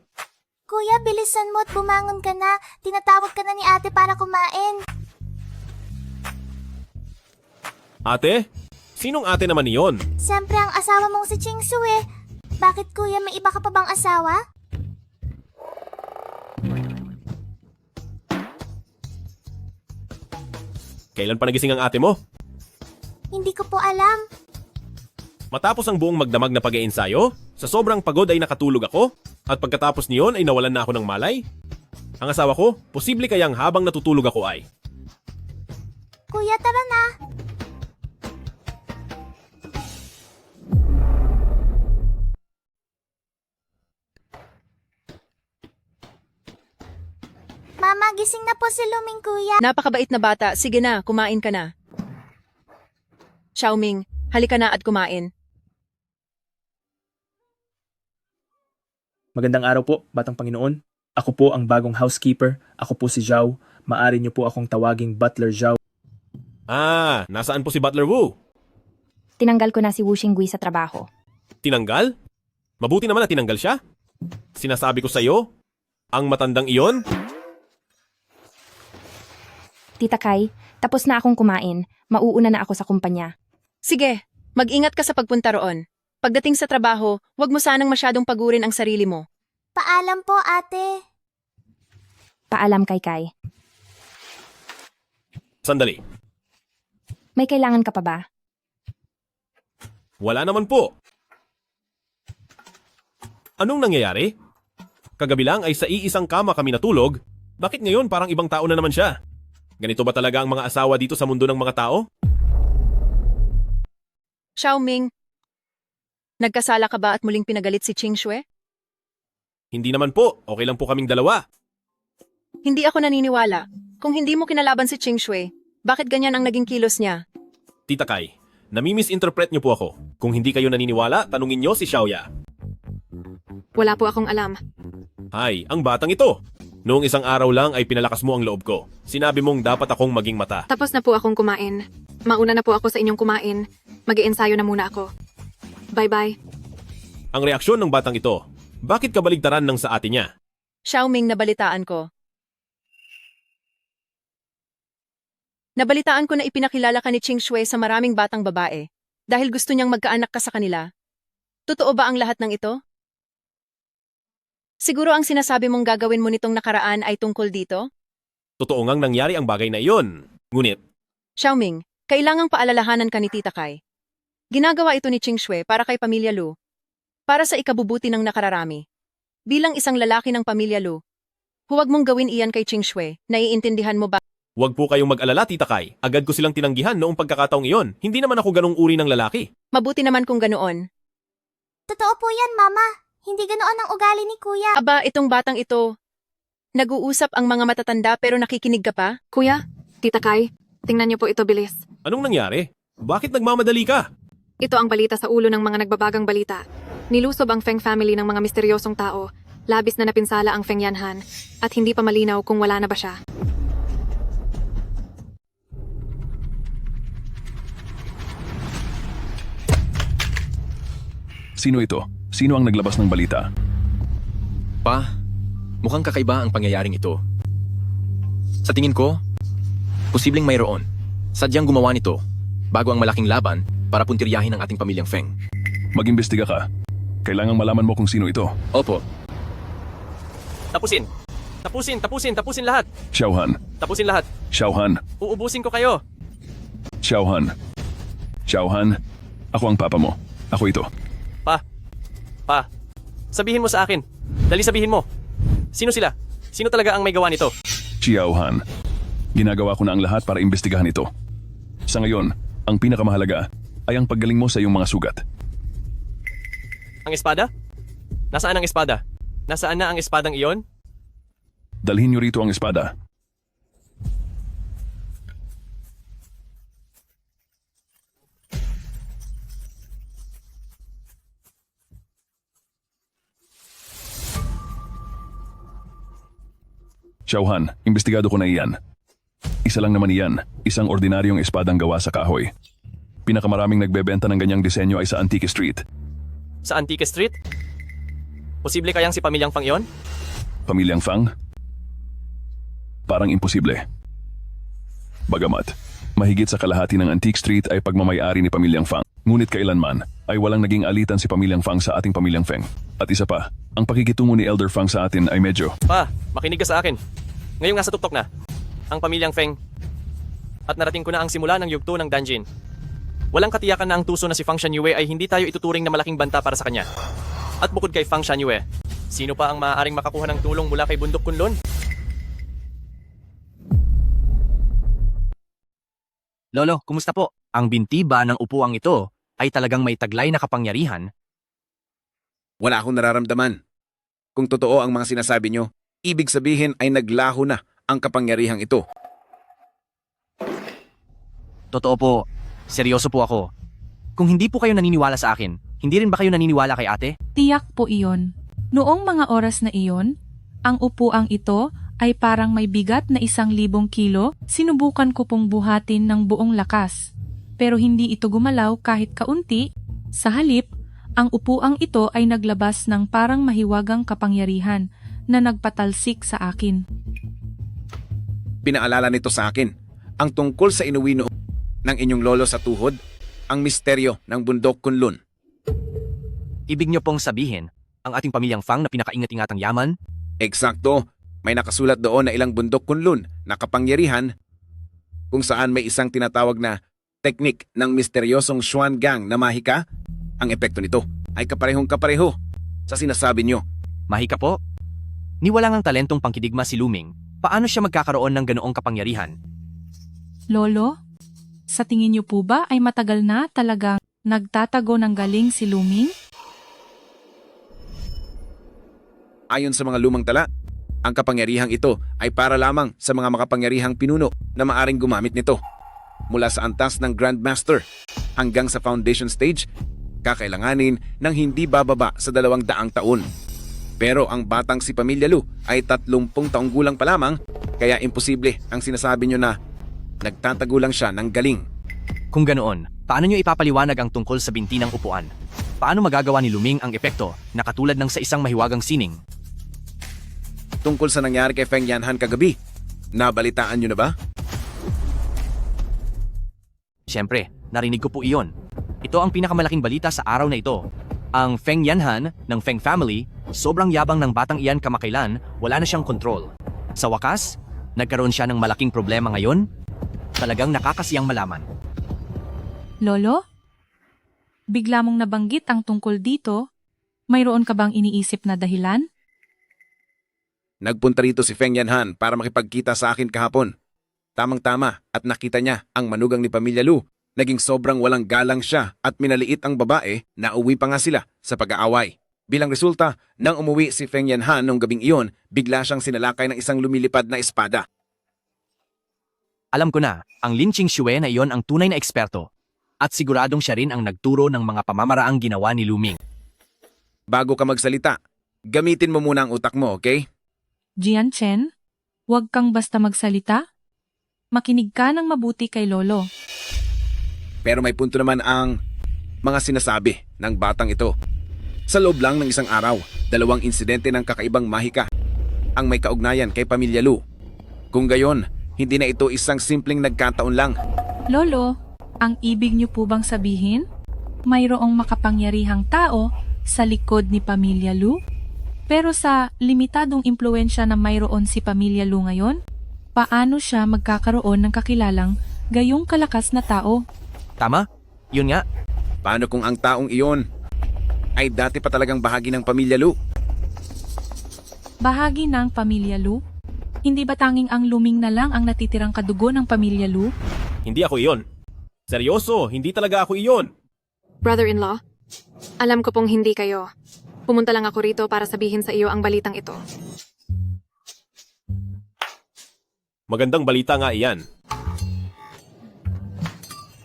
Kuya, bilisan mo at bumangon ka na. Tinatawag ka na ni ate para kumain. Ate? Sinong ate naman iyon? Siyempre ang asawa mong si Chingsu eh. Bakit kuya, may iba ka pa bang asawa? Kailan pa nagising ang ate mo? Hindi ko po alam. Matapos ang buong magdamag na pag-iensayo, sa sobrang pagod ay nakatulog ako, at pagkatapos niyon ay nawalan na ako ng malay. Ang asawa ko, posible kayang habang natutulog ako ay... Kuya, tara na. Mama, gising na po si Luming kuya. Napakabait na bata. Sige na, kumain ka na. Xiaoming, halika na at kumain. Magandang araw po, Batang Panginoon. Ako po ang bagong housekeeper. Ako po si Zhao. Maari niyo po akong tawaging Butler Zhao. Ah, nasaan po si Butler Wu? Tinanggal ko na si Wu Xingui sa trabaho. Tinanggal? Mabuti naman na tinanggal siya. Sinasabi ko sa iyo, ang matandang iyon... Tita Kai, tapos na akong kumain. Mauuna na ako sa kumpanya. Sige, mag-ingat ka sa pagpunta roon. Pagdating sa trabaho, huwag mo sanang masyadong pagurin ang sarili mo. Paalam po, ate. Paalam, Kai. Sandali, May kailangan ka pa ba? wala naman po. Anong nangyayari? Kagabi lang ay sa iisang kama kami natulog. Bakit ngayon parang ibang tao na naman siya? Ganito ba talaga ang mga asawa dito sa mundo ng mga tao? Xiaoming, nagkasala ka ba at muling pinagalit si Ching Shui? Hindi naman po, okay lang po kaming dalawa. Hindi ako naniniwala. Kung hindi mo kinalaban si Ching Shui, bakit ganyan ang naging kilos niya? Tita Kai, nami-misinterpret niyo po ako. Kung hindi kayo naniniwala, tanungin niyo si Xiaoya. Wala po akong alam. Ay, ang batang ito. Noong isang araw lang ay pinalakas mo ang loob ko. Sinabi mong dapat akong maging mata. Tapos na po akong kumain. Mauna na po ako sa inyong kumain. Mag-iensayo na muna ako. Bye-bye. Ang reaksyon ng batang ito, bakit kabaligtaran ng sa ate niya? Xiaoming, nabalitaan ko. Nabalitaan ko na ipinakilala ka ni Ching Shui sa maraming batang babae dahil gusto niyang magkaanak ka sa kanila. Totoo ba ang lahat ng ito? Siguro ang sinasabi mong gagawin mo nitong nakaraan ay tungkol dito? Totoo ngang nangyari ang bagay na iyon. Ngunit, Xiaoming, kailangang paalalahanan ka ni Tita Kai. Ginagawa ito ni Ching Shui para kay Pamilya Lu. Para sa ikabubuti ng nakararami. Bilang isang lalaki ng Pamilya Lu, huwag mong gawin iyan kay Ching Shui. Naiintindihan mo ba? huwag po kayong mag-alala, Tita Kai. Agad ko silang tinanggihan noong pagkakataong iyon. Hindi naman ako ganong uri ng lalaki. Mabuti naman kung ganoon. Totoo po yan, Mama. Hindi ganoon ang ugali ni Kuya. Aba, itong batang ito. Nag-uusap ang mga matatanda pero nakikinig ka pa? Kuya, Tita Kai, tingnan niyo po ito bilis. Anong nangyari? Bakit nagmamadali ka? Ito ang balita sa ulo ng mga nagbabagang balita. Nilusob ang Feng family ng mga misteryosong tao. Labis na napinsala ang Feng Yanhan. At hindi pa malinaw kung wala na ba siya. Sino ito? Sino ang naglabas ng balita? Pa, mukhang kakaiba ang pangyayaring ito. Sa tingin ko, posibleng mayroon. Sadyang gumawa nito bago ang malaking laban para puntiryahin ang ating pamilyang Feng. Mag-imbestiga ka. Kailangang malaman mo kung sino ito. Opo. Tapusin! Tapusin lahat! Xiaohan. Tapusin lahat! Xiaohan. Uubusin ko kayo! Xiaohan. Xiaohan. Ako ang papa mo. Ako ito. Pa, sabihin mo sa akin. Dali sabihin mo. Sino sila? Sino talaga ang may gawa nito? Xiao Han. Ginagawa ko na ang lahat para imbestigahan ito. Sa ngayon, ang pinakamahalaga ay ang paggaling mo sa iyong mga sugat. Ang espada? Nasaan ang espada? Nasaan na ang espadang iyon? Dalhin niyo rito ang espada. Xiao Han, imbestigado ko na iyan. Isa lang naman iyan, isang ordinaryong espadang gawa sa kahoy. Pinakamaraming nagbebenta ng ganyang disenyo ay sa Antique Street. Sa Antique Street? Posible kayang si Pamilyang Fang iyon? Pamilyang Fang? Parang imposible. Bagamat, mahigit sa kalahati ng Antique Street ay pagmamayari ni Pamilyang Fang. Ngunit kailanman ay walang naging alitan si Pamilyang Fang sa ating Pamilyang Feng. At isa pa, ang pakikitungo ni Elder Fang sa atin ay medyo... Pa, makinig ka sa akin. Ngayong nasa tuktok na, ang Pamilyang Feng. At narating ko na ang simula ng yugto ng Danjin. Walang katiyakan na ang tuso na si Fang Shanyue ay hindi tayo ituturing na malaking banta para sa kanya. At bukod kay Fang Shanyue, sino pa ang maaaring makakuha ng tulong mula kay Bundok Kunlun? Lolo, kumusta po? Ang binti ba ng upuang ito ay talagang may taglay na kapangyarihan? Wala akong nararamdaman. Kung totoo ang mga sinasabi nyo, ibig sabihin ay naglaho na ang kapangyarihang ito. Totoo po. Seryoso po ako. Kung hindi po kayo naniniwala sa akin, hindi rin ba kayo naniniwala kay ate? Tiyak po iyon. Noong mga oras na iyon, ang upuang ito ay parang may bigat na 1,000 kilo. Sinubukan ko pong buhatin ng buong lakas. Pero hindi ito gumalaw kahit kaunti. Sa halip, ang upuang ito ay naglabas ng parang mahiwagang kapangyarihan na nagpatalsik sa akin. Pinaalala nito sa akin ang tungkol sa inuwi noon ng inyong lolo sa tuhod, ang misteryo ng Bundok Kunlun. Ibig niyo pong sabihin, ang ating Pamilyang Fang na pinakaingat-ingatang yaman? Eksakto. May nakasulat doon na ilang Bundok Kunlun na kapangyarihan kung saan may isang tinatawag na teknik ng misteryosong Xuan Gang na mahika. Ang epekto nito ay kaparehong-kapareho sa sinasabi nyo. Mahika po? Ni wala ngang talentong pangkidigma si Luming, paano siya magkakaroon ng ganoong kapangyarihan? Lolo, sa tingin niyo po ba ay matagal na talagang nagtatago ng galing si Luming? Ayon sa mga lumang tala, ang kapangyarihang ito ay para lamang sa mga makapangyarihang pinuno na maaring gumamit nito. Mula sa antas ng Grandmaster hanggang sa Foundation Stage, kakailanganin ng hindi bababa sa 200 taon. Pero ang batang si Pamilya Lu ay 30 taong gulang pa lamang, kaya imposible ang sinasabi nyo na nagtatago lang siya ng galing. Kung ganoon, paano nyo ipapaliwanag ang tungkol sa binti ng upuan? Paano magagawa ni Luming ang epekto na katulad ng sa isang mahiwagang sining? Tungkol sa nangyari kay Feng Yanhan kagabi, nabalitaan nyo na ba? Siyempre, narinig ko po iyon. Ito ang pinakamalaking balita sa araw na ito. Ang Feng Yanhan ng Feng family, sobrang yabang ng batang iyan kamakailan, wala na siyang kontrol. Sa wakas, nagkaroon siya ng malaking problema ngayon. Talagang nakakasiyang malaman. Lolo? Bigla mong nabanggit ang tungkol dito. Mayroon ka bang iniisip na dahilan? Nagpunta rito si Feng Yanhan para makipagkita sa akin kahapon. Tamang-tama at nakita niya ang manugang ni Pamilya Lu. Naging sobrang walang galang siya at minaliit ang babae na uwi pa nga sila sa pag-aaway. Bilang resulta, nang umuwi si Feng Yanhan nung gabing iyon, bigla siyang sinalakay ng isang lumilipad na espada. Alam ko na, ang Lin Qingxue na iyon ang tunay na eksperto. At siguradong siya rin ang nagturo ng mga pamamaraang ginawa ni Luming. Bago ka magsalita, gamitin mo muna ang utak mo, okay? Jian Chen, huwag kang basta magsalita. Makinig ka ng mabuti kay Lolo. Pero may punto naman ang mga sinasabi ng batang ito. Sa loob lang ng isang araw, 2 insidente ng kakaibang mahika ang may kaugnayan kay Pamilya Lu. Kung gayon, hindi na ito isang simpleng nagkataon lang. Lolo, ang ibig niyo po bang sabihin? Mayroong makapangyarihang tao sa likod ni Pamilya Lu? Pero sa limitadong impluensya na mayroon si Pamilya Lu ngayon, paano siya magkakaroon ng kakilalang gayong kalakas na tao? Tama? Yun nga. Paano kung ang taong iyon ay dati pa talagang bahagi ng pamilya Lu? Bahagi ng pamilya Lu? Hindi ba tanging ang Luming na lang ang natitirang kadugo ng pamilya Lu? Hindi ako iyon. Seryoso, hindi talaga ako iyon. Brother-in-law, alam ko pong hindi kayo. Pumunta lang ako rito para sabihin sa iyo ang balitang ito. Magandang balita nga iyan.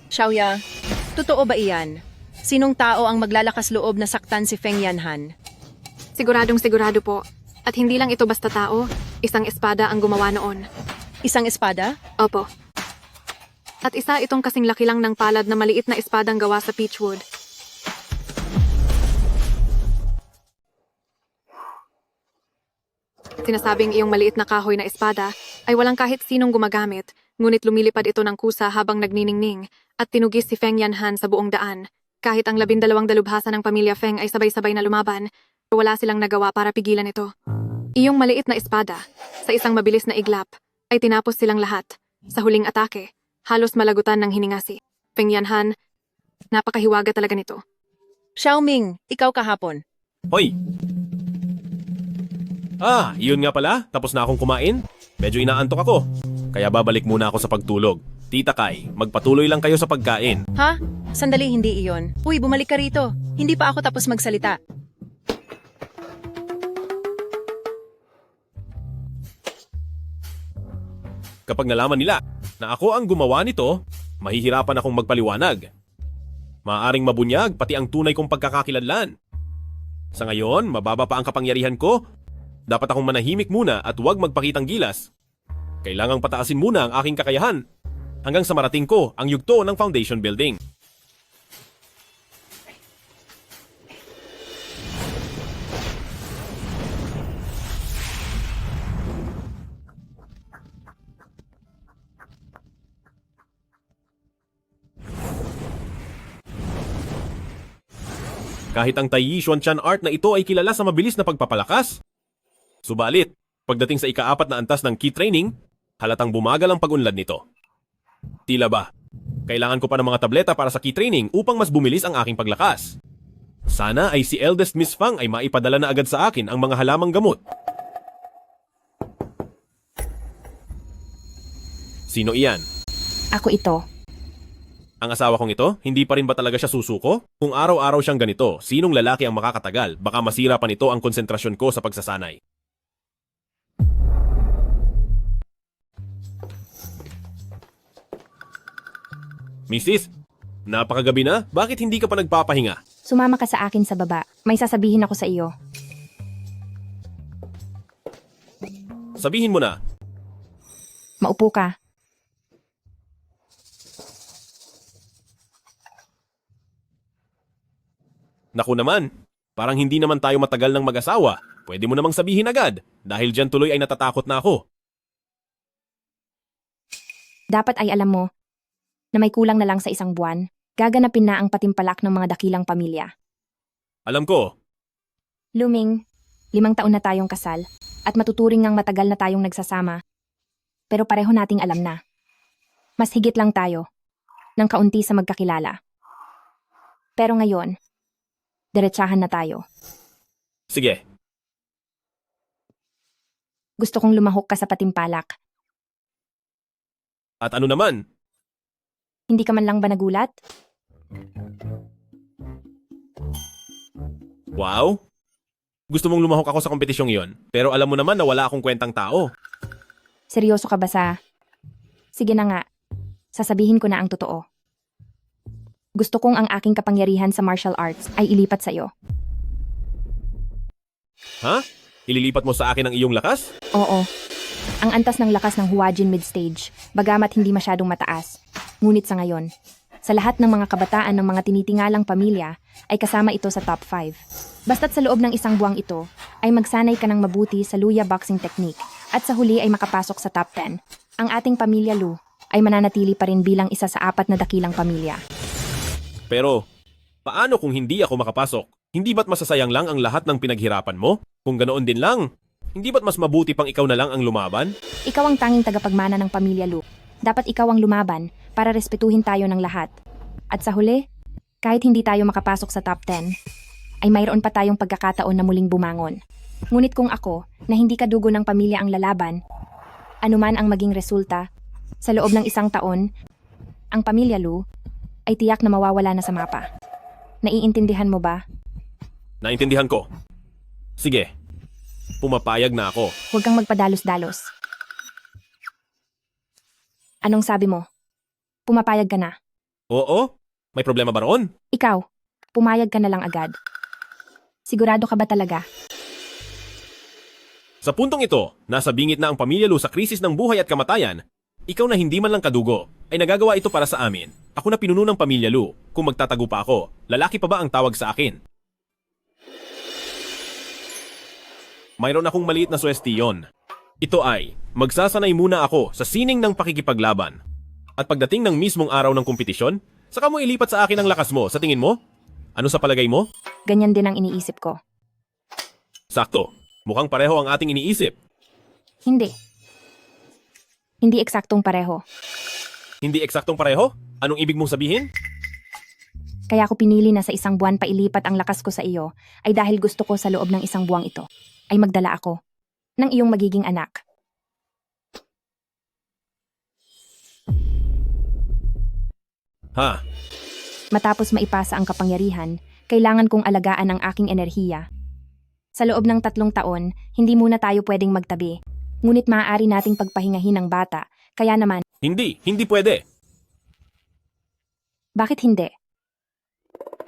Xiaoya, totoo ba iyan? Sinong tao ang maglalakas loob na saktan si Feng Yanhan? Siguradong sigurado po. At hindi lang ito basta tao, isang espada ang gumawa noon. Isang espada? Opo. At isa itong kasing laki lang ng palad na maliit na espadang gawa sa peachwood. Sinasabing iyong maliit na kahoy na espada ay walang kahit sinong gumagamit, ngunit lumilipad ito ng kusa habang nagniningning at tinugis si Feng Yanhan sa buong daan. Kahit ang 12 dalubhasa ng pamilya Feng ay sabay-sabay na lumaban, wala silang nagawa para pigilan ito. Iyong maliit na espada, sa isang mabilis na iglap, ay tinapos silang lahat. Sa huling atake, halos malagutan ng hininga si Feng Yanhan. Napakahiwaga talaga nito. Xiaoming, ikaw kahapon. Hoy! Iyon nga pala. Tapos na akong kumain. Medyo inaantok ako. Kaya babalik muna ako sa pagtulog. Tita Kai, magpatuloy lang kayo sa pagkain. Ha? Sandali, hindi iyon. Uy, bumalik ka rito. Hindi pa ako tapos magsalita. Kapag nalaman nila na ako ang gumawa nito, mahihirapan akong magpaliwanag. Maaaring mabunyag pati ang tunay kong pagkakakilanlan. Sa ngayon, mababa pa ang kapangyarihan ko. Dapat akong manahimik muna at huwag magpakitang gilas. Kailangang pataasin muna ang aking kakayahan hanggang sa marating ko ang yugto ng foundation building. Kahit ang Taiyi Xuanchan art na ito ay kilala sa mabilis na pagpapalakas. Subalit, pagdating sa ika-4 na antas ng key training, halatang bumagal ang pag-unlad nito. Tila ba, kailangan ko pa ng mga tableta para sa key training upang mas bumilis ang aking paglakas. Sana ay si eldest Miss Fang ay maipadala na agad sa akin ang mga halamang gamot. Sino iyan? Ako ito. Ang asawa kong ito, hindi pa rin ba talaga siya susuko? Kung araw-araw siyang ganito, sinong lalaki ang makakatagal? Baka masira pa nito ang konsentrasyon ko sa pagsasanay. Mrs., napakagabi na? Bakit hindi ka pa nagpapahinga? Sumama ka sa akin sa baba. May sasabihin ako sa iyo. Sabihin mo na. Maupo ka. Naku naman, parang hindi naman tayo matagal ng mag-asawa. Pwede mo namang sabihin agad, dahil dyan tuloy ay natatakot na ako. Dapat ay alam mo na may kulang na lang sa 1 buwan, gaganapin na ang patimpalak ng mga dakilang pamilya. Alam ko. Luming, 5 taon na tayong kasal, at matuturing ngang matagal na tayong nagsasama. Pero pareho nating alam na. Mas higit lang tayo, ng kaunti sa magkakilala. Pero ngayon, diretsahan na tayo. Sige. Gusto kong lumahok ka sa patimpalak. At ano naman? Hindi ka man lang ba nagulat? Wow! Gusto mong lumahok ako sa kompetisyong iyon, pero alam mo naman na wala akong kwentang tao. Seryoso ka ba sa... Sige na nga, sasabihin ko na ang totoo. Gusto kong ang aking kapangyarihan sa martial arts ay ilipat sa iyo. Ha? Ililipat mo sa akin ang iyong lakas? Oo. Ang antas ng lakas ng Huajin mid-stage, bagamat hindi masyadong mataas. Ngunit sa ngayon, sa lahat ng mga kabataan ng mga tinitingalang pamilya, ay kasama ito sa top 5. Basta't sa loob ng 1 buwang ito, ay magsanay ka ng mabuti sa Luya boxing technique at sa huli ay makapasok sa top 10. Ang ating pamilya Lu ay mananatili pa rin bilang isa sa 4 na dakilang pamilya. Pero, paano kung hindi ako makapasok? Hindi ba't masasayang lang ang lahat ng pinaghirapan mo? Kung ganoon din lang, hindi ba't mas mabuti pang ikaw na lang ang lumaban? Ikaw ang tanging tagapagmana ng pamilya Lu. Dapat ikaw ang lumaban para respetuhin tayo ng lahat. At sa huli, Kahit hindi tayo makapasok sa top 10, ay mayroon pa tayong pagkakataon na muling bumangon. Ngunit kung ako, na hindi kadugo ng pamilya ang lalaban, anuman ang maging resulta, sa loob ng 1 taon, ang pamilya Lu ay tiyak na mawawala na sa mapa. Naiintindihan mo ba? Naintindihan ko. Sige, pumapayag na ako. Huwag kang magpadalos-dalos. Anong sabi mo? Pumapayag ka na. Oo? May problema ba roon? Ikaw, pumayag ka na lang agad. Sigurado ka ba talaga? Sa puntong ito, nasa bingit na ang pamilya Lu sa krisis ng buhay at kamatayan, ikaw na hindi man lang kadugo, ay nagagawa ito para sa amin. Ako na pinuno ng pamilya Lu. Kung magtatago pa ako, lalaki pa ba ang tawag sa akin? Mayroon akong maliit na suwestiyon. Ito ay, magsasanay muna ako sa sining ng pakikipaglaban. At pagdating ng mismong araw ng kompetisyon, saka mo ilipat sa akin ang lakas mo, sa tingin mo? Ano sa palagay mo? Ganyan din ang iniisip ko. Sakto. Mukhang pareho ang ating iniisip. Hindi. Hindi eksaktong pareho. Hindi eksaktong pareho? Anong ibig mong sabihin? Kaya ako pinili na sa 1 buwan pailipat ang lakas ko sa iyo ay dahil gusto ko sa loob ng 1 buwang ito ay magdala ako ng iyong magiging anak. Ha? Matapos maipasa ang kapangyarihan, kailangan kong alagaan ang aking enerhiya. Sa loob ng 3 taon, hindi muna tayo pwedeng magtabi. Ngunit maaari nating pagpahingahin ang bata, kaya naman... Hindi pwede. Bakit hindi?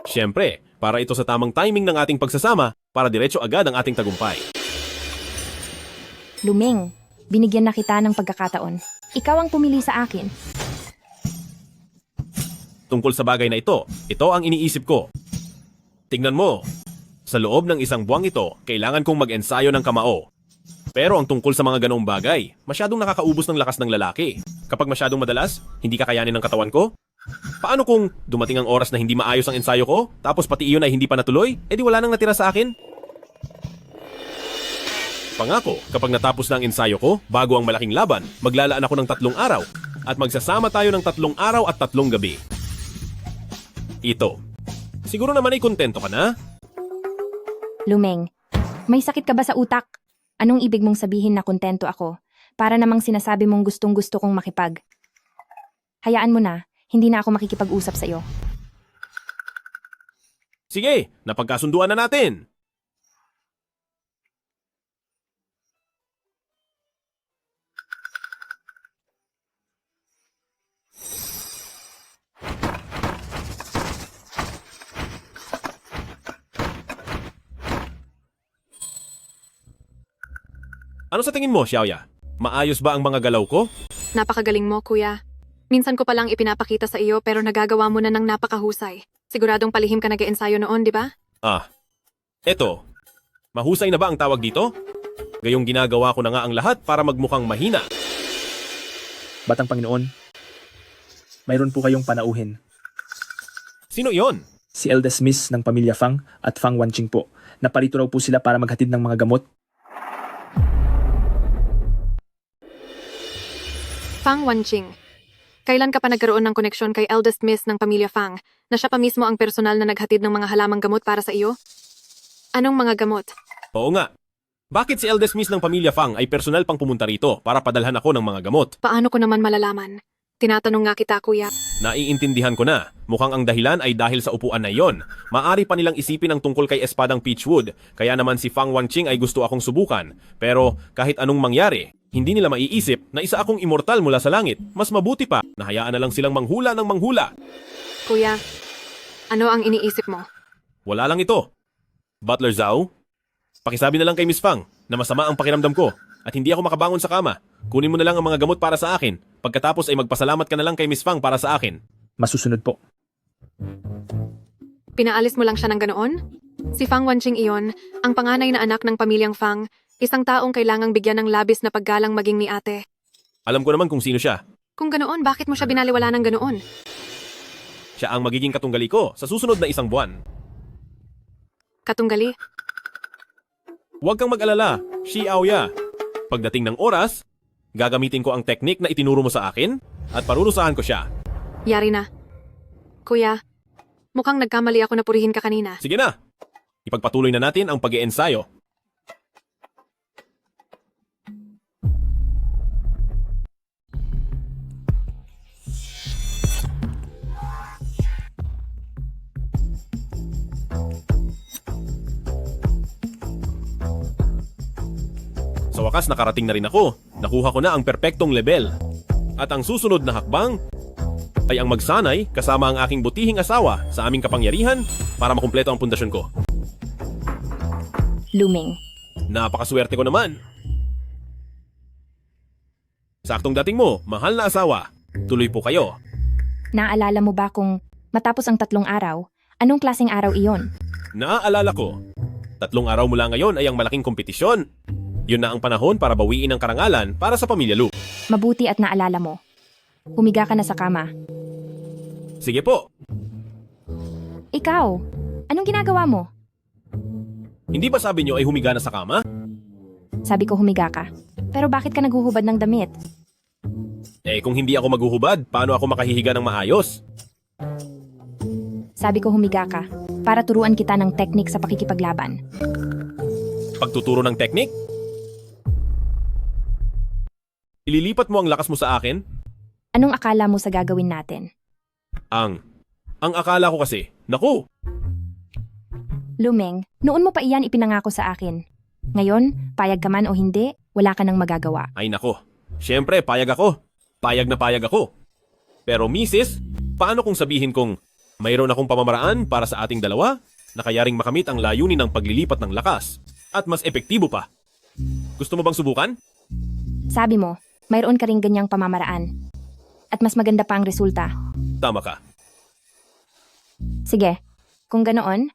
Siyempre, para ito sa tamang timing ng ating pagsasama, para diretso agad ang ating tagumpay. Luming, binigyan na kita ng pagkakataon. Ikaw ang pumili sa akin. Tungkol sa bagay na ito ang iniisip ko. Tingnan mo, sa loob ng 1 buwang ito, kailangan kong mag-ensayo ng kamao. Pero ang tungkol sa mga ganoong bagay, masyadong nakakaubos ng lakas ng lalaki. Kapag masyadong madalas, hindi kakayanin ng katawan ko? Paano kung dumating ang oras na hindi maayos ang ensayo ko, tapos pati iyon ay hindi pa natuloy, edi wala nang natira sa akin? Pangako, kapag natapos na ang ensayo ko, bago ang malaking laban, maglalaan ako ng 3 araw, at magsasama tayo ng 3 araw at 3 gabi. Ito. Siguro naman ay kontento ka na? Lumeng, may sakit ka ba sa utak? Anong ibig mong sabihin na kontento ako? Para namang sinasabi mong gustong-gusto kong makipag. Hayaan mo na, hindi na ako makikipag-usap sa iyo. Sige, napagkasunduan na natin. Ano sa tingin mo, Xiaoya? Maayos ba ang mga galaw ko? Napakagaling mo, kuya. Minsan ko palang ipinapakita sa iyo pero nagagawa mo na ng napakahusay. Siguradong palihim ka nag-eensayo noon, di ba? Eto. Mahusay na ba ang tawag dito? Gayong ginagawa ko na nga ang lahat para magmukhang mahina. Batang Panginoon, mayroon po kayong panauhin. Sino yon? Si Elda Smith ng pamilya Fang at Fang Wanqing po. Naparito raw po sila para maghatid ng mga gamot. Fang Wanqing. Kailan ka pa nagkaroon ng koneksyon kay eldest miss ng pamilya Fang na siya pa mismo ang personal na naghatid ng mga halamang gamot para sa iyo? Anong mga gamot? Oo nga. Bakit si eldest miss ng pamilya Fang ay personal pang pumunta rito para padalhan ako ng mga gamot? Paano ko naman malalaman? Tinatanong nga kita, kuya. Naiintindihan ko na. Mukhang ang dahilan ay dahil sa upuan na iyon. Maari pa nilang isipin ang tungkol kay Espadang Peachwood, kaya naman si Fang Wanqing ay gusto akong subukan. Pero kahit anong mangyari, hindi nila maiisip na isa akong immortal mula sa langit. Mas mabuti pa, nahayaan na lang silang manghula ng manghula. Kuya, ano ang iniisip mo? Wala lang ito. Butler Zhao, pakisabi na lang kay Miss Fang na masama ang pakiramdam ko at hindi ako makabangon sa kama. Kunin mo na lang ang mga gamot para sa akin. Pagkatapos ay magpasalamat ka na lang kay Miss Fang para sa akin. Masusunod po. Pinaalis mo lang siya ng ganoon? Si Fang Wanqing iyon, ang panganay na anak ng pamilyang Fang, isang taong kailangang bigyan ng labis na paggalang maging ni ate. Alam ko naman kung sino siya. Kung ganoon, bakit mo siya binaliwala ng ganoon? Siya ang magiging katunggali ko sa susunod na 1 buwan. Katunggali? Huwag kang mag-alala, Xiaoya. Pagdating ng oras, gagamitin ko ang teknik na itinuro mo sa akin at parurusahan ko siya. Yari na. Kuya, Mukhang nagkamali ako na purihin ka kanina. Sige na! Ipagpatuloy na natin ang pag-iensayo. Sa wakas nakarating na rin ako. Nakuha ko na ang perpektong level. At ang susunod na hakbang ay ang magsanay kasama ang aking butihing asawa sa aming kapangyarihan para makumpleto ang pundasyon ko. Luming. Napakaswerte ko naman. Saktong dating mo, mahal na asawa. Tuloy po kayo. Naaalala mo ba kung matapos ang 3 araw, anong klaseng araw iyon? Naaalala ko. 3 araw mula ngayon ay ang malaking kompetisyon. Yun na ang panahon para bawiin ang karangalan para sa pamilya Lu. Mabuti at naalala mo. Humiga ka na sa kama. Sige po. Ikaw, anong ginagawa mo? Hindi ba sabi niyo ay humiga na sa kama? Sabi ko humiga ka. Pero bakit ka naghuhubad ng damit? Eh kung hindi ako maghuhubad, paano ako makahihiga ng maayos? Sabi ko humiga ka para turuan kita ng teknik sa pakikipaglaban. Pagtuturo ng teknik? Ililipat mo ang lakas mo sa akin? Anong akala mo sa gagawin natin? Ang akala ko kasi, naku! Lumeng, noon mo pa iyan ipinangako sa akin. Ngayon, payag ka man o hindi, wala ka nang magagawa. Ay nako, syempre payag ako. Payag na payag ako. Pero misis, paano kung sabihin kong mayroon akong pamamaraan para sa ating dalawa na kayaring makamit ang layunin ng paglilipat ng lakas at mas epektibo pa? Gusto mo bang subukan? Sabi mo, mayroon ka ring ganyang pamamaraan. At mas maganda pa ang resulta. Tama ka. Sige, kung ganoon,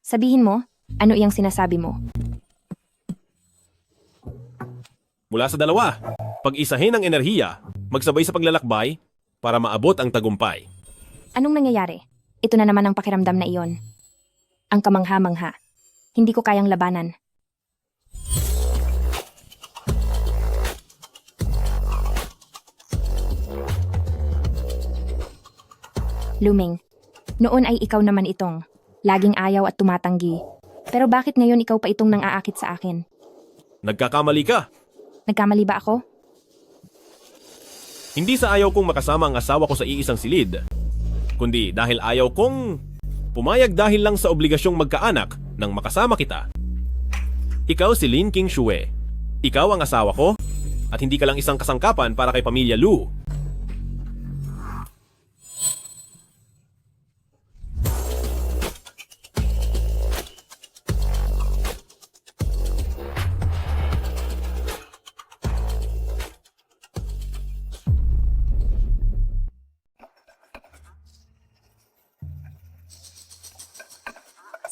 sabihin mo, ano iyang sinasabi mo? Mula sa dalawa, pag-isahin ang enerhiya, magsabay sa paglalakbay para maabot ang tagumpay. Anong nangyayari? Ito na naman ang pakiramdam na iyon. Ang kamangha-mangha. Hindi ko kayang labanan. Luming, noon ay ikaw naman itong laging ayaw at tumatanggi. Pero bakit ngayon ikaw pa itong nang-aakit sa akin? Nagkakamali ka. Nagkamali ba ako? Hindi sa ayaw kong makasama ang asawa ko sa iisang silid, kundi dahil ayaw kong pumayag dahil lang sa obligasyong magkaanak nang makasama kita. Ikaw si Lin King Shue. Ikaw ang asawa ko at hindi ka lang isang kasangkapan para kay pamilya Lu.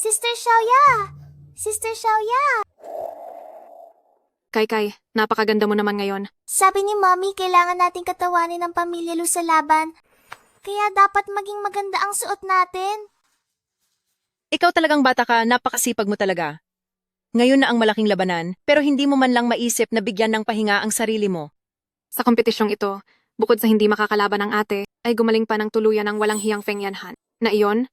Sister Xiaoya! Sister Xiaoya! Kai, napakaganda mo naman ngayon. Sabi ni Mommy, kailangan nating katawanin ang pamilya Lu sa laban. Kaya dapat maging maganda ang suot natin. Ikaw talagang bata ka, napakasipag mo talaga. Ngayon na ang malaking labanan, pero hindi mo man lang maisip na bigyan ng pahinga ang sarili mo. Sa kompetisyong ito, bukod sa hindi makakalaban ng ate, ay gumaling pa ng tuluyan ng walang hiyang Feng Yanhan. Na iyon,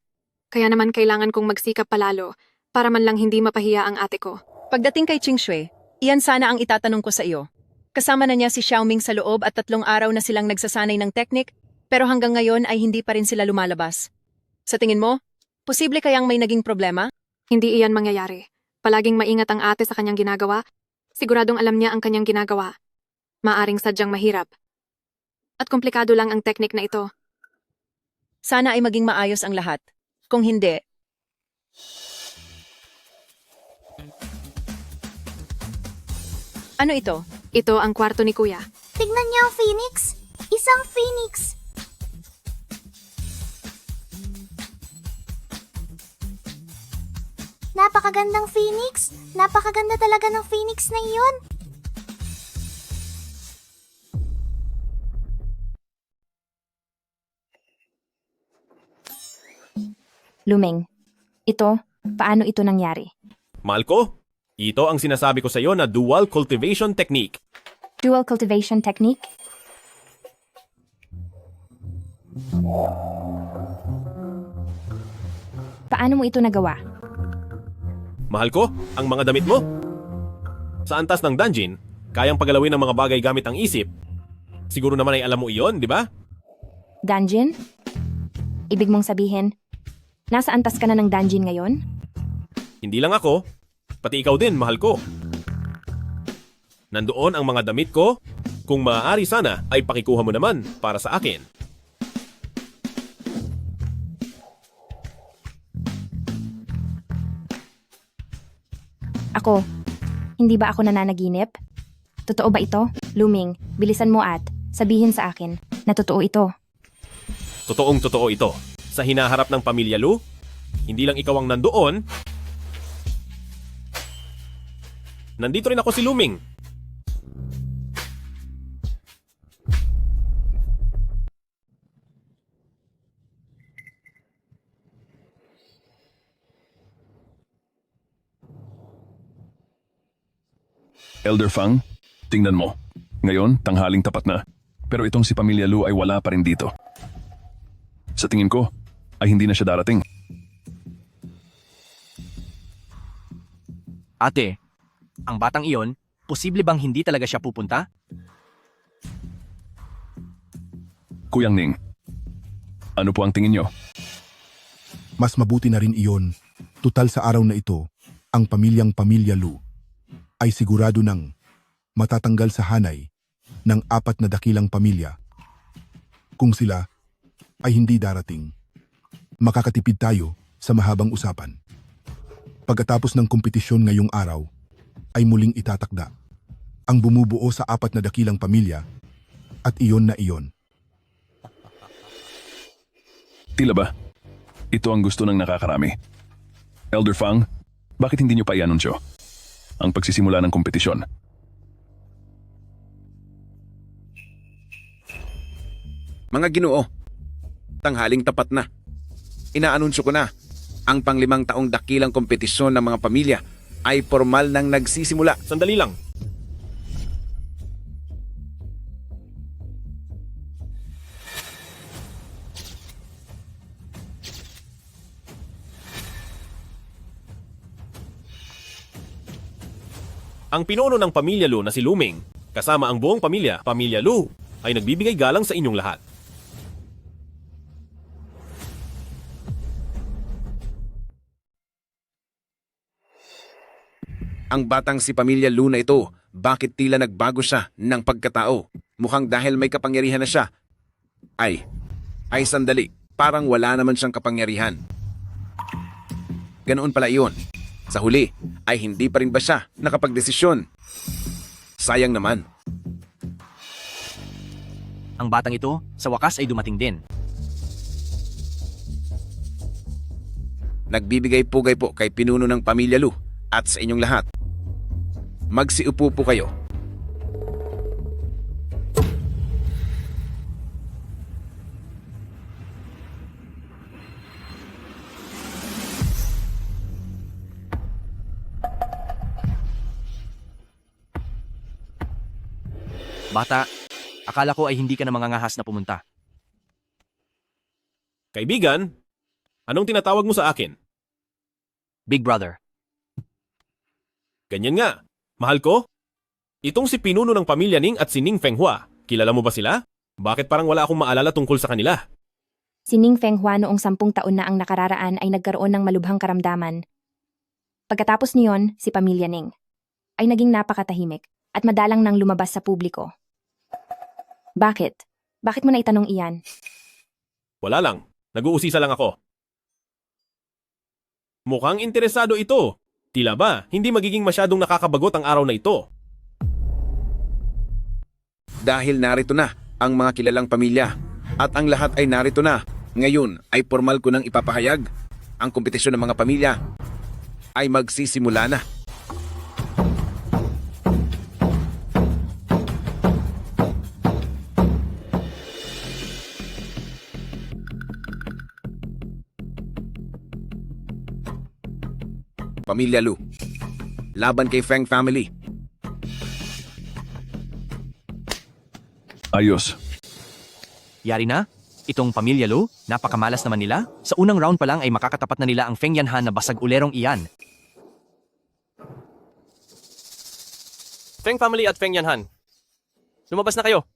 kaya naman kailangan kong magsikap palalo para man lang hindi mapahiya ang ate ko. Pagdating kay Ching Shui, iyan sana ang itatanong ko sa iyo. Kasama na niya si Xiaoming sa loob at 3 araw na silang nagsasanay ng teknik, pero hanggang ngayon ay hindi pa rin sila lumalabas. Sa tingin mo, posible kayang may naging problema? Hindi iyan mangyayari. Palaging maingat ang ate sa kanyang ginagawa. Siguradong alam niya ang kanyang ginagawa. Maaring sadyang mahirap. At komplikado lang ang teknik na ito. Sana ay maging maayos ang lahat. Kung hindi, ano ito? Ito ang kwarto ni Kuya. Tignan niyo ang phoenix. Isang phoenix. Napakagandang phoenix. Napakaganda talaga ng phoenix na iyon. Lumeng, ito, paano ito nangyari? Malko, ito ang sinasabi ko sa iyo na dual cultivation technique. Dual cultivation technique? Paano mo ito nagawa? Mahal ko, ang mga damit mo. Sa antas ng dungeon, kayang pagalawin ng mga bagay gamit ang isip. Siguro naman ay alam mo iyon, di ba? Dungeon? Ibig mong sabihin, nasa antas ka na ng dungeon ngayon? Hindi lang ako, pati ikaw din, mahal ko. Nandoon ang mga damit ko. Kung maaari sana, ay pakikuha mo naman para sa akin. Ako, hindi ba ako nananaginip? Totoo ba ito? Luming, bilisan mo at sabihin sa akin na totoo ito. Totoong totoo ito. Sa hinaharap ng pamilya Lu, hindi lang ikaw ang nandoon. Nandito rin ako si Luming. Elder Fang, tingnan mo. Ngayon, tanghaling tapat na. Pero itong si Pamilya Lu ay wala pa rin dito. Sa tingin ko, ay hindi na siya darating. Ate, ang batang iyon, posible bang hindi talaga siya pupunta? Kuyang Ning, ano po ang tingin nyo? Mas mabuti na rin iyon. Tutal sa araw na ito, ang Pamilya Lu ay sigurado ng matatanggal sa hanay ng 4 na dakilang pamilya. Kung sila ay hindi darating, makakatipid tayo sa mahabang usapan. Pagkatapos ng kompetisyon ngayong araw, ay muling itatakda ang bumubuo sa 4 na dakilang pamilya at iyon na iyon. Tila ba? Ito ang gusto ng nakakarami. Elder Fang, bakit hindi nyo pa i-anunsyo ang pagsisimula ng kompetisyon? Mga Ginoo, tanghaling tapat na. Inaanunsyo ko na, ang pang-5 taong dakilang kompetisyon ng mga pamilya ay formal nang nagsisimula. Sandali lang. Ang pinuno ng Pamilya Lu na si Luming, kasama ang buong pamilya, Pamilya Lu, ay nagbibigay galang sa inyong lahat. Ang batang si Pamilya Lu na ito, bakit tila nagbago siya ng pagkatao? Mukhang dahil may kapangyarihan na siya. Ay sandali, parang wala naman siyang kapangyarihan. Ganoon pala iyon. Sa huli, ay hindi pa rin ba siya nakapagdesisyon? Sayang naman. Ang batang ito, sa wakas ay dumating din. Nagbibigay pugay po kay pinuno ng Pamilya Lu at sa inyong lahat. Magsiupo po kayo. Bata, akala ko ay hindi ka na mangangahas na pumunta. Kaibigan, anong tinatawag mo sa akin? Big Brother. Ganyan nga. Mahal ko? Itong si pinuno ng pamilya Ning at si Ning Fenghua, kilala mo ba sila? Bakit parang wala akong maalala tungkol sa kanila? Si Ning Fenghua noong 10 taon na ang nakararaan ay nagkaroon ng malubhang karamdaman. Pagkatapos niyon, si Pamilya Ning ay naging napakatahimik at madalang nang lumabas sa publiko. Bakit? Bakit mo na itanong iyan? Wala lang. Nag-uusisa lang ako. Mukhang interesado ito. Tila ba, hindi magiging masyadong nakakabagot ang araw na ito? Dahil narito na ang mga kilalang pamilya at ang lahat ay narito na. Ngayon ay formal ko nang ipapahayag. Ang kompetisyon ng mga pamilya ay magsisimula na. Pamilya Lu, laban kay Feng family. Ayos. Yari na? Itong pamilya Lu, napakamalas naman nila. Sa unang round pa lang ay makakatapat na nila ang Feng Yanhan na basag ulerong iyan. Feng family at Feng Yanhan. Lumabas na kayo.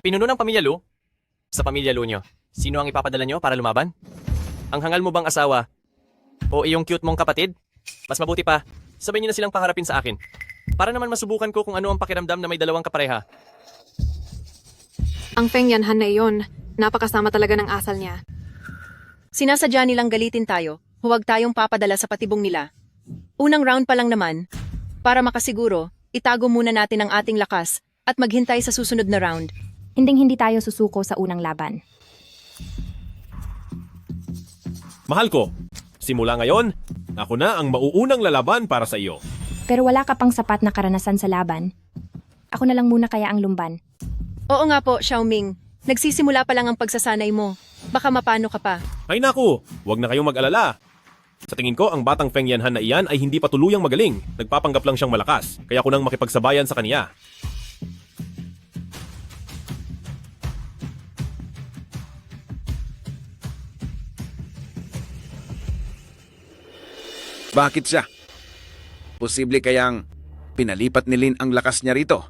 Pinuno ng pamilya Lu? Sa pamilya Lu nyo, sino ang ipapadala nyo para lumaban? Ang hangal mo bang asawa? O iyong cute mong kapatid? Mas mabuti pa, sabay niyo na silang paharapin sa akin. Para naman masubukan ko kung ano ang pakiramdam na may dalawang kapareha. Ang Feng Yanhan na iyon, napakasama talaga ng asal niya. Sinasadya nilang galitin tayo, huwag tayong papadala sa patibong nila. Unang round pa lang naman, para makasiguro, itago muna natin ang ating lakas at maghintay sa susunod na round. Hinding-hindi tayo susuko sa unang laban. Mahal ko, simula ngayon, ako na ang mauunang lalaban para sa iyo. Pero wala ka pang sapat na karanasan sa laban. Ako na lang muna kaya ang lumban. Oo nga po, Xiaoming. Nagsisimula pa lang ang pagsasanay mo. Baka mapano ka pa. Ay naku, huwag na kayong mag-alala. Sa tingin ko, ang batang Feng Yanhan na iyan ay hindi pa tuluyang magaling. Nagpapanggap lang siyang malakas, kaya ako nang makipagsabayan sa kaniya. Bakit siya? Posible kayang pinalipat ni Lin ang lakas niya rito.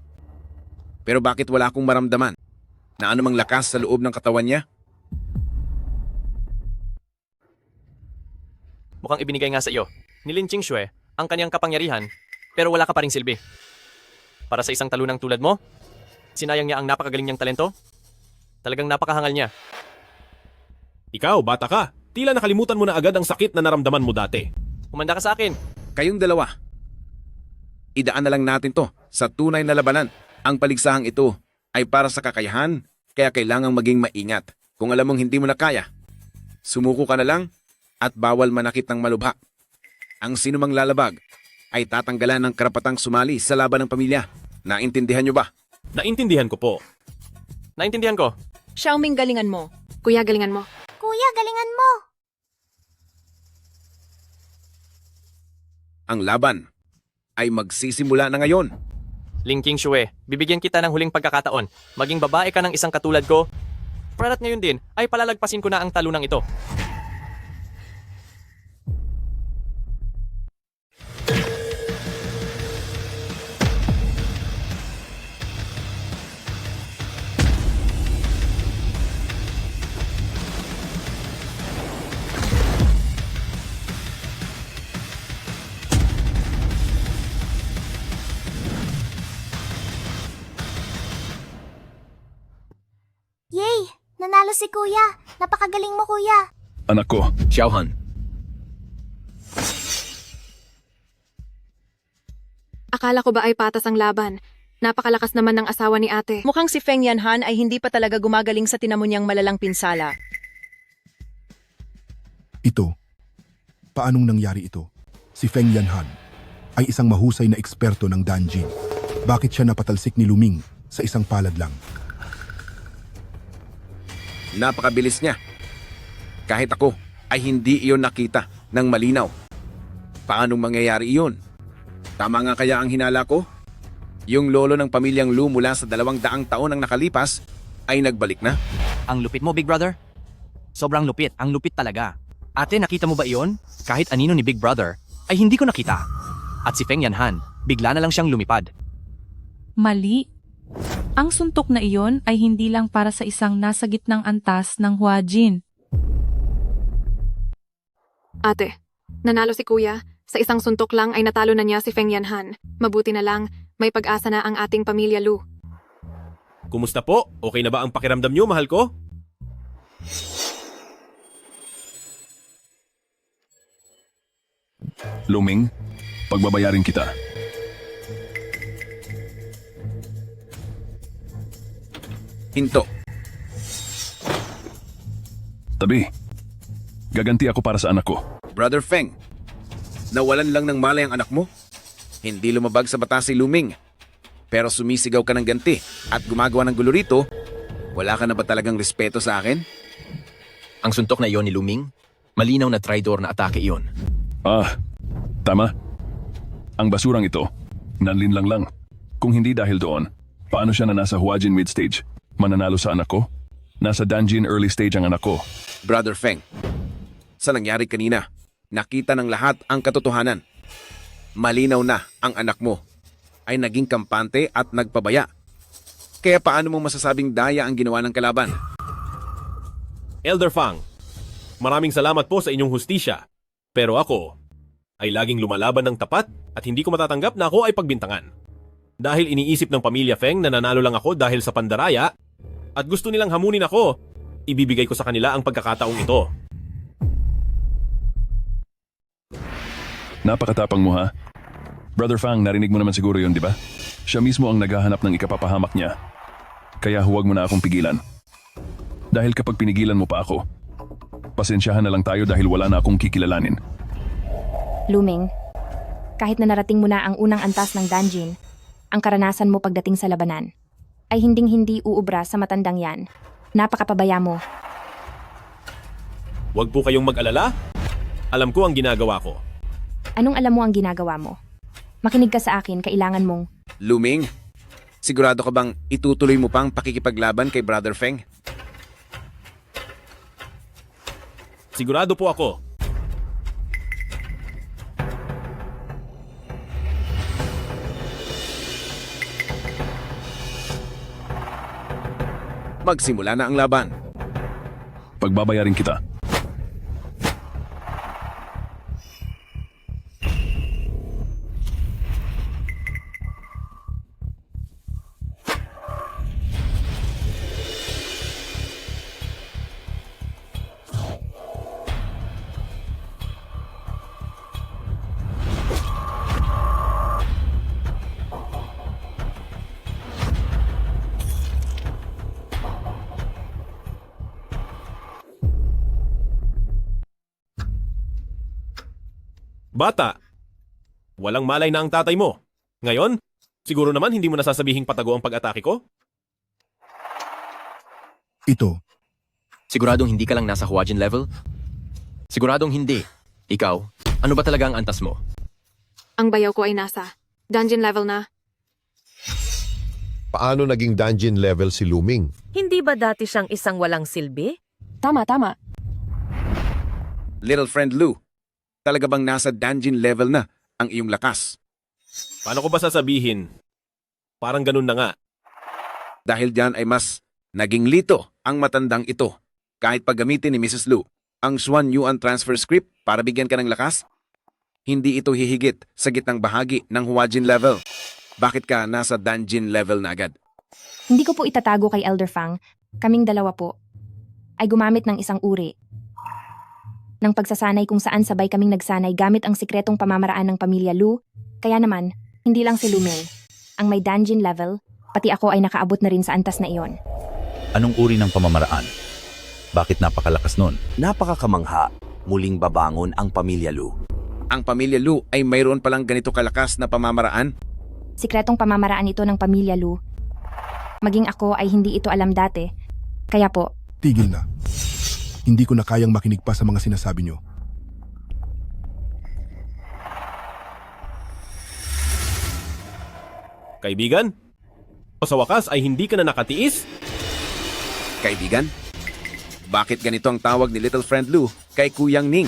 Pero bakit wala akong maramdaman na anumang lakas sa loob ng katawan niya? Mukhang ibinigay nga sa iyo ni Lin Qingxue ang kanyang kapangyarihan, pero wala ka pa ring silbi. Para sa isang talunang tulad mo, sinayang niya ang napakagaling niyang talento. Talagang napakahangal niya. Ikaw, bata ka. Tila nakalimutan mo na agad ang sakit na naramdaman mo dati. Kumanda ka sa akin. Kayong dalawa. Idaan na lang natin to sa tunay na labanan. Ang paligsahang ito ay para sa kakayahan, kaya kailangang maging maingat. Kung alam mong hindi mo na kaya, sumuko ka na lang at bawal manakit ng malubha. Ang sinumang lalabag ay tatanggalan ng karapatang sumali sa laban ng pamilya. Naintindihan nyo ba? Naintindihan ko po. Naintindihan ko. Xiaoming, galingan mo. Kuya, galingan mo. Kuya, galingan mo! Ang laban ay magsisimula na ngayon. Ling Qingxue, bibigyan kita ng huling pagkakataon. Maging babae ka ng isang katulad ko. Para't ngayon din, ay palalagpasin ko na ang talunang ito. Yay! Nanalo si Kuya! Napakagaling mo, Kuya! Anak ko, Xiaohan, Akala ko ba ay patas ang laban? Napakalakas naman ng asawa ni ate. Mukhang si Feng Yanhan ay hindi pa talaga gumagaling sa tinamo niyang malalang pinsala. Ito. Paanong nangyari ito? Si Feng Yanhan ay isang mahusay na eksperto ng Danjin. Bakit siya napatalsik ni Luming sa isang palad lang? Napakabilis niya. Kahit ako ay hindi iyon nakita ng malinaw. Paanong mangyayari iyon? Tama nga kaya ang hinala ko? Yung lolo ng pamilyang Lu mula sa 200 taon ang nakalipas ay nagbalik na. Ang lupit mo, Big Brother. Sobrang lupit. Ang lupit talaga. Ate, nakita mo ba iyon? Kahit anino ni Big Brother, ay hindi ko nakita. At si Feng Yanhan, bigla na lang siyang lumipad. Mali. Ang suntok na iyon ay hindi lang para sa isang nasa gitnang antas ng Huajin. Ate, nanalo si Kuya. Sa isang suntok lang ay natalo na niya si Feng Yanhan. Mabuti na lang, may pag-asa na ang ating pamilya Lu. Kumusta po? Okay na ba ang pakiramdam niyo, mahal ko? Luming, pagbabayarin kita. Hinto. Tabi. Gaganti ako para sa anak ko. Brother Feng, nawalan lang ng malay ang anak mo? Hindi lumabag sa batas si Luming. Pero sumisigaw ka ng ganti at gumagawa ng gulo rito, wala ka na ba talagang respeto sa akin? Ang suntok na iyon ni Luming, malinaw na traidor na atake iyon. Ah, tama. Ang basurang ito, nanlinlang lang. Kung hindi dahil doon, paano siya na nasa Huajin mid-stage? Mananalo sa anak ko? Nasa Danjin early stage ang anak ko. Brother Feng, sa nangyari kanina, nakita ng lahat ang katotohanan. Malinaw na ang anak mo ay naging kampante at nagpabaya. Kaya paano mo masasabing daya ang ginawa ng kalaban? Elder Fang, maraming salamat po sa inyong hustisya. Pero ako ay laging lumalaban ng tapat at hindi ko matatanggap na ako ay pagbintangan. Dahil iniisip ng pamilya Feng na nanalo lang ako dahil sa pandaraya at gusto nilang hamunin ako, ibibigay ko sa kanila ang pagkakataong ito. Napakatapang mo ha? Brother Fang, narinig mo naman siguro yun, di ba? Siya mismo ang naghahanap ng ikapapahamak niya. Kaya huwag mo na akong pigilan. Dahil kapag pinigilan mo pa ako, pasensyahan na lang tayo dahil wala na akong kikilalanin. Luming, kahit na narating mo na ang unang antas ng Danjin, ang karanasan mo pagdating sa labanan ay hinding-hindi uubra sa matandang yan. Napakapabaya mo. Huwag po kayong mag-alala. Alam ko ang ginagawa ko. Anong alam mo ang ginagawa mo? Makinig ka sa akin, kailangan mong... Luming, sigurado ka bang itutuloy mo pang pakikipaglaban kay Brother Feng? Sigurado po ako. Magsimula na ang laban. Pagbabayarin kita. Bata, walang malay na ang tatay mo. Ngayon, siguro naman hindi mo nasasabihin patago ang pag-atake ko? Ito. Siguradong hindi ka lang nasa Huajin level? Siguradong hindi. Ikaw, ano ba talaga ang antas mo? Ang bayaw ko ay nasa dungeon level na. Paano naging dungeon level si Luming? Hindi ba dati siyang isang walang silbi? Tama. Little friend Lu, talaga bang nasa dungeon level na ang iyong lakas? Paano ko ba sasabihin? Parang ganun na nga. Dahil diyan ay mas naging lito ang matandang ito. Kahit paggamitin ni Mrs. Lu ang Xuan Yuan transfer script para bigyan ka ng lakas, hindi ito hihigit sa gitnang bahagi ng Huajin level. Bakit ka nasa dungeon level na agad? Hindi ko po itatago kay Elder Fang. Kaming dalawa po ay gumamit ng isang uri ng pagsasanay kung saan sabay kaming nagsanay gamit ang sikretong pamamaraan ng pamilya Lu. Kaya naman, hindi lang si Luming ang may dungeon level, pati ako ay nakaabot na rin sa antas na iyon. Anong uri ng pamamaraan? Bakit napakalakas nun? Napakakamangha, muling babangon ang pamilya Lu. Ang pamilya Lu ay mayroon palang ganito kalakas na pamamaraan? Sikretong pamamaraan ito ng pamilya Lu. Maging ako ay hindi ito alam dati. Kaya po, Tigil na. Hindi ko na kayang makinig pa sa mga sinasabi nyo. Kaibigan? O sa wakas ay hindi ka na nakatiis? Kaibigan? Bakit ganito ang tawag ni Little Friend Lu kay Kuyang Ning?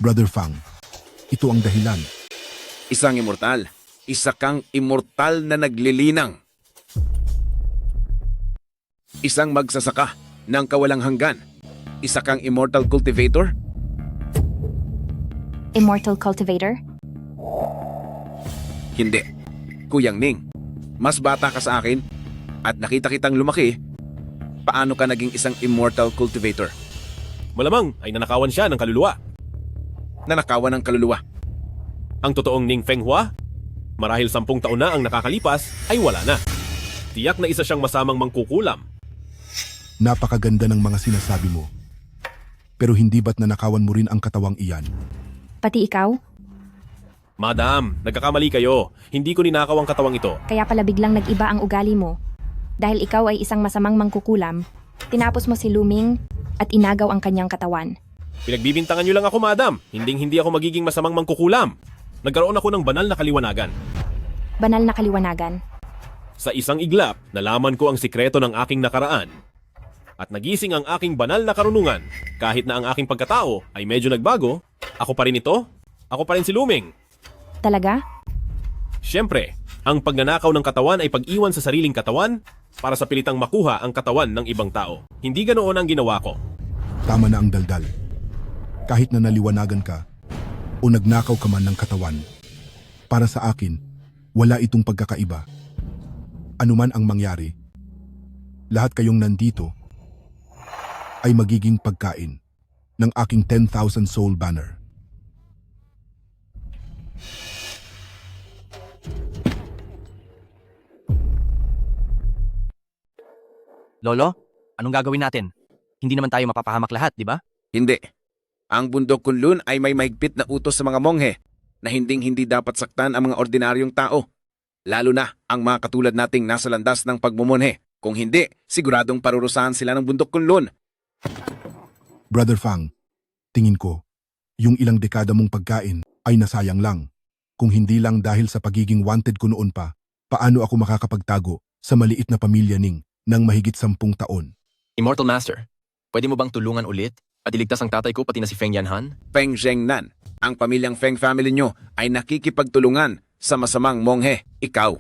Brother Fang, ito ang dahilan. Isang immortal. Isa kang immortal na naglilinang. Isang magsasaka ng kawalang hanggan. Isa kang immortal cultivator? Immortal Cultivator? Hindi. Kuyang Ning, mas bata ka sa akin at nakita kitang lumaki. Paano ka naging isang immortal cultivator? Malamang ay nanakawan siya ng kaluluwa. Nanakawan ng kaluluwa? Ang totoong Ning Fenghua, marahil 10 taon na ang nakakalipas, ay wala na. Tiyak na isa siyang masamang mangkukulam. Napakaganda ng mga sinasabi mo. Pero hindi ba't nanakawan mo rin ang katawang iyan? Pati ikaw? Madam, nagkakamali kayo. Hindi ko ninakaw ang katawang ito. Kaya pala biglang nag-iba ang ugali mo. Dahil ikaw ay isang masamang mangkukulam, tinapos mo si Luming at inagaw ang kanyang katawan. Pinagbibintangan niyo lang ako, madam. Hindi ako magiging masamang mangkukulam. Nagkaroon ako ng banal na kaliwanagan. Banal na kaliwanagan. Sa isang iglap, nalaman ko ang sikreto ng aking nakaraan. At nagising ang aking banal na karunungan. Kahit na ang aking pagkatao ay medyo nagbago, ako pa rin ito. Ako pa rin si Luming. Talaga? Siyempre, ang pagnanakaw ng katawan ay pag-iwan sa sariling katawan para sa pilitang makuha ang katawan ng ibang tao. Hindi ganoon ang ginawa ko. Tama na ang daldal. Kahit na naliwanagan ka o nagnakaw ka man ng katawan, para sa akin, wala itong pagkakaiba. Ano man ang mangyari, lahat kayong nandito ay magiging pagkain ng aking 10,000 soul banner. Lolo, anong gagawin natin? Hindi naman tayo mapapahamak lahat, di ba? Hindi. Ang bundok Kunlun ay may mahigpit na utos sa mga monghe na hindi dapat saktan ang mga ordinaryong tao. Lalo na ang mga katulad nating nasa landas ng pagmumonhe. Kung hindi, siguradong parurusahan sila ng bundok Kunlun. Brother Fang, tingin ko, yung ilang dekada mong pagkain ay nasayang lang. Kung hindi lang dahil sa pagiging wanted ko noon pa, paano ako makakapagtago sa maliit na pamilya Ning ng mahigit 10 taon? Immortal Master, pwede mo bang tulungan ulit at iligtas ang tatay ko pati na si Feng Yanhan? Feng Zhengnan, ang pamilyang Feng family nyo ay nakikipagtulungan sa masamang monghe. Ikaw.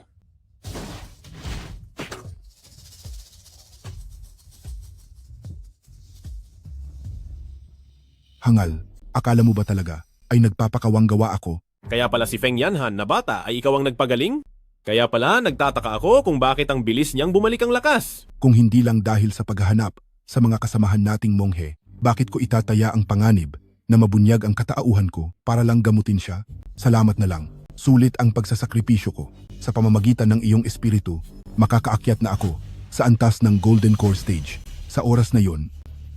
Hangal, akala mo ba talaga ay nagpapakawang gawa ako? Kaya pala si Feng Yanhan na bata ay ikaw ang nagpagaling? Kaya pala nagtataka ako kung bakit ang bilis niyang bumalik ang lakas. Kung hindi lang dahil sa paghahanap sa mga kasamahan nating monghe, bakit ko itataya ang panganib na mabunyag ang katauhan ko para lang gamutin siya? Salamat na lang. Sulit ang pagsasakripisyo ko. Sa pamamagitan ng iyong espiritu, makakaakyat na ako sa antas ng Golden Core Stage. Sa oras na yon,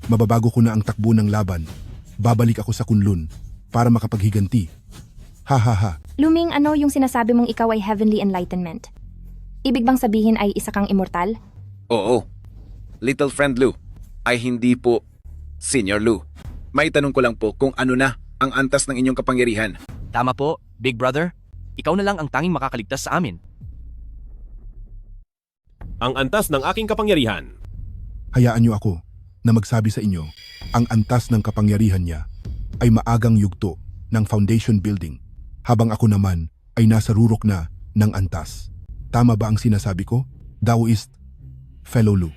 mababago ko na ang takbo ng laban. Babalik ako sa Kunlun para makapaghiganti. Ha ha ha. Luming, ano yung sinasabi mong ikaw ay heavenly enlightenment? Ibig bang sabihin ay isa kang immortal? Oo. Little friend Lu ay hindi po Senior Lu. May tanong ko lang po kung ano na ang antas ng inyong kapangyarihan. Tama po, Big Brother. Ikaw na lang ang tanging makakaligtas sa amin. Ang antas ng aking kapangyarihan. Hayaan niyo ako na magsabi sa inyo, ang antas ng kapangyarihan niya ay maagang yugto ng foundation building, habang ako naman ay nasa rurok na ng antas. Tama ba ang sinasabi ko? Daoist, fellow Lu.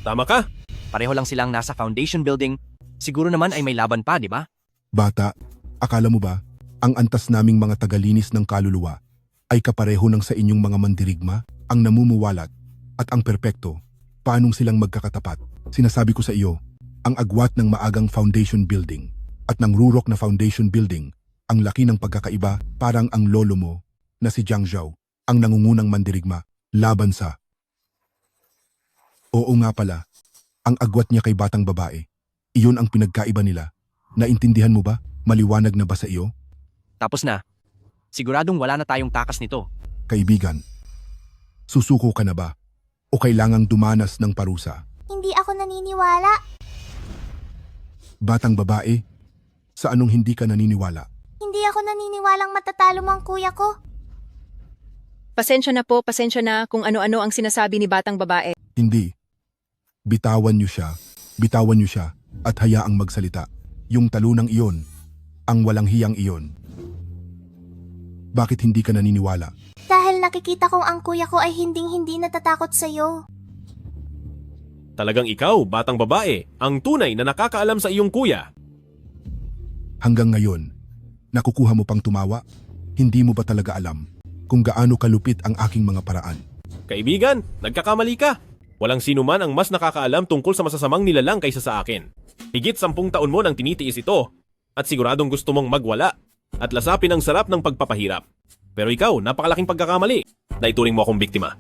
Tama ka. Pareho lang silang nasa foundation building. Siguro naman ay may laban pa, di ba? Bata, akala mo ba, ang antas naming mga tagalinis ng kaluluwa ay kapareho ng sa inyong mga mandirigma, ang namumuwalat at ang perpekto? Paanong silang magkakatapat? Sinasabi ko sa iyo, ang agwat ng maagang foundation building at ng rurok na foundation building, ang laki ng pagkakaiba, parang ang lolo mo na si Jiang Zhao, ang nangungunang mandirigma, laban sa... Oo nga pala, ang agwat niya kay batang babae. Iyon ang pinagkaiba nila. Naintindihan mo ba? Maliwanag na ba sa iyo? Tapos na. Siguradong wala na tayong takas nito. Kaibigan, susuko ka na ba? O kailangang dumanas ng parusa? Hindi ako naniniwala. Batang babae, sa anong hindi ka naniniwala? Hindi ako naniniwalang matatalo mo ang kuya ko. Pasensya na po, pasensya na kung ano-ano ang sinasabi ni batang babae. Hindi. Bitawan niyo siya at hayaang magsalita. Yung talunang iyon, ang walang hiyang iyon. Bakit hindi ka naniniwala? Dahil nakikita kong ang kuya ko ay hinding-hindi natatakot sa'yo. Talagang ikaw, batang babae, ang tunay na nakakaalam sa iyong kuya. Hanggang ngayon, nakukuha mo pang tumawa? Hindi mo ba talaga alam kung gaano kalupit ang aking mga paraan? Kaibigan, nagkakamali ka. Walang sino man ang mas nakakaalam tungkol sa masasamang nilalang kaysa sa akin. Higit 10 taon mo nang tinitiis ito at siguradong gusto mong magwala at lasapin ang sarap ng pagpapahirap. Pero ikaw, napakalaking pagkakamali. Naituring mo akong biktima.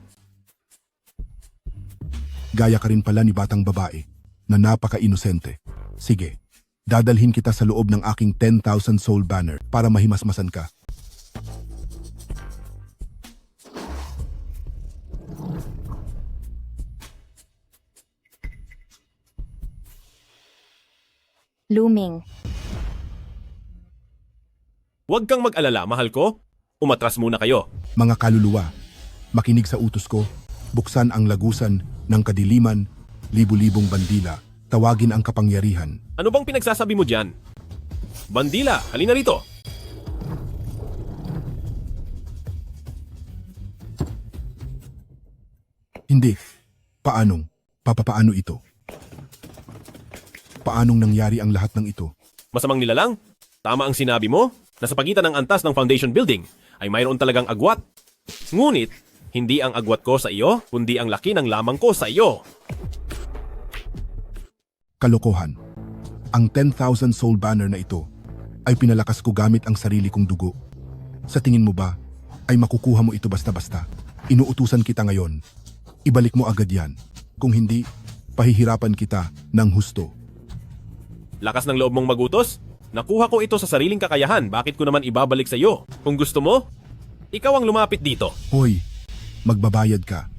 Gaya ka rin pala ni batang babae na napaka-inosente. Sige, dadalhin kita sa loob ng aking 10,000 soul banner para mahimasmasan ka. Luming, Huwag kang mag-alala, mahal ko. Umatras muna kayo. Mga kaluluwa, makinig sa utos ko. Buksan ang lagusan ng kadiliman, libu-libong bandila. Tawagin ang kapangyarihan. Ano bang pinagsasabi mo dyan? Bandila, halina rito. Hindi. Papaano ito? Paanong nangyari ang lahat ng ito? Masamang nilalang? Tama ang sinabi mo na sa pagitan ng antas ng foundation building ay mayroon talagang agwat. Ngunit, hindi ang agwat ko sa iyo, kundi ang laki ng lamang ko sa iyo. Kalokohan. Ang 10,000 soul banner na ito ay pinalakas ko gamit ang sarili kong dugo. Sa tingin mo ba ay makukuha mo ito basta-basta? Inuutusan kita ngayon. Ibalik mo agad yan. Kung hindi, pahihirapan kita ng husto. Lakas ng loob mong magutos? Nakuha ko ito sa sariling kakayahan, bakit ko naman ibabalik sa iyo? Kung gusto mo, ikaw ang lumapit dito. Hoy, magbabayad ka.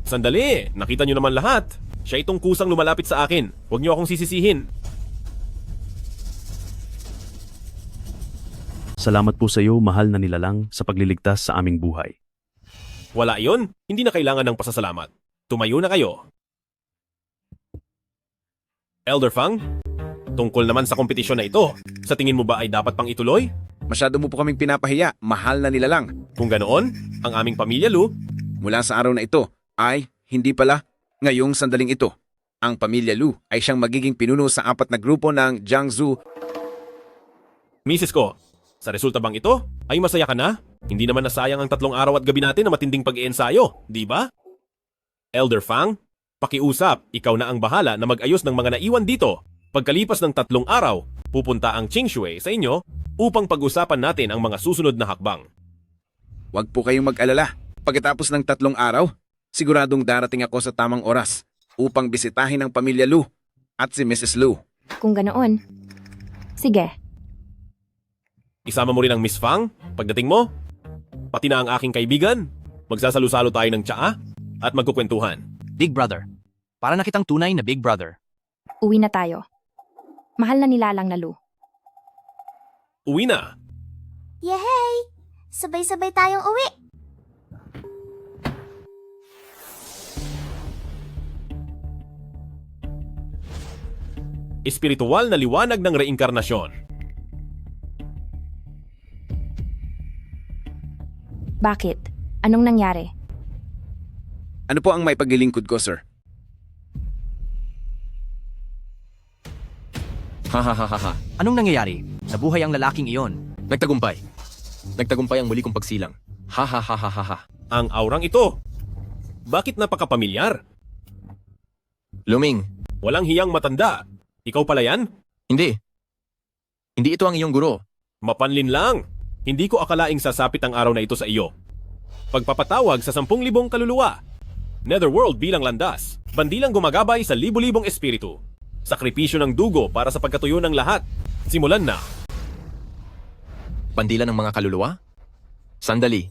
Sandali, nakita nyo naman lahat. Siya itong kusang lumalapit sa akin. Huwag nyo akong sisisihin. Salamat po sa iyo, mahal na nilalang, sa pagliligtas sa aming buhay. Wala iyon, hindi na kailangan ng pasasalamat. Tumayo na kayo. Elder Fang, tungkol naman sa kompetisyon na ito, sa tingin mo ba ay dapat pang ituloy? Masyado mo po kaming pinapahiya, mahal na nilalang. Kung ganoon, ang aming pamilya Lu, mula sa araw na ito ay hindi pala ngayong sandaling ito. Ang pamilya Lu ay siyang magiging pinuno sa 4 na grupo ng Jiangsu. Misis ko, sa resulta bang ito, ay masaya ka na? Hindi naman nasayang ang 3 araw at gabi natin na matinding pag-iensayo, di ba? Elder Fang, pakiusap, ikaw na ang bahala na mag-ayos ng mga naiwan dito. Pagkalipas ng 3 araw, pupunta ang Qingshui sa inyo upang pag-usapan natin ang mga susunod na hakbang. Huwag po kayong mag-alala. Pagkatapos ng 3 araw, siguradong darating ako sa tamang oras upang bisitahin ang pamilya Lu at si Mrs. Lu. Kung ganoon, sige. Isama mo rin ang Miss Fang pagdating mo. Pati na ang aking kaibigan. Magsasalo-salo tayo ng tsaa at magkukwentuhan. Big brother. Para nakitang tunay na big brother. Uwi na tayo. Mahal na nilalang na Lu. Uwi na. Yehey! Sabay-sabay tayong uwi. Espiritual na liwanag ng reinkarnasyon. Bakit? Anong nangyari? Ano po ang may paglilingkod ko, sir? Ha. Anong nangyayari? Nabuhay ang lalaking iyon. Nagtagumpay. Nagtagumpay ang muli kong pagsilang. Ha. Ang aurang ito. Bakit napakapamilyar? Luming. Walang hiyang matanda. Ikaw pala yan? Hindi. Hindi ito ang iyong guro. Mapanlin lang. Hindi ko akalaing sasapit ang araw na ito sa iyo. Pagpapatawag sa 10,000 kaluluwa. Netherworld bilang landas. Bandilang gumagabay sa libu-libong espiritu. Sakripisyo ng dugo para sa pagkatuyo ng lahat. Simulan na. Bandila ng mga kaluluwa? Sandali.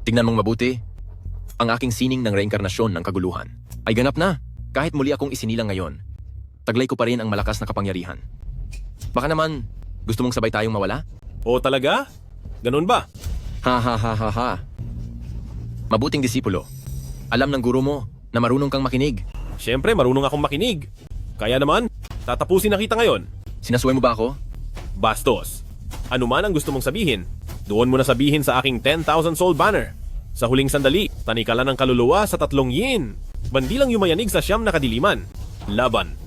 Tingnan mong mabuti. Ang aking sining ng reinkarnasyon ng kaguluhan ay ganap na. Kahit muli akong isinilang ngayon, taglay ko pa rin ang malakas na kapangyarihan. Baka naman, gusto mong sabay tayong mawala? O talaga? Ganun ba? Ha. Mabuting disipulo. Alam ng guro mo na marunong kang makinig. Siyempre, marunong akong makinig. Kaya naman, tatapusin na kita ngayon. Sinasway mo ba ako? Bastos. Ano man ang gusto mong sabihin, doon mo na sabihin sa aking 10,000 soul banner. Sa huling sandali, tanikalan ng kaluluwa sa 3 yin. Bandilang yumayanig sa 9 na kadiliman. Laban.